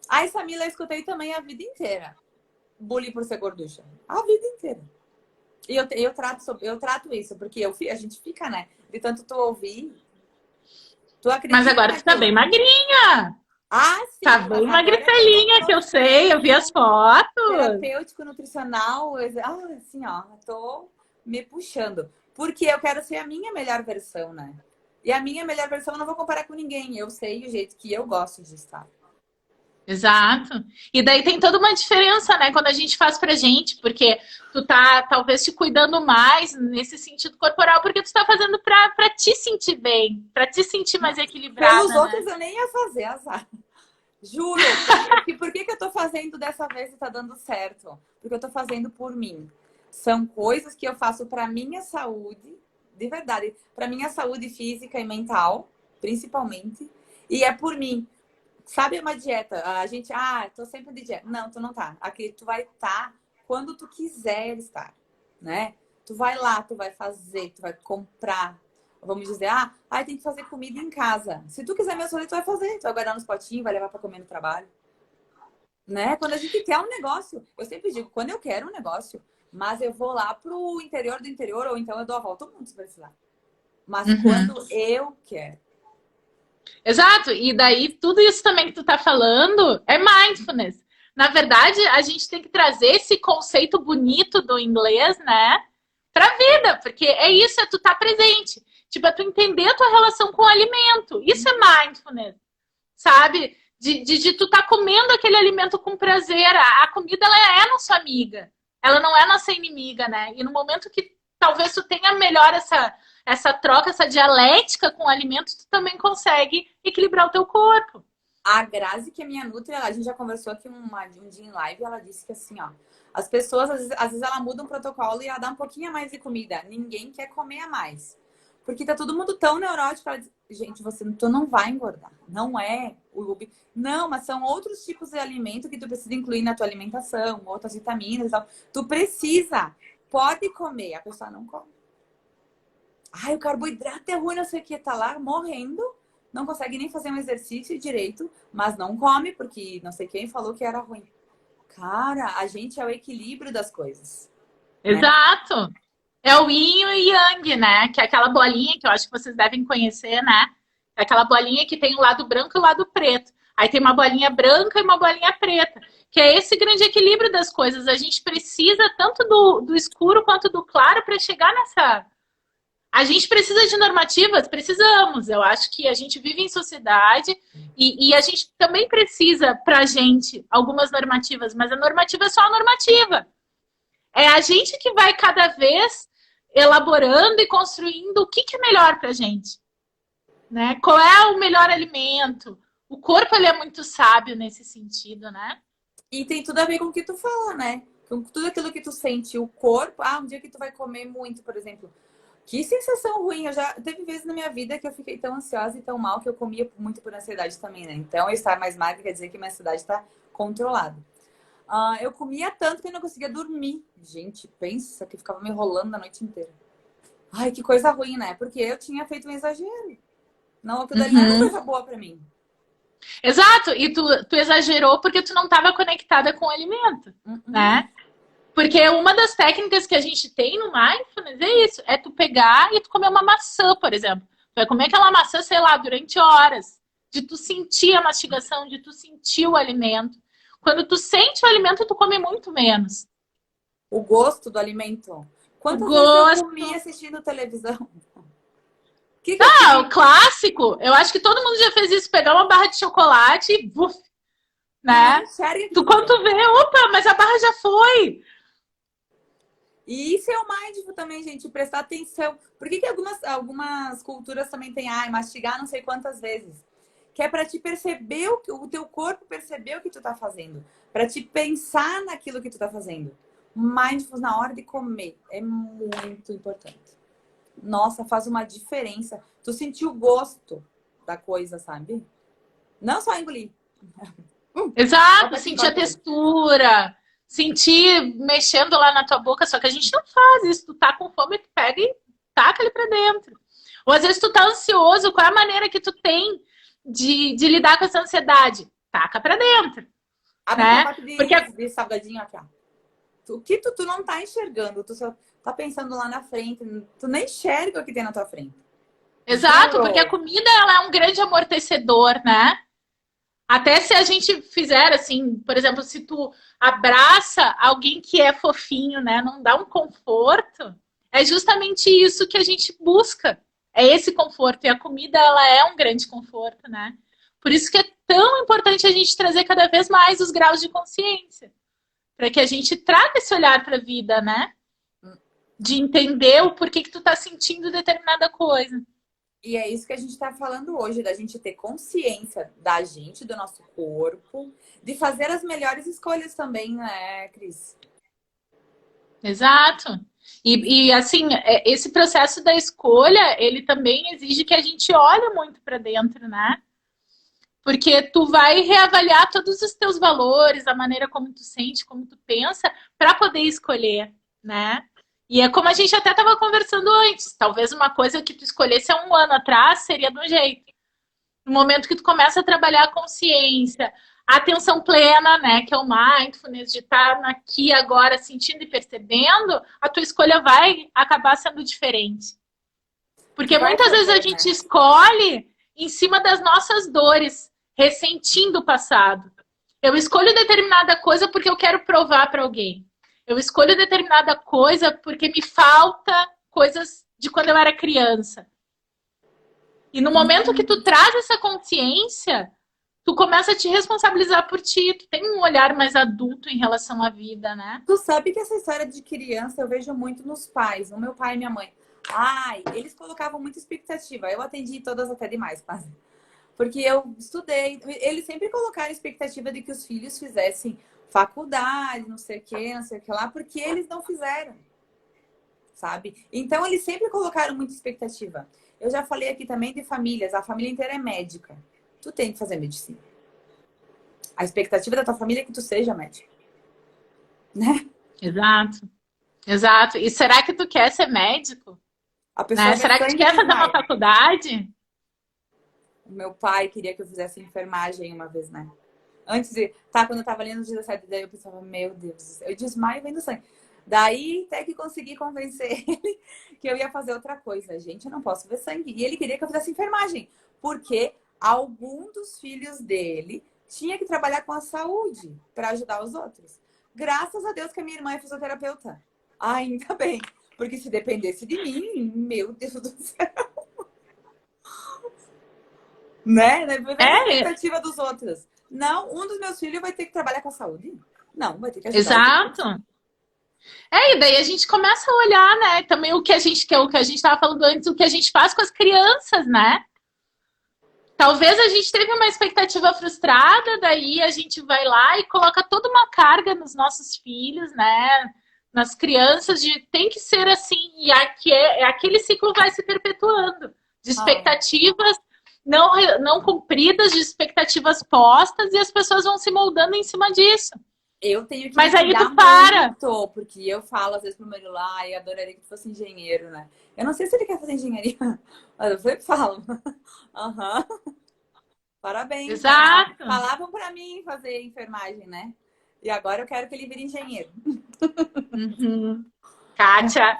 Ai, Samila, eu escutei também a vida inteira. Bullying por ser gorducha. A vida inteira. E eu trato isso, porque a gente fica, né? De tanto tu ouvir. Tu acredita? Mas agora tu tá bem magrinha. Ah, sim. Tá bem magricelinha, que eu sei, eu vi as fotos. Terapêutico, nutricional. Assim, ó, tô me puxando. Porque eu quero ser a minha melhor versão, né? E a minha melhor versão eu não vou comparar com ninguém. Eu sei o jeito que eu gosto de estar. Exato. E daí tem toda uma diferença, né? Quando a gente faz pra gente, porque tu tá talvez te cuidando mais nesse sentido corporal, porque tu tá fazendo pra te sentir bem, pra te sentir mais equilibrada. Pelos outros eu nem ia fazer, azar. Juro. Por que eu tô fazendo dessa vez e tá dando certo? Porque eu tô fazendo por mim. São coisas que eu faço pra minha saúde, de verdade, pra minha saúde física e mental, principalmente. E é por mim. Sabe uma dieta? A gente, tô sempre de dieta. Não, tu não tá. Aqui tu vai estar quando tu quiser estar, né? Tu vai lá, tu vai fazer, tu vai comprar. Vamos dizer, tem que fazer comida em casa. Se tu quiser meu sorvete, tu vai fazer. Tu vai guardar nos potinhos, vai levar pra comer no trabalho. Né? Quando a gente quer um negócio, eu sempre digo, quando eu quero um negócio, mas eu vou lá pro interior do interior, ou então eu dou a volta ao mundo se precisar. Mas quando eu quero. Exato, e daí tudo isso também que tu tá falando é mindfulness. Na verdade, a gente tem que trazer esse conceito bonito do inglês, né, pra vida, porque é isso, é tu tá presente. Tipo, é tu entender a tua relação com o alimento. Isso é mindfulness, sabe? De tu tá comendo aquele alimento com prazer. A comida, ela é nossa amiga. Ela não é nossa inimiga, né? E no momento que talvez tu tenha melhor essa troca, essa dialética com o alimento, tu também consegue equilibrar o teu corpo. A Grazi, que é minha nutri, a gente já conversou aqui um dia em live, ela disse que assim, ó, as pessoas, às vezes ela muda um protocolo e ela dá um pouquinho a mais de comida. Ninguém quer comer a mais. Porque tá todo mundo tão neurótico, ela diz, gente, tu não vai engordar. Não é o Rubi. Não, mas são outros tipos de alimento que tu precisa incluir na tua alimentação, outras vitaminas e tal. Tu precisa. Pode comer. A pessoa não come. O carboidrato é ruim, não sei o que, tá lá morrendo, não consegue nem fazer um exercício direito, mas não come, porque não sei quem falou que era ruim. Cara, a gente é o equilíbrio das coisas. Exato! Né? É o yin e o yang, né? Que é aquela bolinha que eu acho que vocês devem conhecer, né? É aquela bolinha que tem o lado branco e o lado preto. Aí tem uma bolinha branca e uma bolinha preta. Que é esse grande equilíbrio das coisas. A gente precisa tanto do escuro quanto do claro para chegar nessa... A gente precisa de normativas? Precisamos. Eu acho que a gente vive em sociedade e a gente também precisa, pra gente, algumas normativas, mas a normativa é só a normativa. É a gente que vai cada vez elaborando e construindo o que é melhor pra gente. Né? Qual é o melhor alimento? O corpo, ele é muito sábio nesse sentido, né? E tem tudo a ver com o que tu fala, né? Com tudo aquilo que tu sente. O corpo, um dia que tu vai comer muito, por exemplo... Que sensação ruim. Eu já teve vezes na minha vida que eu fiquei tão ansiosa e tão mal que eu comia muito por ansiedade também, né? Então, eu estar mais magra quer dizer que minha ansiedade está controlada. Eu comia tanto que eu não conseguia dormir. Gente, pensa que ficava me enrolando a noite inteira. Ai, que coisa ruim, né? Porque eu tinha feito um exagero. Não, aquilo dali não era Uhum. coisa boa pra mim. Exato, e tu exagerou porque tu não estava conectada com o alimento, Uhum. né? Porque uma das técnicas que a gente tem no mindfulness é isso, é tu pegar e tu comer uma maçã, por exemplo. Tu vai comer aquela maçã, sei lá, durante horas, de tu sentir a mastigação, de tu sentir o alimento. Quando tu sente o alimento, tu come muito menos. O gosto do alimento. O Quantas vezes eu gosto. comi assistindo televisão? O que que eu Ah, comi? o clássico. Eu acho que todo mundo já fez isso, pegar uma barra de chocolate e buf, Tu não né? enxerga que Tu tu tá quando tu comendo. vê, opa, mas a barra já foi. E isso é o mindful também, gente, prestar atenção. Por que que algumas culturas também têm, mastigar não sei quantas vezes? Que é para te perceber o teu corpo perceber o que tu tá fazendo, para te pensar naquilo que tu tá fazendo. Mindfulness na hora de comer é muito importante. Nossa, faz uma diferença. Tu sentir o gosto da coisa, sabe? Não só engolir. Exato, Bota aqui, sentir a engole tudo. textura, sentir mexendo lá na tua boca, só que a gente não faz isso. Tu tá com fome, tu pega e taca ali pra dentro. Ou às vezes tu tá ansioso, qual é a maneira que tu tem de lidar com essa ansiedade? Taca pra dentro, Abre o né? pacote Porque de salgadinho aqui, ó. O que tu não tá enxergando, tu só tá pensando lá na frente, tu nem enxerga o que tem na tua frente. exato, porque a Zero. comida ela é um grande amortecedor, né? Até se a gente fizer assim, por exemplo, se tu abraça alguém que é fofinho, né, não dá um conforto, é justamente isso que a gente busca. É esse conforto e a comida ela é um grande conforto, né? Por isso que é tão importante a gente trazer cada vez mais os graus de consciência, para que a gente traga esse olhar para a vida, né? De entender o porquê que tu tá sentindo determinada coisa. E é isso que a gente tá falando hoje, da gente ter consciência da gente, do nosso corpo, de fazer as melhores escolhas também, né, Cris? Exato. Assim, esse processo da escolha, ele também exige que a gente olhe muito para dentro, né? Porque tu vai reavaliar todos os teus valores, a maneira como tu sente, como tu pensa, para poder escolher, né? E é como a gente até estava conversando antes. Talvez uma coisa que tu escolhesse há um ano atrás seria de um jeito. No momento que tu começa a trabalhar a consciência, a atenção plena, né, que é o mindfulness, de estar aqui agora sentindo e percebendo, a tua escolha vai acabar sendo diferente. Tu Porque vai muitas vezes a fazer, gente né? escolhe em cima das nossas dores, ressentindo o passado. Eu escolho determinada coisa porque eu quero provar para alguém. Eu escolho determinada coisa porque me falta coisas de quando eu era criança. E no momento que tu traz essa consciência, tu começa a te responsabilizar por ti, tu tem um olhar mais adulto em relação à vida, né? Tu sabe que essa história de criança eu vejo muito nos pais, no meu pai e minha mãe. Eles colocavam muita expectativa. Eu atendi todas até demais, quase. Porque eu estudei. Eles sempre colocaram a expectativa de que os filhos fizessem faculdade, não sei o que, não sei o que lá, porque eles não fizeram, sabe? Então, eles sempre colocaram muita expectativa. Eu já falei aqui também de famílias. A família inteira é médica. Tu tem que fazer medicina. A expectativa da tua família é que tu seja médico, né? Exato, exato. E será que tu quer ser médico? A pessoa Né? vê Será que tu sangue e quer fazer uma desmaia. faculdade? O meu pai queria que eu fizesse enfermagem uma vez, né? Antes de. Tá, quando eu tava lendo os 17, daí eu pensava, meu Deus, eu desmaio vendo sangue. Daí até que consegui convencer ele que eu ia fazer outra coisa. Gente, eu não posso ver sangue. E ele queria que eu fizesse enfermagem, porque algum dos filhos dele tinha que trabalhar com a saúde para ajudar os outros. Graças a Deus que a minha irmã é fisioterapeuta. Ainda bem, porque se dependesse de mim, meu Deus do céu. Né? Ver a É, expectativa dos outros. Não, um dos meus filhos vai ter que trabalhar com a saúde. Não, vai ter que ajudar os outros. exato. E daí a gente começa a olhar, né? Também o que a gente quer, o que a gente estava falando antes, o que a gente faz com as crianças, né? Talvez a gente teve uma expectativa frustrada, daí a gente vai lá e coloca toda uma carga nos nossos filhos, né? nas crianças de tem que ser assim, e aquele ciclo vai se perpetuando, de Ah, expectativas não cumpridas, de expectativas postas, e as pessoas vão se moldando em cima disso. eu tenho que me Mas aí cuidar tu para. muito, porque eu falo às vezes pro Murilo, eu adoraria que tu fosse engenheiro, né? Eu não sei se ele quer fazer engenharia, mas eu sempre falo. Aham, parabéns, né? Exato. Falavam pra mim fazer enfermagem, né? E agora eu quero que ele vire engenheiro. Uhum. Kátia.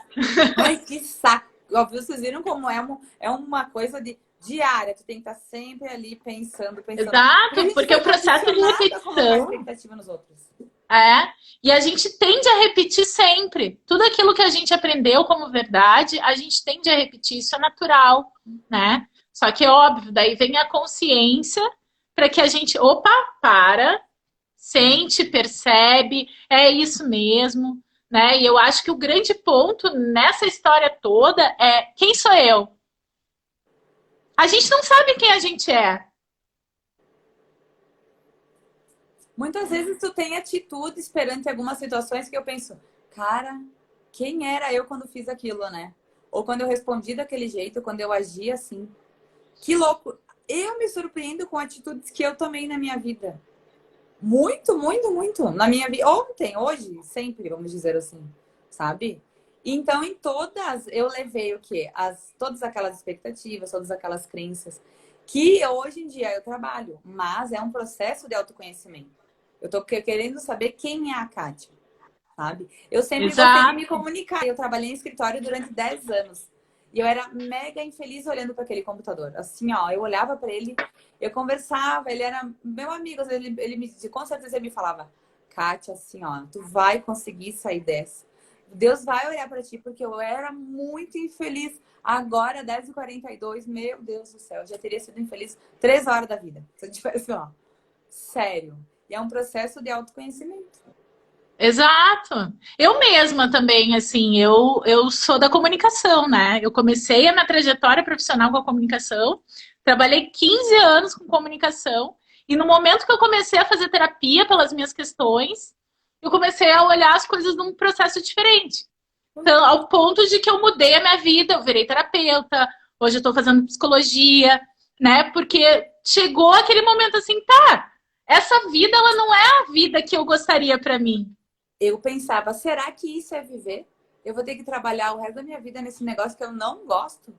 Ai, que saco! Óbvio, vocês viram como é uma coisa diária. Tu tem que estar sempre ali pensando, pensando. Porque a Exato, gente porque foi o processo de condicionado a colocar repetição expectativa nos outros. é, e a gente tende a repetir sempre. Tudo aquilo que a gente aprendeu como verdade, a gente tende a repetir, isso é natural, né? Só que é óbvio, daí vem a consciência para que a gente, opa, para, sente, percebe, é isso mesmo, né? E eu acho que o grande ponto nessa história toda é quem sou eu? A gente não sabe quem a gente é. Muitas vezes tu tem atitudes perante algumas situações que eu penso, cara, quem era eu quando fiz aquilo, né? Ou quando eu respondi daquele jeito, quando eu agi assim. Que louco! Eu me surpreendo com atitudes que eu tomei na minha vida. Muito, muito, muito. Na minha vida. Ontem, hoje, sempre, vamos dizer assim, sabe? Então, em todas, eu levei o quê? Todas aquelas expectativas, todas aquelas crenças que hoje em dia eu trabalho, mas é um processo de autoconhecimento. Eu tô querendo saber quem é a Kátia, sabe? Eu sempre gostei de me Exato. comunicar. Eu trabalhei em escritório durante 10 anos. E eu era mega infeliz olhando para aquele computador. Assim, ó, eu olhava para ele, eu conversava, ele era meu amigo, ele me, com certeza ele me falava, Kátia, assim, ó, tu vai conseguir sair dessa. Deus vai olhar para ti, porque eu era muito infeliz. Agora, 10h42, meu Deus do céu, eu já teria sido infeliz 3 horas da vida. Se eu tivesse, ó, sério. E é um processo de autoconhecimento. Exato. Eu mesma também, assim, eu sou da comunicação, né? Eu comecei a minha trajetória profissional com a comunicação, trabalhei 15 anos com comunicação, e no momento que eu comecei a fazer terapia pelas minhas questões, eu comecei a olhar as coisas num processo diferente. Então, ao ponto de que eu mudei a minha vida, eu virei terapeuta, hoje eu tô fazendo psicologia, né? Porque chegou aquele momento assim, tá, essa vida, ela não é a vida que eu gostaria para mim. Eu pensava, será que isso é viver? Eu vou ter que trabalhar o resto da minha vida nesse negócio que eu não gosto,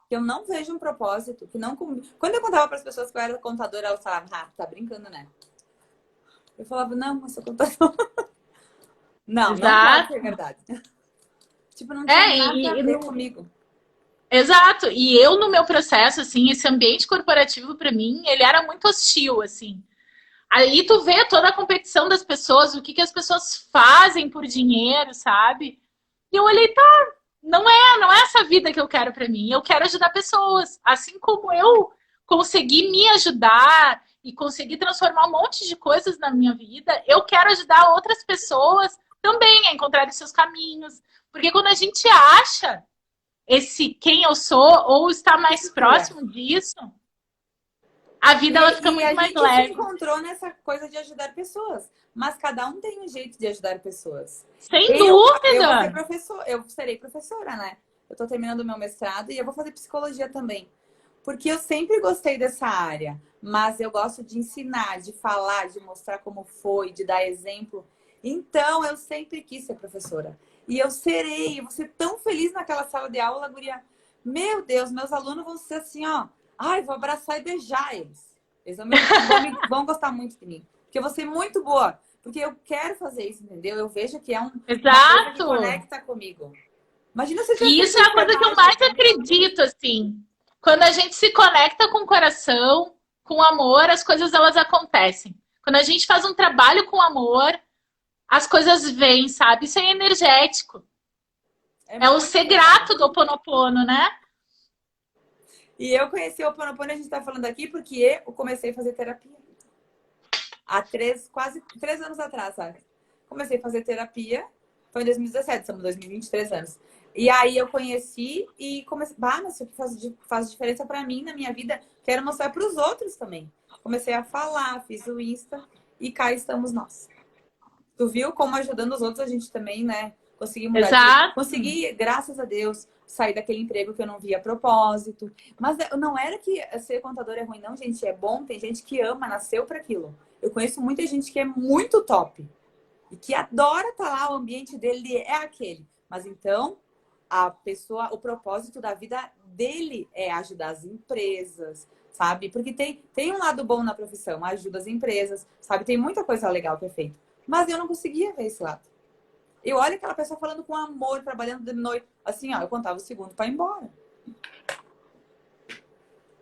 que eu não vejo um propósito, que não quando eu contava para as pessoas que eu era contadora, elas falavam, tá brincando, né? Eu falava, não, eu sou contadora. Não, não pode ser Exato. verdade. Tipo, não tinha É, nada a ver comigo. exato. E eu no meu processo, assim, esse ambiente corporativo para mim, ele era muito hostil, assim. Aí tu vê toda a competição das pessoas, o que que as pessoas fazem por dinheiro, sabe? E eu olhei, tá, não é essa vida que eu quero para mim. Eu quero ajudar pessoas, assim como eu consegui me ajudar e consegui transformar um monte de coisas na minha vida, eu quero ajudar outras pessoas também a encontrar os seus caminhos. Porque quando a gente acha esse quem eu sou ou está mais Quem tu é? próximo disso, a vida ela fica E a muito mais gente se leve. encontrou nessa coisa de ajudar pessoas. Mas cada um tem um jeito de ajudar pessoas. Sem Eu vou ser dúvida. professor, eu serei professora, né? Eu tô terminando o meu mestrado e eu vou fazer psicologia também. Porque eu sempre gostei dessa área, mas eu gosto de ensinar, de falar, de mostrar como foi, de dar exemplo. Então, eu sempre quis ser professora. E eu serei, eu vou ser tão feliz naquela sala de aula, guria. Meu Deus, meus alunos vão ser assim, ó. Ai, vou abraçar e beijar eles. Eles vão gostar muito de mim. Porque eu vou ser muito boa. Porque eu quero fazer isso, entendeu? Eu vejo que é uma coisa que Exato. conecta comigo. Imagina se eu tivesse E isso feito é a coisa que eu mais enfermagem. acredito, assim. Quando a gente se conecta com o coração, com amor, as coisas elas acontecem. Quando a gente faz um trabalho com amor, as coisas vêm, sabe? Isso é energético. É É o muito ser legal. grato do Ho'oponopono, né? E eu conheci o Ho Oponopono, a gente tá falando aqui, porque eu comecei a fazer terapia. Há quase 3 anos atrás, sabe? Comecei a fazer terapia, foi em 2017, estamos em 2020, 3 anos. E aí eu conheci e comecei, mas isso aqui faz diferença pra mim na minha vida, quero mostrar pros outros também. Comecei a falar, fiz o Insta e cá estamos nós. Tu viu como ajudando os outros a gente também, né? consegui mudar Exato. consegui, graças a Deus, sair daquele emprego que eu não via propósito. Mas não era que ser contador é ruim, não, gente. É bom, tem gente que ama, nasceu para aquilo. Eu conheço muita gente que é muito top e que adora estar lá, o ambiente dele é aquele. Mas então, a pessoa, o propósito da vida dele é ajudar as empresas, sabe? Porque tem um lado bom na profissão, ajuda as empresas, sabe? Tem muita coisa legal que é feita. Mas eu não conseguia ver esse lado. Eu olho aquela pessoa falando com amor, trabalhando de noite. Assim, ó, eu contava o segundo para ir embora.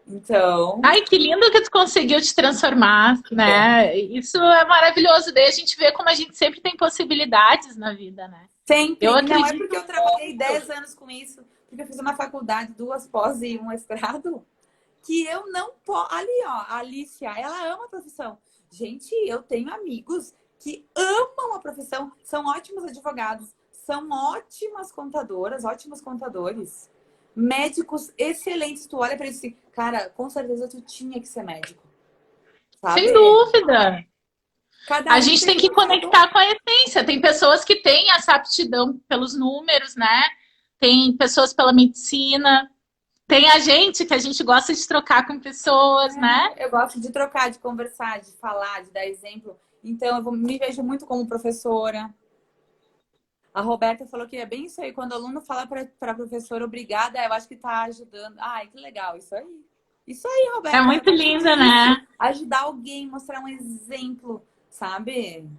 Então. Ai, que lindo que tu conseguiu te transformar, né? Isso é maravilhoso. Daí a gente vê como a gente sempre tem possibilidades na vida, né? Sempre. Eu E não é acredito porque eu trabalhei 10 anos com isso, porque eu fiz uma faculdade, 2 pós e um mestrado, que eu não posso. Ali, ó, a Alicia, ela ama a profissão. Gente, eu tenho amigos que amam a profissão, são ótimos advogados, são ótimas contadoras, ótimos contadores, médicos excelentes. Tu olha para isso assim, cara, com certeza tu tinha que ser médico, sabe? sem dúvida. Cada A um gente tem tem que um dom. conectar com a essência. Tem pessoas que têm essa aptidão pelos números, né? Tem pessoas pela medicina. Tem a gente que a gente gosta de trocar com pessoas, né? Eu gosto de trocar, de conversar, de falar, de dar exemplo. Então, me vejo muito como professora. A Roberta falou que é bem isso aí. Quando o aluno fala para a professora obrigada, eu acho que está ajudando. Ai, que legal, isso aí. Isso aí, É Roberta. muito Exatamente linda, isso. né? Ajudar alguém, mostrar um exemplo, sabe?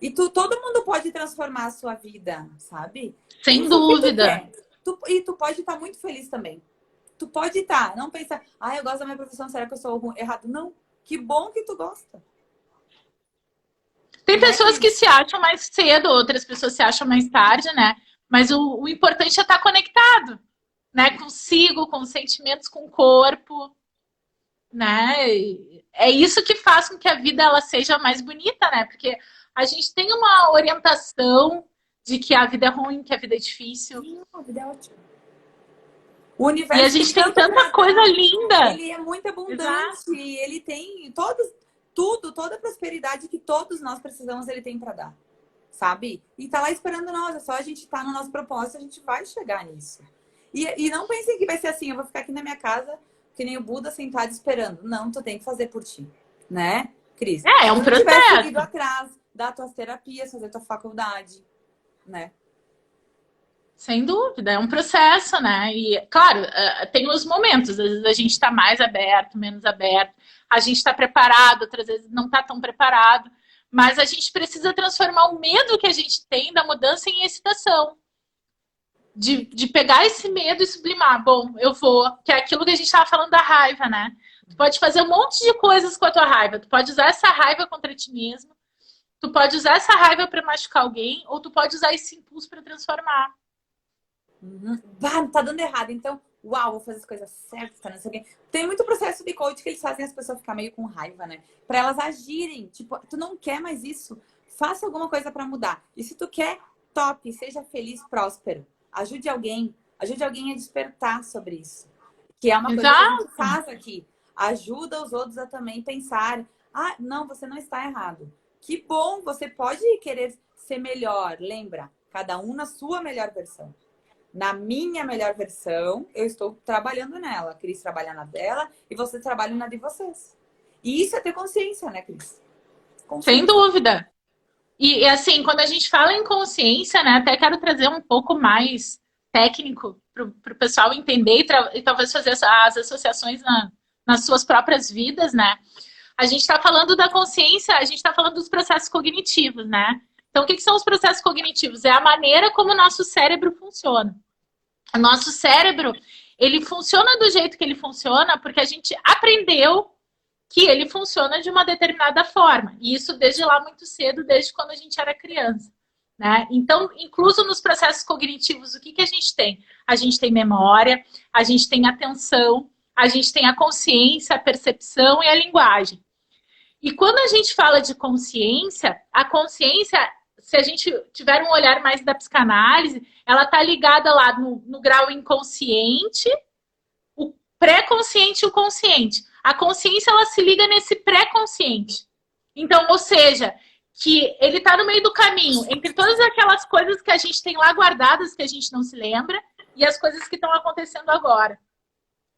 E todo mundo pode transformar a sua vida, sabe? Sem Pensa o que tu dúvida. quer. E tu pode estar muito feliz também. Tu pode estar. Não pensa, eu gosto da minha profissão, será que eu sou errado? Não. Que bom que tu gosta. Tem Né, pessoas que Cris? se acham mais cedo, outras pessoas se acham mais tarde, né? Mas o importante é estar conectado, né? Consigo, com os sentimentos, com o corpo, né? E é isso que faz com que a vida ela seja mais bonita, né? Porque a gente tem uma orientação de que a vida é ruim, que a vida é difícil. A vida é ótima. O E a universo tem gente tem tanto tanta para coisa dar. linda. Ele é muito abundante. Exato. Ele tem toda a prosperidade que todos nós precisamos, ele tem para dar. Sabe? E tá lá esperando nós. É só a gente estar no nosso propósito, a gente vai chegar nisso. E não pensem que vai ser assim, eu vou ficar aqui na minha casa, que nem o Buda sentado esperando. Não, tu tem que fazer por ti. Né, Cris? É um Se tu tiver seguido processo. atrás, dar tuas terapias, fazer tua faculdade, né? Sem dúvida, é um processo, né? E, claro, tem os momentos, às vezes a gente está mais aberto, menos aberto, a gente está preparado, outras vezes não está tão preparado, mas a gente precisa transformar o medo que a gente tem da mudança em excitação. De pegar esse medo e sublimar. Bom, eu vou, que é aquilo que a gente estava falando da raiva, né? Tu pode fazer um monte de coisas com a tua raiva, tu pode usar essa raiva contra ti mesmo, tu pode usar essa raiva para machucar alguém, ou tu pode usar esse impulso para transformar. Uhum. Tá dando errado. Então, uau, vou fazer as coisas certas, não sei o quê. Tem muito processo de coach que eles fazem as pessoas ficar meio com raiva, né? Pra elas agirem. Tipo, tu não quer mais isso. Faça alguma coisa pra mudar. E se tu quer, top, seja feliz, próspero. Ajude alguém a despertar sobre isso. Que é uma coisa que a gente Exato. faz aqui. Ajuda os outros a também pensar. Não, você não está errado. Que bom, você pode querer ser melhor. Lembra, cada um na sua melhor versão. Na minha melhor versão, eu estou trabalhando nela. A Cris trabalha na dela e você trabalha na de vocês. E isso é ter consciência, né, Cris? Sem dúvida. E assim, quando a gente fala em consciência, né, até quero trazer um pouco mais técnico para o pessoal entender e talvez fazer as associações nas suas próprias vidas, né? A gente está falando da consciência, a gente está falando dos processos cognitivos, né? Então, o que são os processos cognitivos? É a maneira como o nosso cérebro funciona. O nosso cérebro, ele funciona do jeito que ele funciona porque a gente aprendeu que ele funciona de uma determinada forma. E isso desde lá muito cedo, desde quando a gente era criança. Né? Então, incluso nos processos cognitivos, o que a gente tem? A gente tem memória, a gente tem atenção, a gente tem a consciência, a percepção e a linguagem. E quando a gente fala de consciência, a consciência, se a gente tiver um olhar mais da psicanálise, ela está ligada lá no grau inconsciente, o pré-consciente e o consciente. A consciência, ela se liga nesse pré-consciente. Então, ou seja, que ele tá no meio do caminho entre todas aquelas coisas que a gente tem lá guardadas que a gente não se lembra e as coisas que estão acontecendo agora.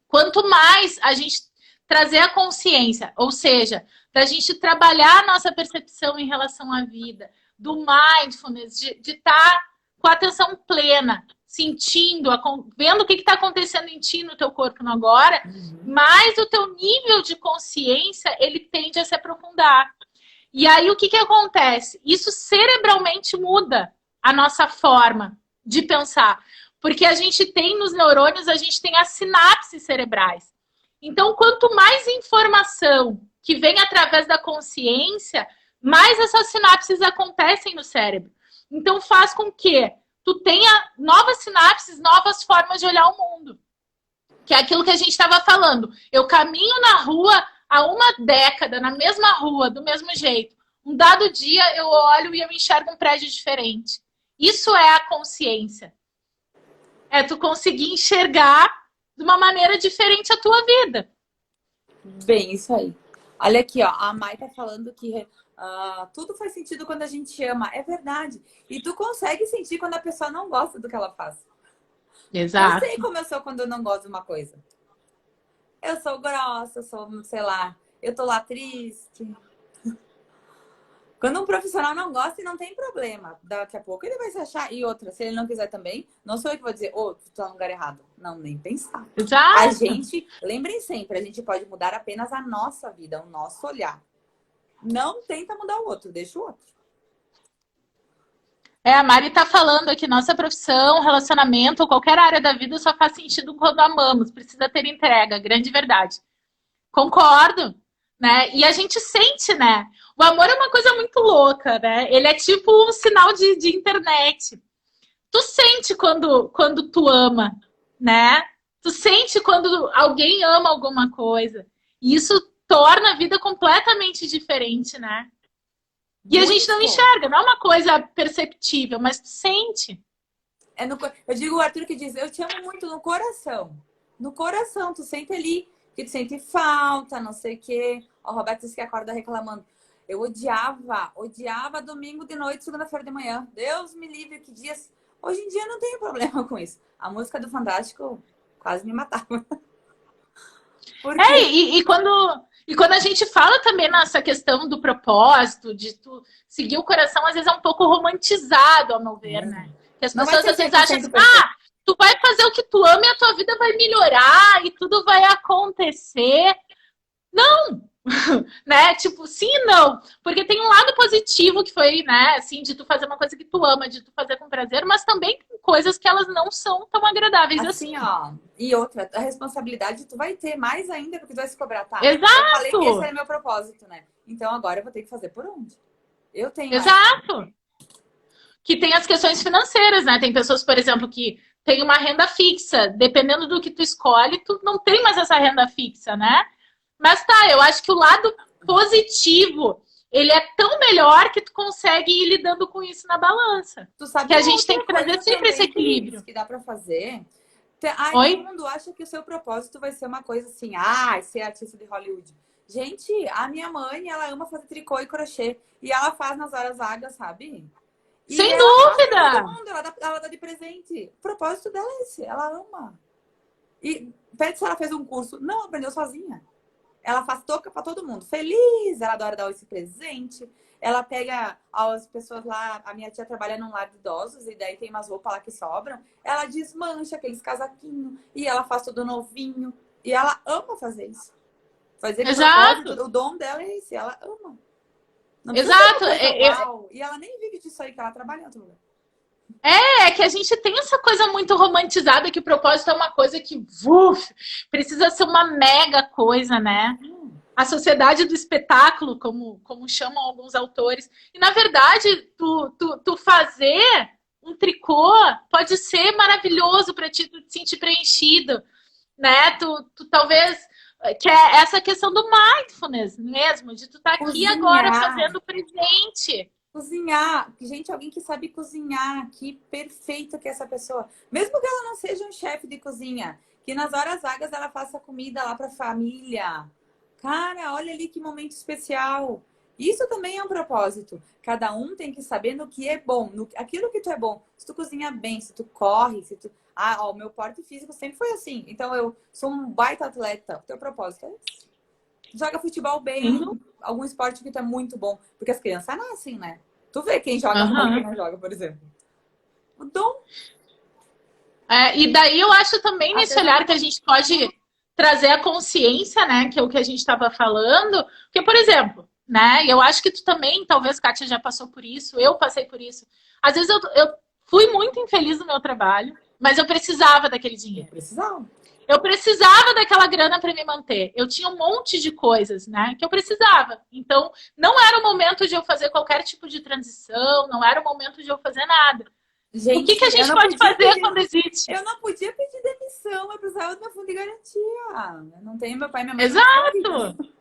Quanto mais a gente trazer a consciência, ou seja, da gente trabalhar a nossa percepção em relação à vida, do mindfulness, de estar com a atenção plena, sentindo, vendo o que está acontecendo em ti, no teu corpo no agora, mais o teu nível de consciência, ele tende a se aprofundar. E aí, o que acontece? Isso cerebralmente muda a nossa forma de pensar. Porque a gente tem nos neurônios, a gente tem as sinapses cerebrais. Então, quanto mais informação que vem através da consciência, mais essas sinapses acontecem no cérebro. Então, faz com que tu tenha novas sinapses, novas formas de olhar o mundo. Que é aquilo que a gente estava falando. Eu caminho na rua há uma década, na mesma rua, do mesmo jeito. Um dado dia eu olho e eu enxergo um prédio diferente. Isso é a consciência. É tu conseguir enxergar de uma maneira diferente a tua vida. Bem, isso aí. Olha aqui, ó, a Mai tá falando que tudo faz sentido quando a gente ama. É verdade. E tu consegue sentir quando a pessoa não gosta do que ela faz. Exato. Eu sei como eu sou quando eu não gosto de uma coisa. Eu sou grossa, eu sou, sei lá, eu tô lá triste. Quando um profissional não gosta, não tem problema. Daqui a pouco ele vai se achar. E outra, se ele não quiser também, não sou eu que vou dizer, tu tá no lugar errado. Não, nem pensar. Exato. A gente, lembrem sempre, a gente pode mudar apenas a nossa vida, o nosso olhar. Não tenta mudar o outro, deixa o outro. A Mari tá falando aqui, nossa profissão, relacionamento, qualquer área da vida só faz sentido quando amamos. Precisa ter entrega, grande verdade. Concordo, né? E a gente sente, né? O amor é uma coisa muito louca, né? Ele é tipo um sinal de internet. Tu sente quando tu ama, né? Tu sente quando alguém ama alguma coisa. E isso torna a vida completamente diferente, né? E a gente não enxerga, não é uma coisa perceptível, mas tu sente. Eu digo o Arthur que diz, eu te amo muito no coração. No coração, tu sente ali que tu sente falta, não sei o quê. O Roberto disse que acorda reclamando. Eu odiava domingo de noite, segunda-feira de manhã. Deus me livre, que dias... Hoje em dia não tenho problema com isso. A música do Fantástico quase me matava. Porque... E quando a gente fala também nessa questão do propósito, de tu seguir o coração, às vezes é um pouco romantizado, ao meu ver, né? Que as pessoas às vezes acham assim, tu vai fazer o que tu ama e a tua vida vai melhorar e tudo vai acontecer. Não! Né? Tipo, sim e não. Porque tem um lado positivo que foi, né, assim, de tu fazer uma coisa que tu ama, de tu fazer com prazer, mas também tem coisas que elas não são tão agradáveis assim. Ó. E outra, a responsabilidade tu vai ter mais ainda, porque tu vai se cobrar, tá? Exato! Eu falei que esse era meu propósito, né? Então agora eu vou ter que fazer por onde? Eu tenho. Exato! Que tem as questões financeiras, né? Tem pessoas, por exemplo, que tem uma renda fixa. Dependendo do que tu escolhe, tu não tem mais essa renda fixa, né? Mas tá, eu acho que o lado positivo, ele é tão melhor que tu consegue ir lidando com isso na balança. Tu sabe que a gente tem que trazer sempre esse equilíbrio. Que dá pra fazer. Oi? Todo mundo acha que o seu propósito vai ser uma coisa assim, ser artista de Hollywood. Gente, a minha mãe, ela ama fazer tricô e crochê. E ela faz nas horas vagas, sabe? E sem dúvida! Ela dá de presente. O propósito dela é esse, ela ama. E pede se ela fez um curso. Não, aprendeu sozinha. Ela faz touca pra todo mundo. Feliz! Ela adora dar esse presente. Ela pega as pessoas lá... A minha tia trabalha num lar de idosos. E daí tem umas roupas lá que sobram. Ela desmancha aqueles casaquinhos. E ela faz tudo novinho. E ela ama fazer isso. Fazer exato. O dom dela é esse. Ela ama. Não exato. E ela nem vive disso aí, que ela trabalha em outro lugar. É que a gente tem essa coisa muito romantizada que o propósito é uma coisa que precisa ser uma mega coisa, né? A sociedade do espetáculo, como chamam alguns autores. E, na verdade, tu fazer um tricô pode ser maravilhoso para ti, tu te sentir preenchido, né? Tu talvez... Que é essa questão do mindfulness mesmo, de tu estar aqui agora fazendo presente. Cozinhar. Gente, alguém que sabe cozinhar. Que perfeito que é essa pessoa. Mesmo que ela não seja um chefe de cozinha. Que nas horas vagas ela faça comida lá pra família. Cara, olha ali que momento especial. Isso também é um propósito. Cada um tem que saber no que é bom, aquilo que tu é bom. Se tu cozinha bem, se tu corre, se tu... Ah, ó, o meu porte físico sempre foi assim. Então eu sou um baita atleta. O teu propósito é esse. Joga futebol bem, Sim. algum esporte que tu é muito bom. Porque as crianças nascem, né? Tu vê quem joga bola e quem Aham. não joga, por exemplo. O dom, E daí eu acho também nesse olhar que a artesanato. gente pode trazer a consciência, né? Que é o que a gente estava falando. Porque, por exemplo, né? Eu acho que tu também, talvez, Kátia, já passou por isso, eu passei por isso. Às vezes eu fui muito infeliz no meu trabalho, mas eu precisava daquele Eu dinheiro. precisava. Eu precisava daquela grana para me manter. Eu tinha um monte de coisas, né, que eu precisava. Então, não era o momento de eu fazer qualquer tipo de transição, não era o momento de eu fazer nada. O que Gente, que a gente pode fazer quando existe? eu não podia pedir demissão, eu precisava do meu fundo de garantia. Eu não tenho meu pai e minha mãe não são ricos. Exato.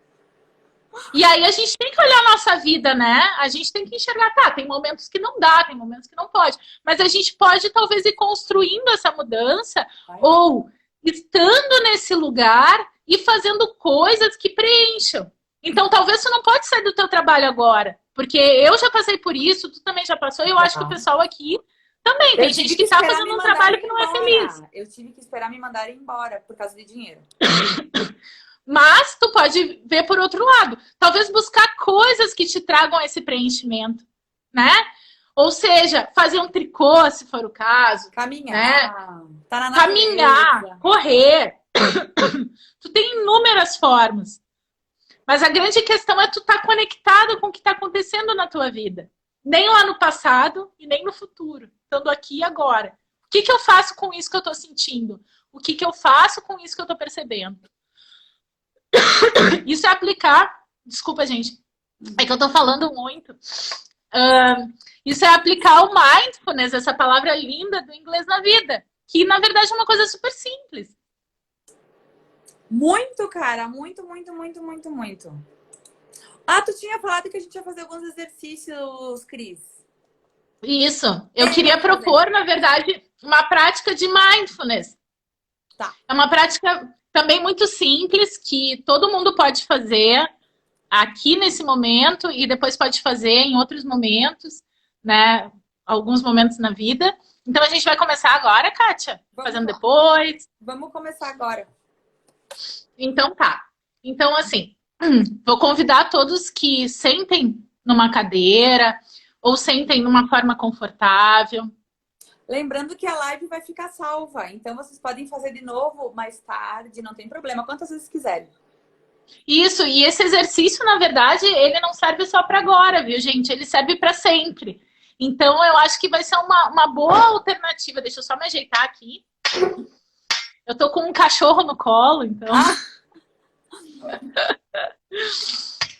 E aí a gente tem que olhar a nossa vida, né? A gente tem que enxergar, tá, tem momentos que não dá, tem momentos que não pode. Mas a gente pode talvez ir construindo essa mudança Vai. ou estando nesse lugar e fazendo coisas que preencham. Então talvez você não pode sair do teu trabalho agora, porque eu já passei por isso, tu também já passou, e eu acho que o Já. pessoal aqui também. Eu Tem tive gente que que tá esperar me fazendo um trabalho mandarem que não é feliz. embora. Eu tive que esperar me mandarem embora por causa de dinheiro. Mas tu pode ver por outro lado. Talvez buscar coisas que te tragam esse preenchimento, né? Ou seja, fazer um tricô, se for o caso, né? Caminhar, tá na Caminhar, natureza. correr. Tu tem inúmeras formas. Mas a grande questão é tu estar conectado com o que está acontecendo na tua vida. Nem lá no passado e nem no futuro. Estando aqui e agora. O que eu faço com isso que eu estou sentindo? O que eu faço com isso que eu estou percebendo? Isso é aplicar. Desculpa, gente. É que eu tô falando muito. Isso é aplicar o mindfulness, essa palavra linda do inglês na vida. Que na verdade é uma coisa super simples. Muito, cara. Muito, muito, muito, muito, muito. Ah, tu tinha falado que a gente ia fazer alguns exercícios, Cris. Isso. Eu Tem, queria vamos fazer. propor, na verdade, uma prática de mindfulness. Tá. É uma prática também muito simples que todo mundo pode fazer aqui nesse momento e depois pode fazer em outros momentos, né? Alguns momentos na vida. Então a gente vai começar agora, Kátia? Vamos Fazendo lá. depois. Vamos começar agora. Então tá. Então, assim, vou convidar todos que sentem numa cadeira ou sentem numa forma confortável. Lembrando que a live vai ficar salva, então vocês podem fazer de novo mais tarde, não tem problema, quantas vezes quiserem. Isso, e esse exercício, na verdade, ele não serve só para agora, viu, gente? Ele serve para sempre. Então, eu acho que vai ser uma boa alternativa. Deixa eu só me ajeitar aqui. Eu tô com um cachorro no colo, então.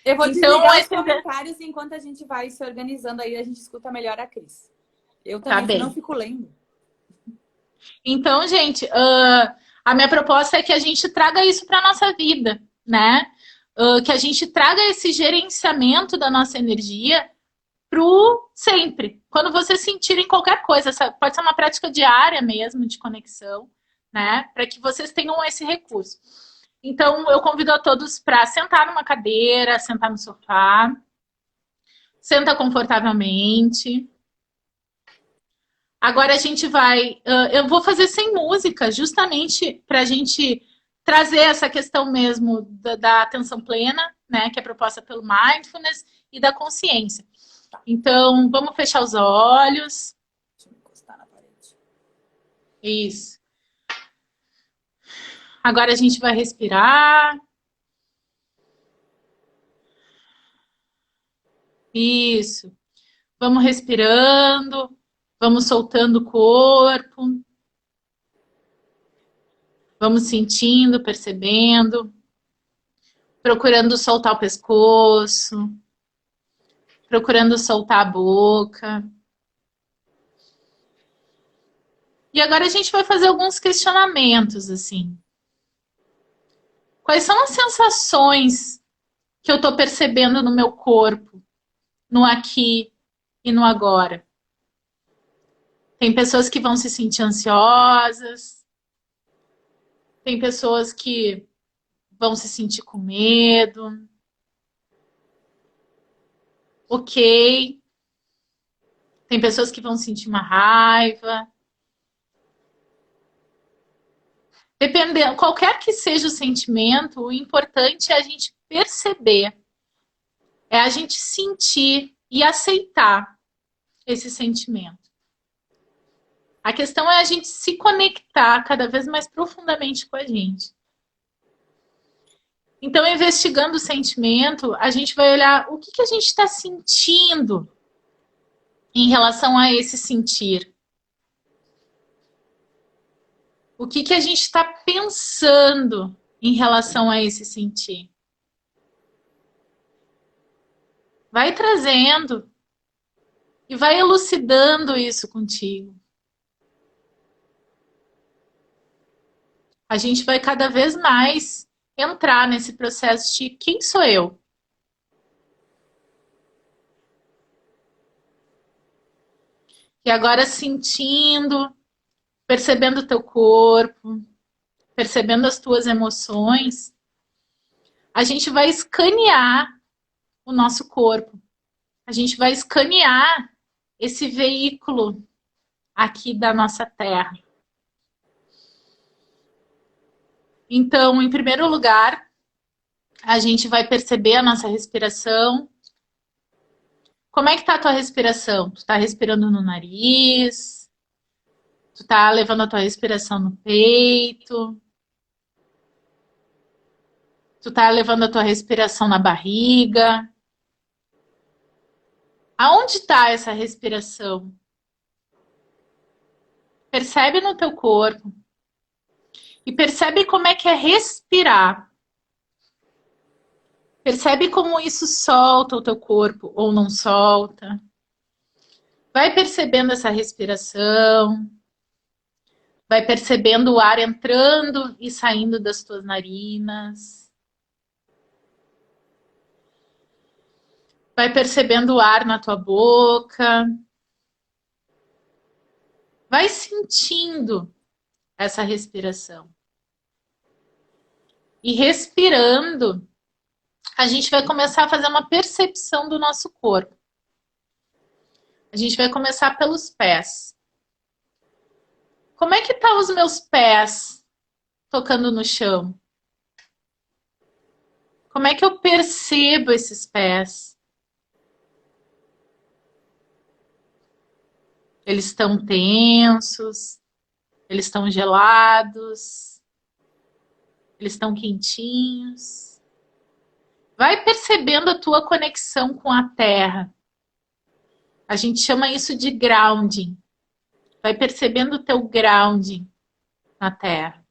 Eu vou Então, desligar os esse... comentários enquanto a gente vai se organizando aí, a gente escuta melhor a Cris. Eu Tá também não bem. fico lendo. Então, gente, a minha proposta é que a gente traga isso para nossa vida, né? Que a gente traga esse gerenciamento da nossa energia pro sempre. Quando vocês sentirem qualquer coisa, pode ser uma prática diária mesmo de conexão, né? Para que vocês tenham esse recurso. Então, eu convido a todos para sentar numa cadeira, sentar no sofá, senta confortavelmente. Agora a gente vai. Eu vou fazer sem música, justamente para a gente trazer essa questão mesmo da atenção plena, né? Que é proposta pelo mindfulness e da consciência. Então, vamos fechar os olhos. Deixa eu encostar na parede. Isso. Agora a gente vai respirar. Isso. Vamos respirando. Vamos soltando o corpo. Vamos sentindo, percebendo. Procurando soltar o pescoço. Procurando soltar a boca. E agora a gente vai fazer alguns questionamentos, assim. Quais são as sensações que eu estou percebendo no meu corpo, no aqui e no agora? Tem pessoas que vão se sentir ansiosas, tem pessoas que vão se sentir com medo. ok. Tem pessoas que vão sentir uma raiva. Dependendo, qualquer que seja o sentimento, o importante é a gente perceber, é a gente sentir e aceitar esse sentimento. A questão é a gente se conectar cada vez mais profundamente com a gente. Então, investigando o sentimento, a gente vai olhar o que a gente está sentindo em relação a esse sentir. O que a gente está pensando em relação a esse sentir. Vai trazendo e vai elucidando isso contigo. A gente vai cada vez mais entrar nesse processo de quem sou eu? E agora sentindo, percebendo o teu corpo, percebendo as tuas emoções, a gente vai escanear o nosso corpo. A gente vai escanear esse veículo aqui da nossa Terra. Então, em primeiro lugar, a gente vai perceber a nossa respiração. Como é que tá a tua respiração? Tu tá respirando no nariz? Tu tá levando a tua respiração no peito? Tu tá levando a tua respiração na barriga? Aonde tá essa respiração? Percebe no teu corpo. E percebe como é que é respirar. Percebe como isso solta o teu corpo ou não solta. Vai percebendo essa respiração. Vai percebendo o ar entrando e saindo das tuas narinas. Vai percebendo o ar na tua boca. Vai sentindo essa respiração. E respirando, a gente vai começar a fazer uma percepção do nosso corpo. A gente vai começar pelos pés. Como é que tá os meus pés tocando no chão? Como é que eu percebo esses pés? Eles estão tensos? Eles estão gelados? Eles estão quentinhos? Vai percebendo a tua conexão com a terra. A gente chama isso de grounding. Vai percebendo o teu grounding na terra.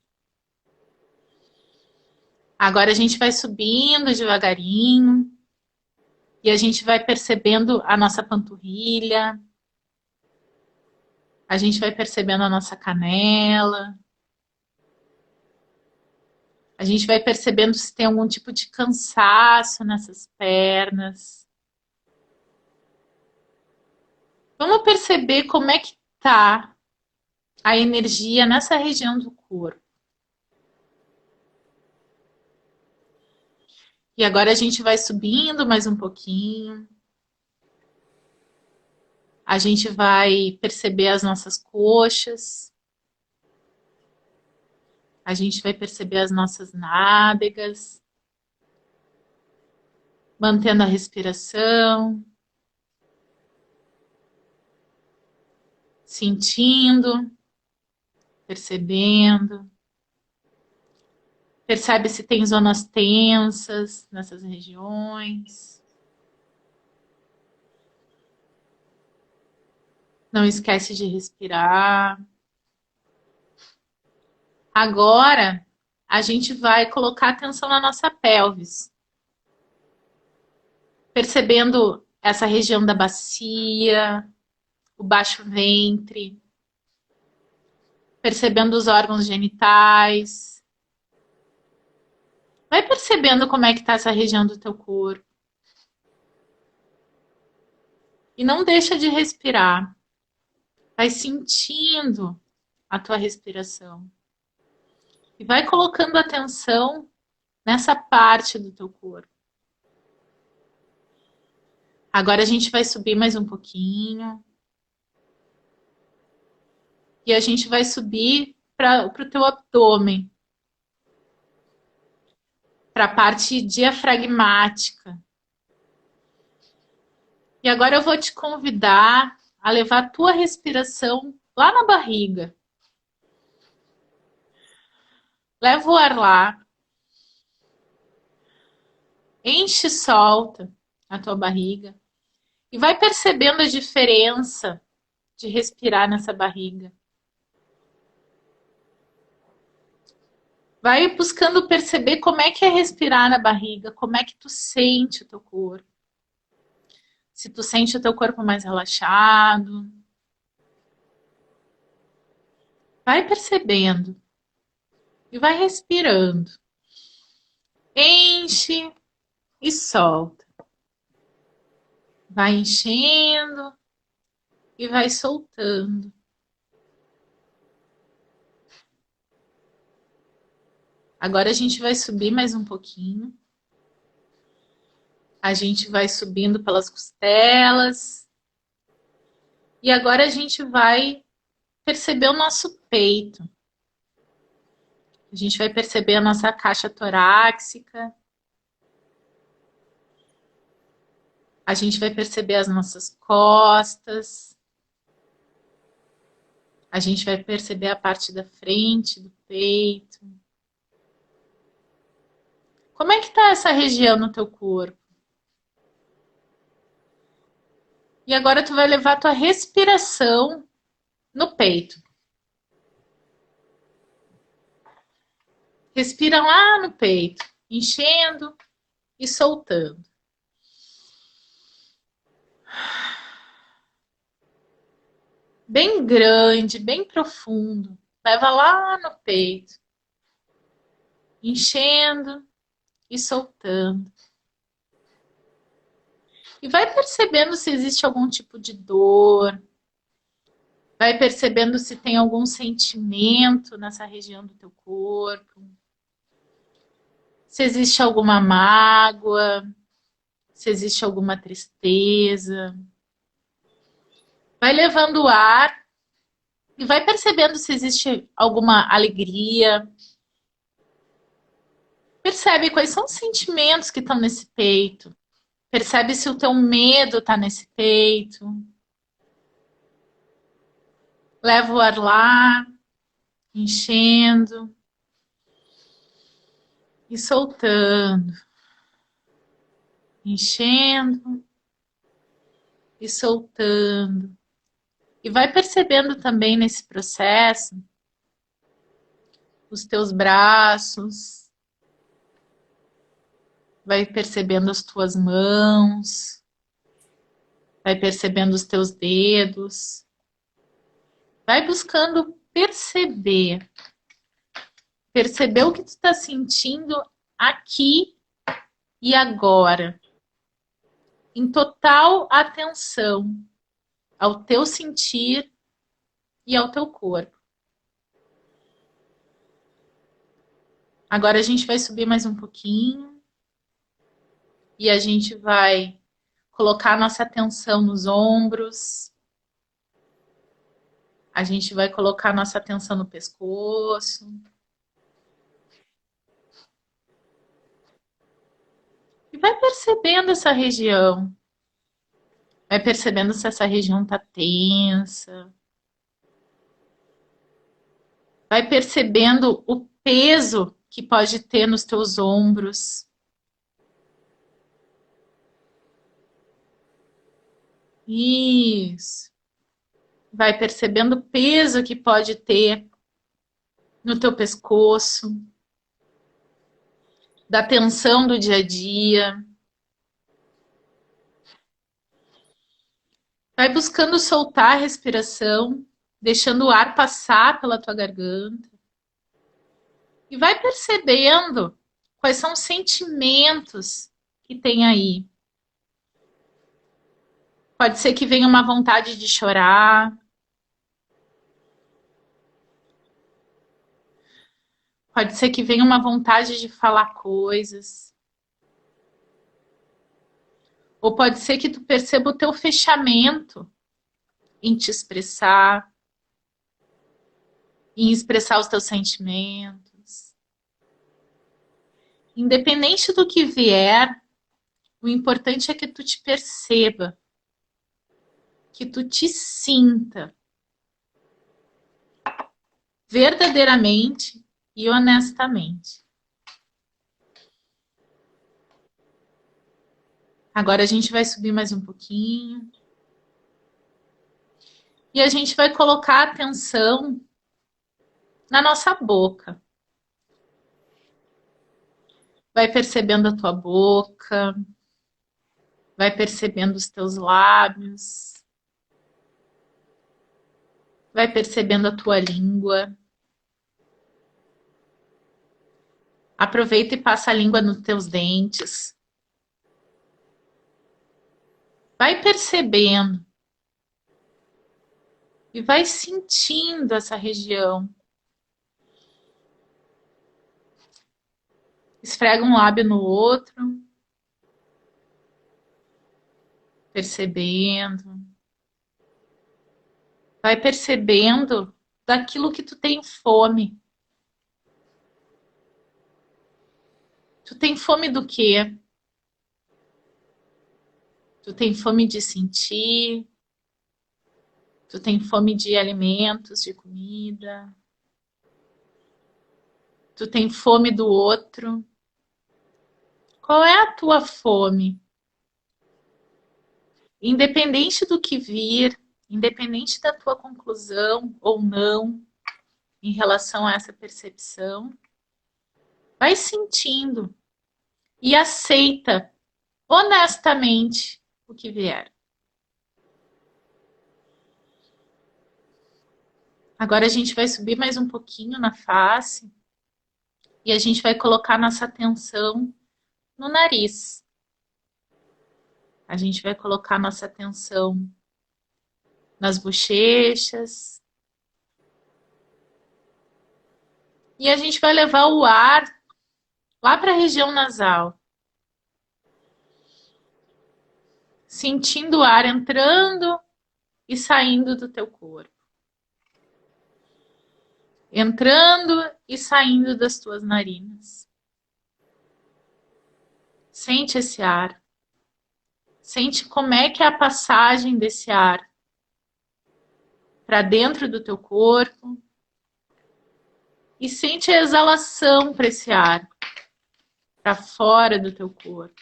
Agora a gente vai subindo devagarinho. E a gente vai percebendo a nossa panturrilha. A gente vai percebendo a nossa canela. A gente vai percebendo se tem algum tipo de cansaço nessas pernas. Vamos perceber como é que tá a energia nessa região do corpo. E agora a gente vai subindo mais um pouquinho. A gente vai perceber as nossas coxas. A gente vai perceber as nossas nádegas. Mantendo a respiração. Sentindo. Percebendo. Percebe se tem zonas tensas nessas regiões. Não esquece de respirar. Agora, a gente vai colocar atenção na nossa pelvis. Percebendo essa região da bacia, o baixo ventre. Percebendo os órgãos genitais. Vai percebendo como é que tá essa região do teu corpo. E não deixa de respirar. Vai sentindo a tua respiração. E vai colocando atenção nessa parte do teu corpo. Agora a gente vai subir mais um pouquinho. E a gente vai subir para o teu abdômen, para a parte diafragmática. E agora eu vou te convidar a levar a tua respiração lá na barriga. Leva o ar lá. Enche e solta a tua barriga. E vai percebendo a diferença de respirar nessa barriga. Vai buscando perceber como é que é respirar na barriga, como é que tu sente o teu corpo. Se tu sente o teu corpo mais relaxado. Vai percebendo. E vai respirando. Enche e solta. Vai enchendo e vai soltando. Agora a gente vai subir mais um pouquinho. A gente vai subindo pelas costelas. E agora a gente vai perceber o nosso peito. A gente vai perceber a nossa caixa torácica. A gente vai perceber as nossas costas. A gente vai perceber a parte da frente do peito. Como é que tá essa região no teu corpo? E agora tu vai levar a tua respiração no peito. Respira lá no peito, enchendo e soltando. Bem grande, bem profundo. Leva lá no peito. Enchendo e soltando. E vai percebendo se existe algum tipo de dor. Vai percebendo se tem algum sentimento nessa região do teu corpo. Se existe alguma mágoa. Se existe alguma tristeza. Vai levando o ar e vai percebendo se existe alguma alegria. Percebe quais são os sentimentos que estão nesse peito. Percebe se o teu medo está nesse peito. Leva o ar lá, enchendo e soltando. Enchendo e soltando. E vai percebendo também nesse processo os teus braços. Vai percebendo as tuas mãos. Vai percebendo os teus dedos. Vai buscando perceber. Perceber o que tu está sentindo aqui e agora. Em total atenção ao teu sentir e ao teu corpo. Agora a gente vai subir mais um pouquinho. E a gente vai colocar a nossa atenção nos ombros. A gente vai colocar a nossa atenção no pescoço. E vai percebendo essa região. Vai percebendo se essa região está tensa. Vai percebendo o peso que pode ter nos teus ombros. Isso. Vai percebendo o peso que pode ter no teu pescoço, da tensão do dia a dia. Vai buscando soltar a respiração, deixando o ar passar pela tua garganta. E vai percebendo quais são os sentimentos que tem aí. Pode ser que venha uma vontade de chorar. Pode ser que venha uma vontade de falar coisas. Ou pode ser que tu perceba o teu fechamento em te expressar, em expressar os teus sentimentos. Independente do que vier, o importante é que tu te perceba, que tu te sinta verdadeiramente e honestamente. Agora a gente vai subir mais um pouquinho. E a gente vai colocar a atenção na nossa boca. Vai percebendo a tua boca, vai percebendo os teus lábios, vai percebendo a tua língua. Aproveita e passa a língua nos teus dentes. Vai percebendo e vai sentindo essa região. Esfrega um lábio no outro, percebendo. Vai percebendo daquilo que tu tem fome. Tu tem fome do quê? Tu tem fome de sentir? Tu tem fome de alimentos, de comida? Tu tem fome do outro? Qual é a tua fome? Independente do que vir, independente da tua conclusão ou não em relação a essa percepção, vai sentindo e aceita honestamente o que vier. Agora a gente vai subir mais um pouquinho na face e a gente vai colocar nossa atenção no nariz. A gente vai colocar nossa atenção nas bochechas. E a gente vai levar o ar lá para a região nasal. Sentindo o ar entrando e saindo do teu corpo. Entrando e saindo das tuas narinas. Sente esse ar. Sente como é que é a passagem desse ar para dentro do teu corpo. E sente a exalação para esse ar, para fora do teu corpo.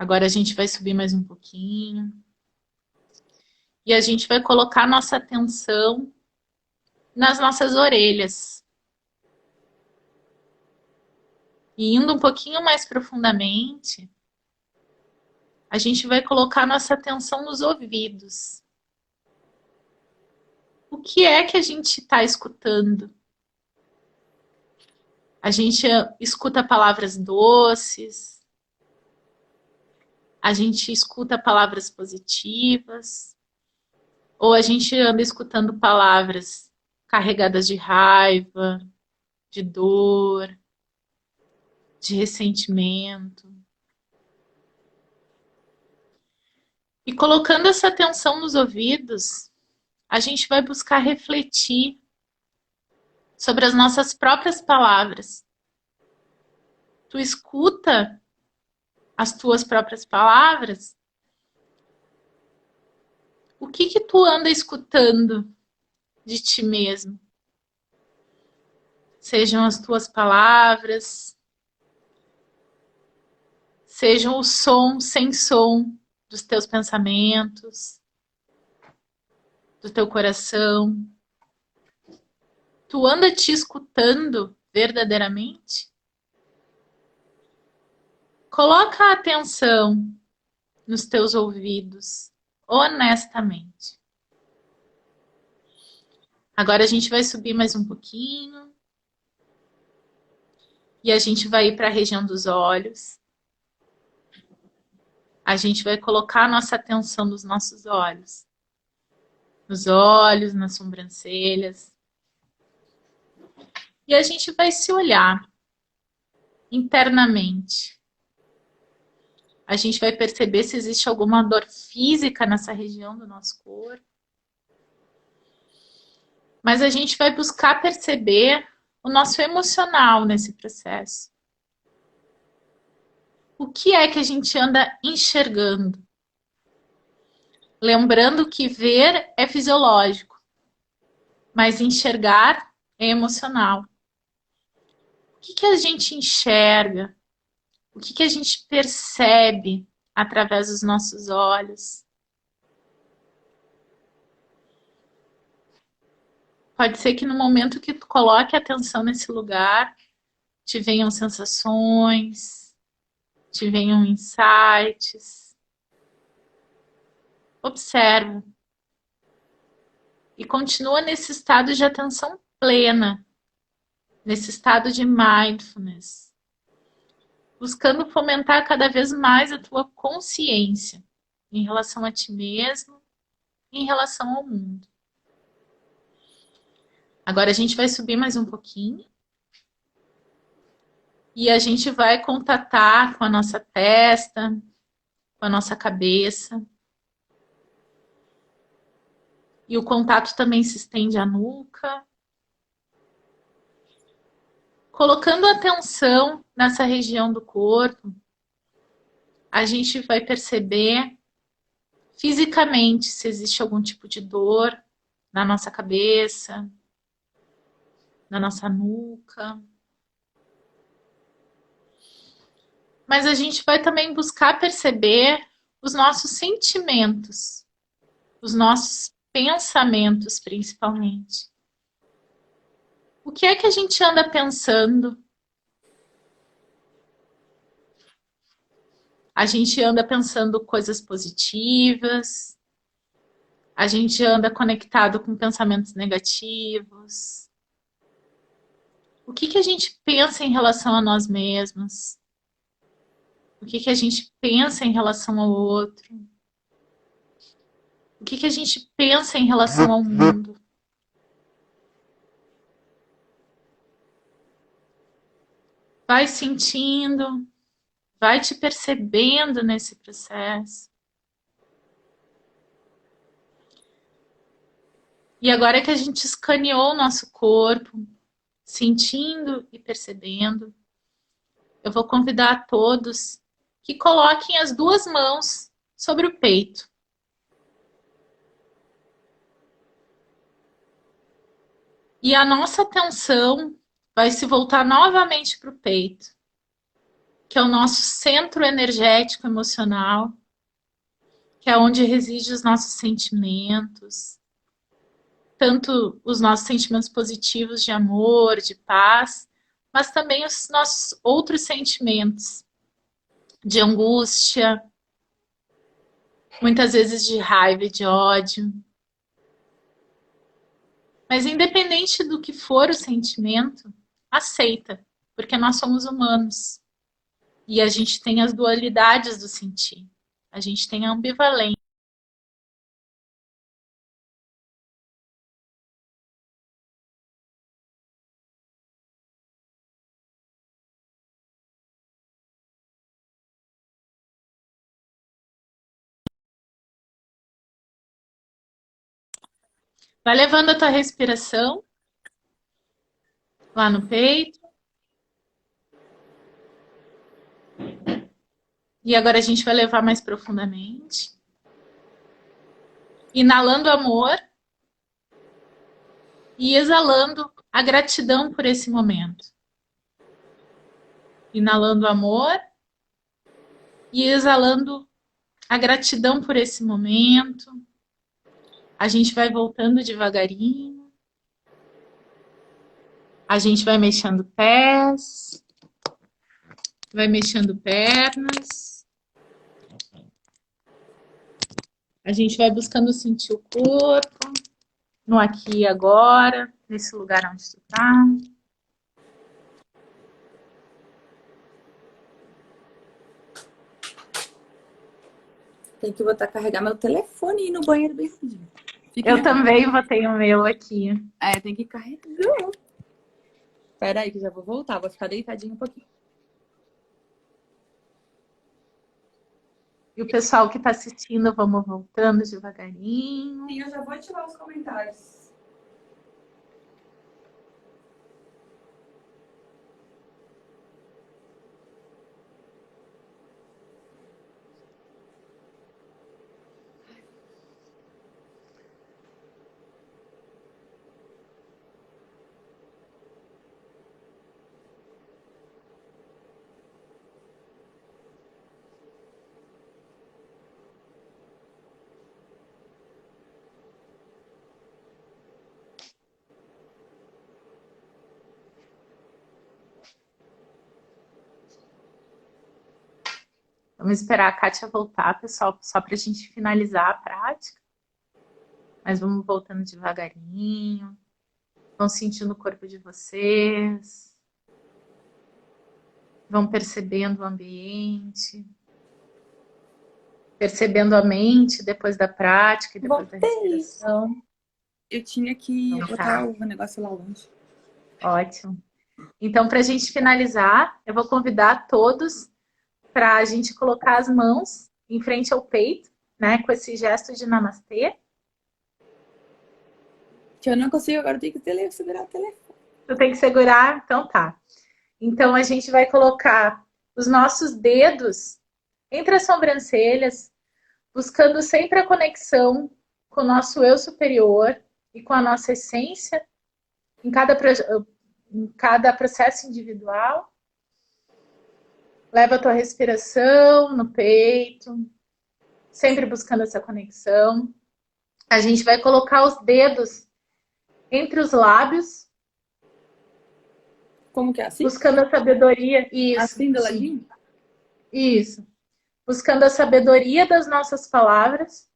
Agora a gente vai subir mais um pouquinho. E a gente vai colocar nossa atenção nas nossas orelhas. E indo um pouquinho mais profundamente, a gente vai colocar nossa atenção nos ouvidos. O que é que a gente está escutando? A gente escuta palavras doces, a gente escuta palavras positivas, ou a gente anda escutando palavras carregadas de raiva, de dor, de ressentimento. E colocando essa atenção nos ouvidos, a gente vai buscar refletir sobre as nossas próprias palavras. Tu escuta as tuas próprias palavras? O que tu anda escutando de ti mesmo? Sejam as tuas palavras, sejam o som sem som dos teus pensamentos, do teu coração. Tu anda te escutando verdadeiramente? Coloca a atenção nos teus ouvidos, honestamente. Agora a gente vai subir mais um pouquinho. E a gente vai ir para a região dos olhos. A gente vai colocar a nossa atenção nos nossos olhos. Nos olhos, nas sobrancelhas. E a gente vai se olhar internamente. A gente vai perceber se existe alguma dor física nessa região do nosso corpo. Mas a gente vai buscar perceber o nosso emocional nesse processo. O que é que a gente anda enxergando? Lembrando que ver é fisiológico, mas enxergar é emocional. O que a gente enxerga? O que a gente percebe através dos nossos olhos? Pode ser que no momento que tu coloque atenção nesse lugar, te venham sensações, te venham insights. Observa. E continua nesse estado de atenção plena, nesse estado de mindfulness, buscando fomentar cada vez mais a tua consciência em relação a ti mesmo, em relação ao mundo. Agora a gente vai subir mais um pouquinho e a gente vai contatar com a nossa testa, com a nossa cabeça. E o contato também se estende à nuca. Colocando atenção nessa região do corpo, a gente vai perceber fisicamente se existe algum tipo de dor na nossa cabeça, na nossa nuca. Mas a gente vai também buscar perceber os nossos sentimentos, os nossos pensamentos, principalmente. O que é que a gente anda pensando? A gente anda pensando coisas positivas, a gente anda conectado com pensamentos negativos. O que a gente pensa em relação a nós mesmos? O que a gente pensa em relação ao outro? O que a gente pensa em relação ao mundo? Vai sentindo, vai te percebendo nesse processo. E agora que a gente escaneou o nosso corpo, sentindo e percebendo, eu vou convidar a todos que coloquem as duas mãos sobre o peito. E a nossa atenção vai se voltar novamente para o peito, que é o nosso centro energético emocional, que é onde residem os nossos sentimentos, tanto os nossos sentimentos positivos de amor, de paz, mas também os nossos outros sentimentos de angústia, muitas vezes de raiva e de ódio. Mas independente do que for o sentimento, aceita, porque nós somos humanos. E a gente tem as dualidades do sentir. A gente tem a ambivalência. Vai levando a tua respiração lá no peito. E agora a gente vai levar mais profundamente. Inalando amor e exalando a gratidão por esse momento. Inalando amor e exalando a gratidão por esse momento. A gente vai voltando devagarinho. A gente vai mexendo pés. Vai mexendo pernas. A gente vai buscando sentir o corpo. No aqui e agora. Nesse lugar onde tu tá. Tem que botar carregar meu telefone e ir no banheiro bem rapidinho. Eu também botei o meu aqui. É, tem que carregar. Espera aí que já vou voltar, vou ficar deitadinho um pouquinho. E o pessoal que está assistindo, vamos voltando devagarinho. Sim, eu já vou ativar os comentários. Vamos esperar a Kátia voltar, pessoal, só para a gente finalizar a prática. Mas vamos voltando devagarinho. Vão sentindo o corpo de vocês. Vão percebendo o ambiente. Percebendo a mente depois da prática e depois da respiração. Eu tinha que Então, botar o negócio lá longe. Ótimo. Então, para a gente finalizar, eu vou convidar todos para a gente colocar as mãos em frente ao peito, né? Com esse gesto de namastê. Que eu não consigo, agora eu tenho que segurar o telefone. Tu tem que segurar? Então tá. Então, a gente vai colocar os nossos dedos entre as sobrancelhas, buscando sempre a conexão com o nosso eu superior e com a nossa essência em cada processo individual. Leva a tua respiração no peito, sempre buscando essa conexão. A gente vai colocar os dedos entre os lábios. Como que é assim? Buscando a sabedoria. Isso. Assim do ladinho? Isso. Buscando a sabedoria das nossas palavras.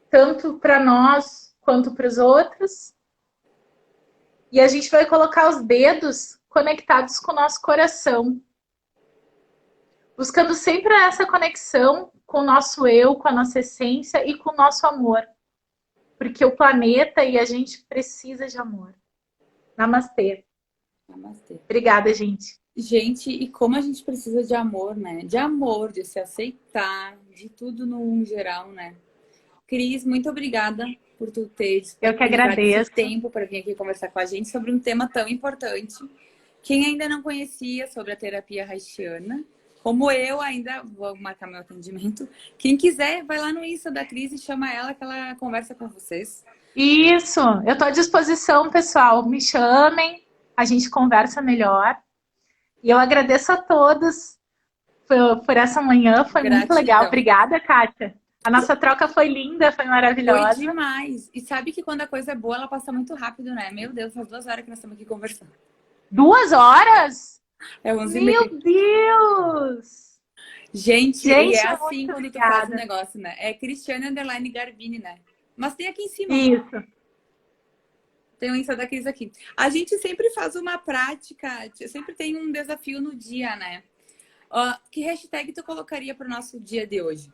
Tanto para nós quanto para os outros. E a gente vai colocar os dedos conectados com o nosso coração. Buscando sempre essa conexão com o nosso eu, com a nossa essência e com o nosso amor. Porque o planeta e a gente precisa de amor. Namastê. Namastê. Obrigada, gente. Gente, e como a gente precisa de amor, né? De amor, de se aceitar, de tudo no geral, né? Cris, muito obrigada por tu ter Eu que agradeço. esse tempo para vir aqui conversar com a gente sobre um tema tão importante. Quem ainda não conhecia sobre a terapia haitiana, como eu ainda vou marcar meu atendimento. Quem quiser, vai lá no Insta da Cris e chama ela que ela conversa com vocês. Isso, eu estou à disposição, pessoal. Me chamem, a gente conversa melhor. E eu agradeço a todos por essa manhã, foi muito legal. Obrigada, Kátia. A nossa troca foi linda, foi maravilhosa. Foi demais. E sabe que quando a coisa é boa, ela passa muito rápido, né? Meu Deus, faz 2 horas que nós estamos aqui conversando. 2 horas? É 11h30. Meu Deus! Gente, e é assim muito quando obrigada. tu faz o negócio, né? É Cristiane_Garbini, né? Mas tem aqui em cima. Isso. Tem o Insta da Cris aqui. A gente sempre faz uma prática, sempre tem um desafio no dia, né? Que hashtag tu colocaria para o nosso dia de hoje?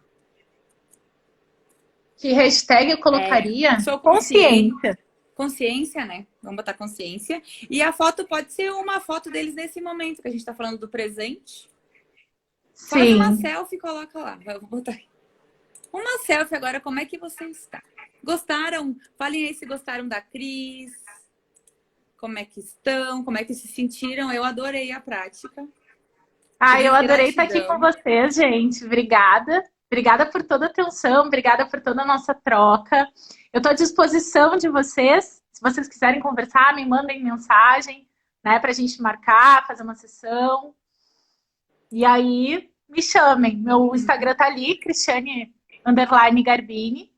Que hashtag eu colocaria? Sou consciência. Consciência, né? Vamos botar consciência. E a foto pode ser uma foto deles nesse momento, que a gente tá falando do presente. Sim. Faz uma selfie e coloca lá. Vou botar aí. Uma selfie agora, como é que você está? Gostaram? Falem aí se gostaram da Cris. Como é que estão? Como é que se sentiram? Eu adorei a prática. Eu adorei estar aqui com vocês, gente. Obrigada. Obrigada por toda a atenção, obrigada por toda a nossa troca. Eu estou à disposição de vocês. Se vocês quiserem conversar, me mandem mensagem, né, para a gente marcar, fazer uma sessão. E aí, me chamem. Meu Instagram tá ali, Cristiane_Garbini.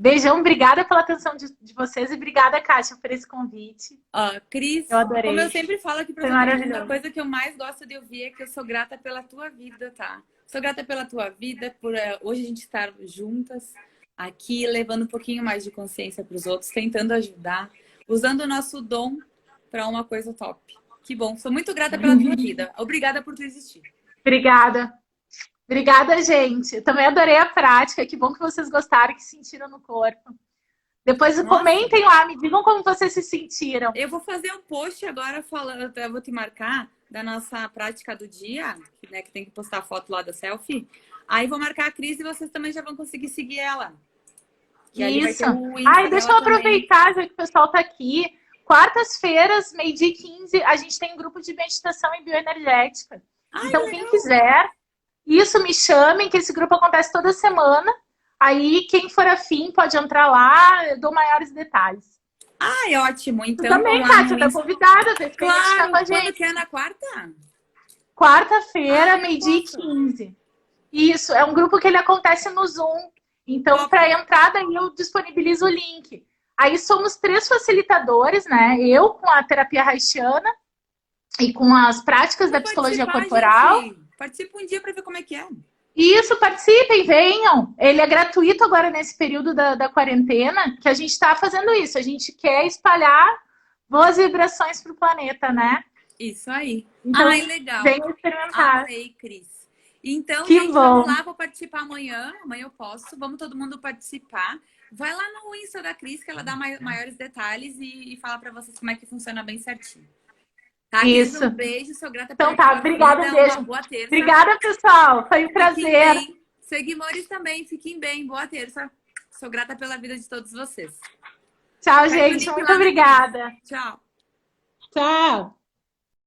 Beijão, obrigada pela atenção de vocês e obrigada, Kátia, por esse convite. Cris, eu adorei. Como eu sempre falo aqui para vocês, a coisa que eu mais gosto de ouvir é que eu sou grata pela tua vida, tá? Sou grata pela tua vida, por hoje a gente estar juntas aqui, levando um pouquinho mais de consciência para os outros, tentando ajudar, usando o nosso dom para uma coisa top. Que bom, sou muito grata pela tua vida. Obrigada por tu existir. Obrigada. Obrigada, gente. Eu também adorei a prática. Que bom que vocês gostaram, que sentiram no corpo. Depois Nossa. comentem lá, me digam como vocês se sentiram. Eu vou fazer um post agora falando, eu vou te marcar da nossa prática do dia, né, que tem que postar a foto lá da selfie. Aí vou marcar a Cris e vocês também já vão conseguir seguir ela. Que ali vai Isso. ter o Insta Ai, deixa eu dela também. aproveitar, já que o pessoal tá aqui. Quartas-feiras, meio-dia e 15, a gente tem um grupo de meditação e bioenergética. Ai, Então, legal. quem quiser, isso, me chamem, que esse grupo acontece toda semana. Aí, quem for afim, pode entrar lá, eu dou maiores detalhes. Ai, ótimo. Tu Então, também, vamos lá Kátia, no tá Insta. convidada, tá Claro, com a quando gente. que é na quarta? Quarta-feira, eu meio-dia e posso. 15. Isso, é um grupo que ele acontece no Zoom. Então, Top. para entrada, eu disponibilizo o link. Aí somos 3 facilitadores, né? Eu com a terapia haitiana e com as práticas da Vou psicologia participar, corporal. gente. Participa um dia para ver como é que é. Isso, participem, venham. Ele é gratuito agora nesse período da quarentena, que a gente está fazendo isso. A gente quer espalhar boas vibrações para o planeta, né? Isso aí. Então, Ai, legal. venham experimentar. Amei, Cris. Então, Que gente, bom. vamos lá, vou participar amanhã. Amanhã eu posso. Vamos todo mundo participar. Vai lá no Insta da Cris, que ela dá maiores detalhes e fala para vocês como é que funciona bem certinho. Tá, Cris? Isso. Um beijo, sou grata Então pela tá, tua obrigada, vida. beijo. Uma boa terça. Obrigada, pessoal. Foi um Fiquem prazer. bem. Seguimores também, fiquem bem. Boa terça. Sou grata pela vida de todos vocês. Tchau, Pega o gente. link Muito lá, né, Cris? obrigada. Tchau. Tchau.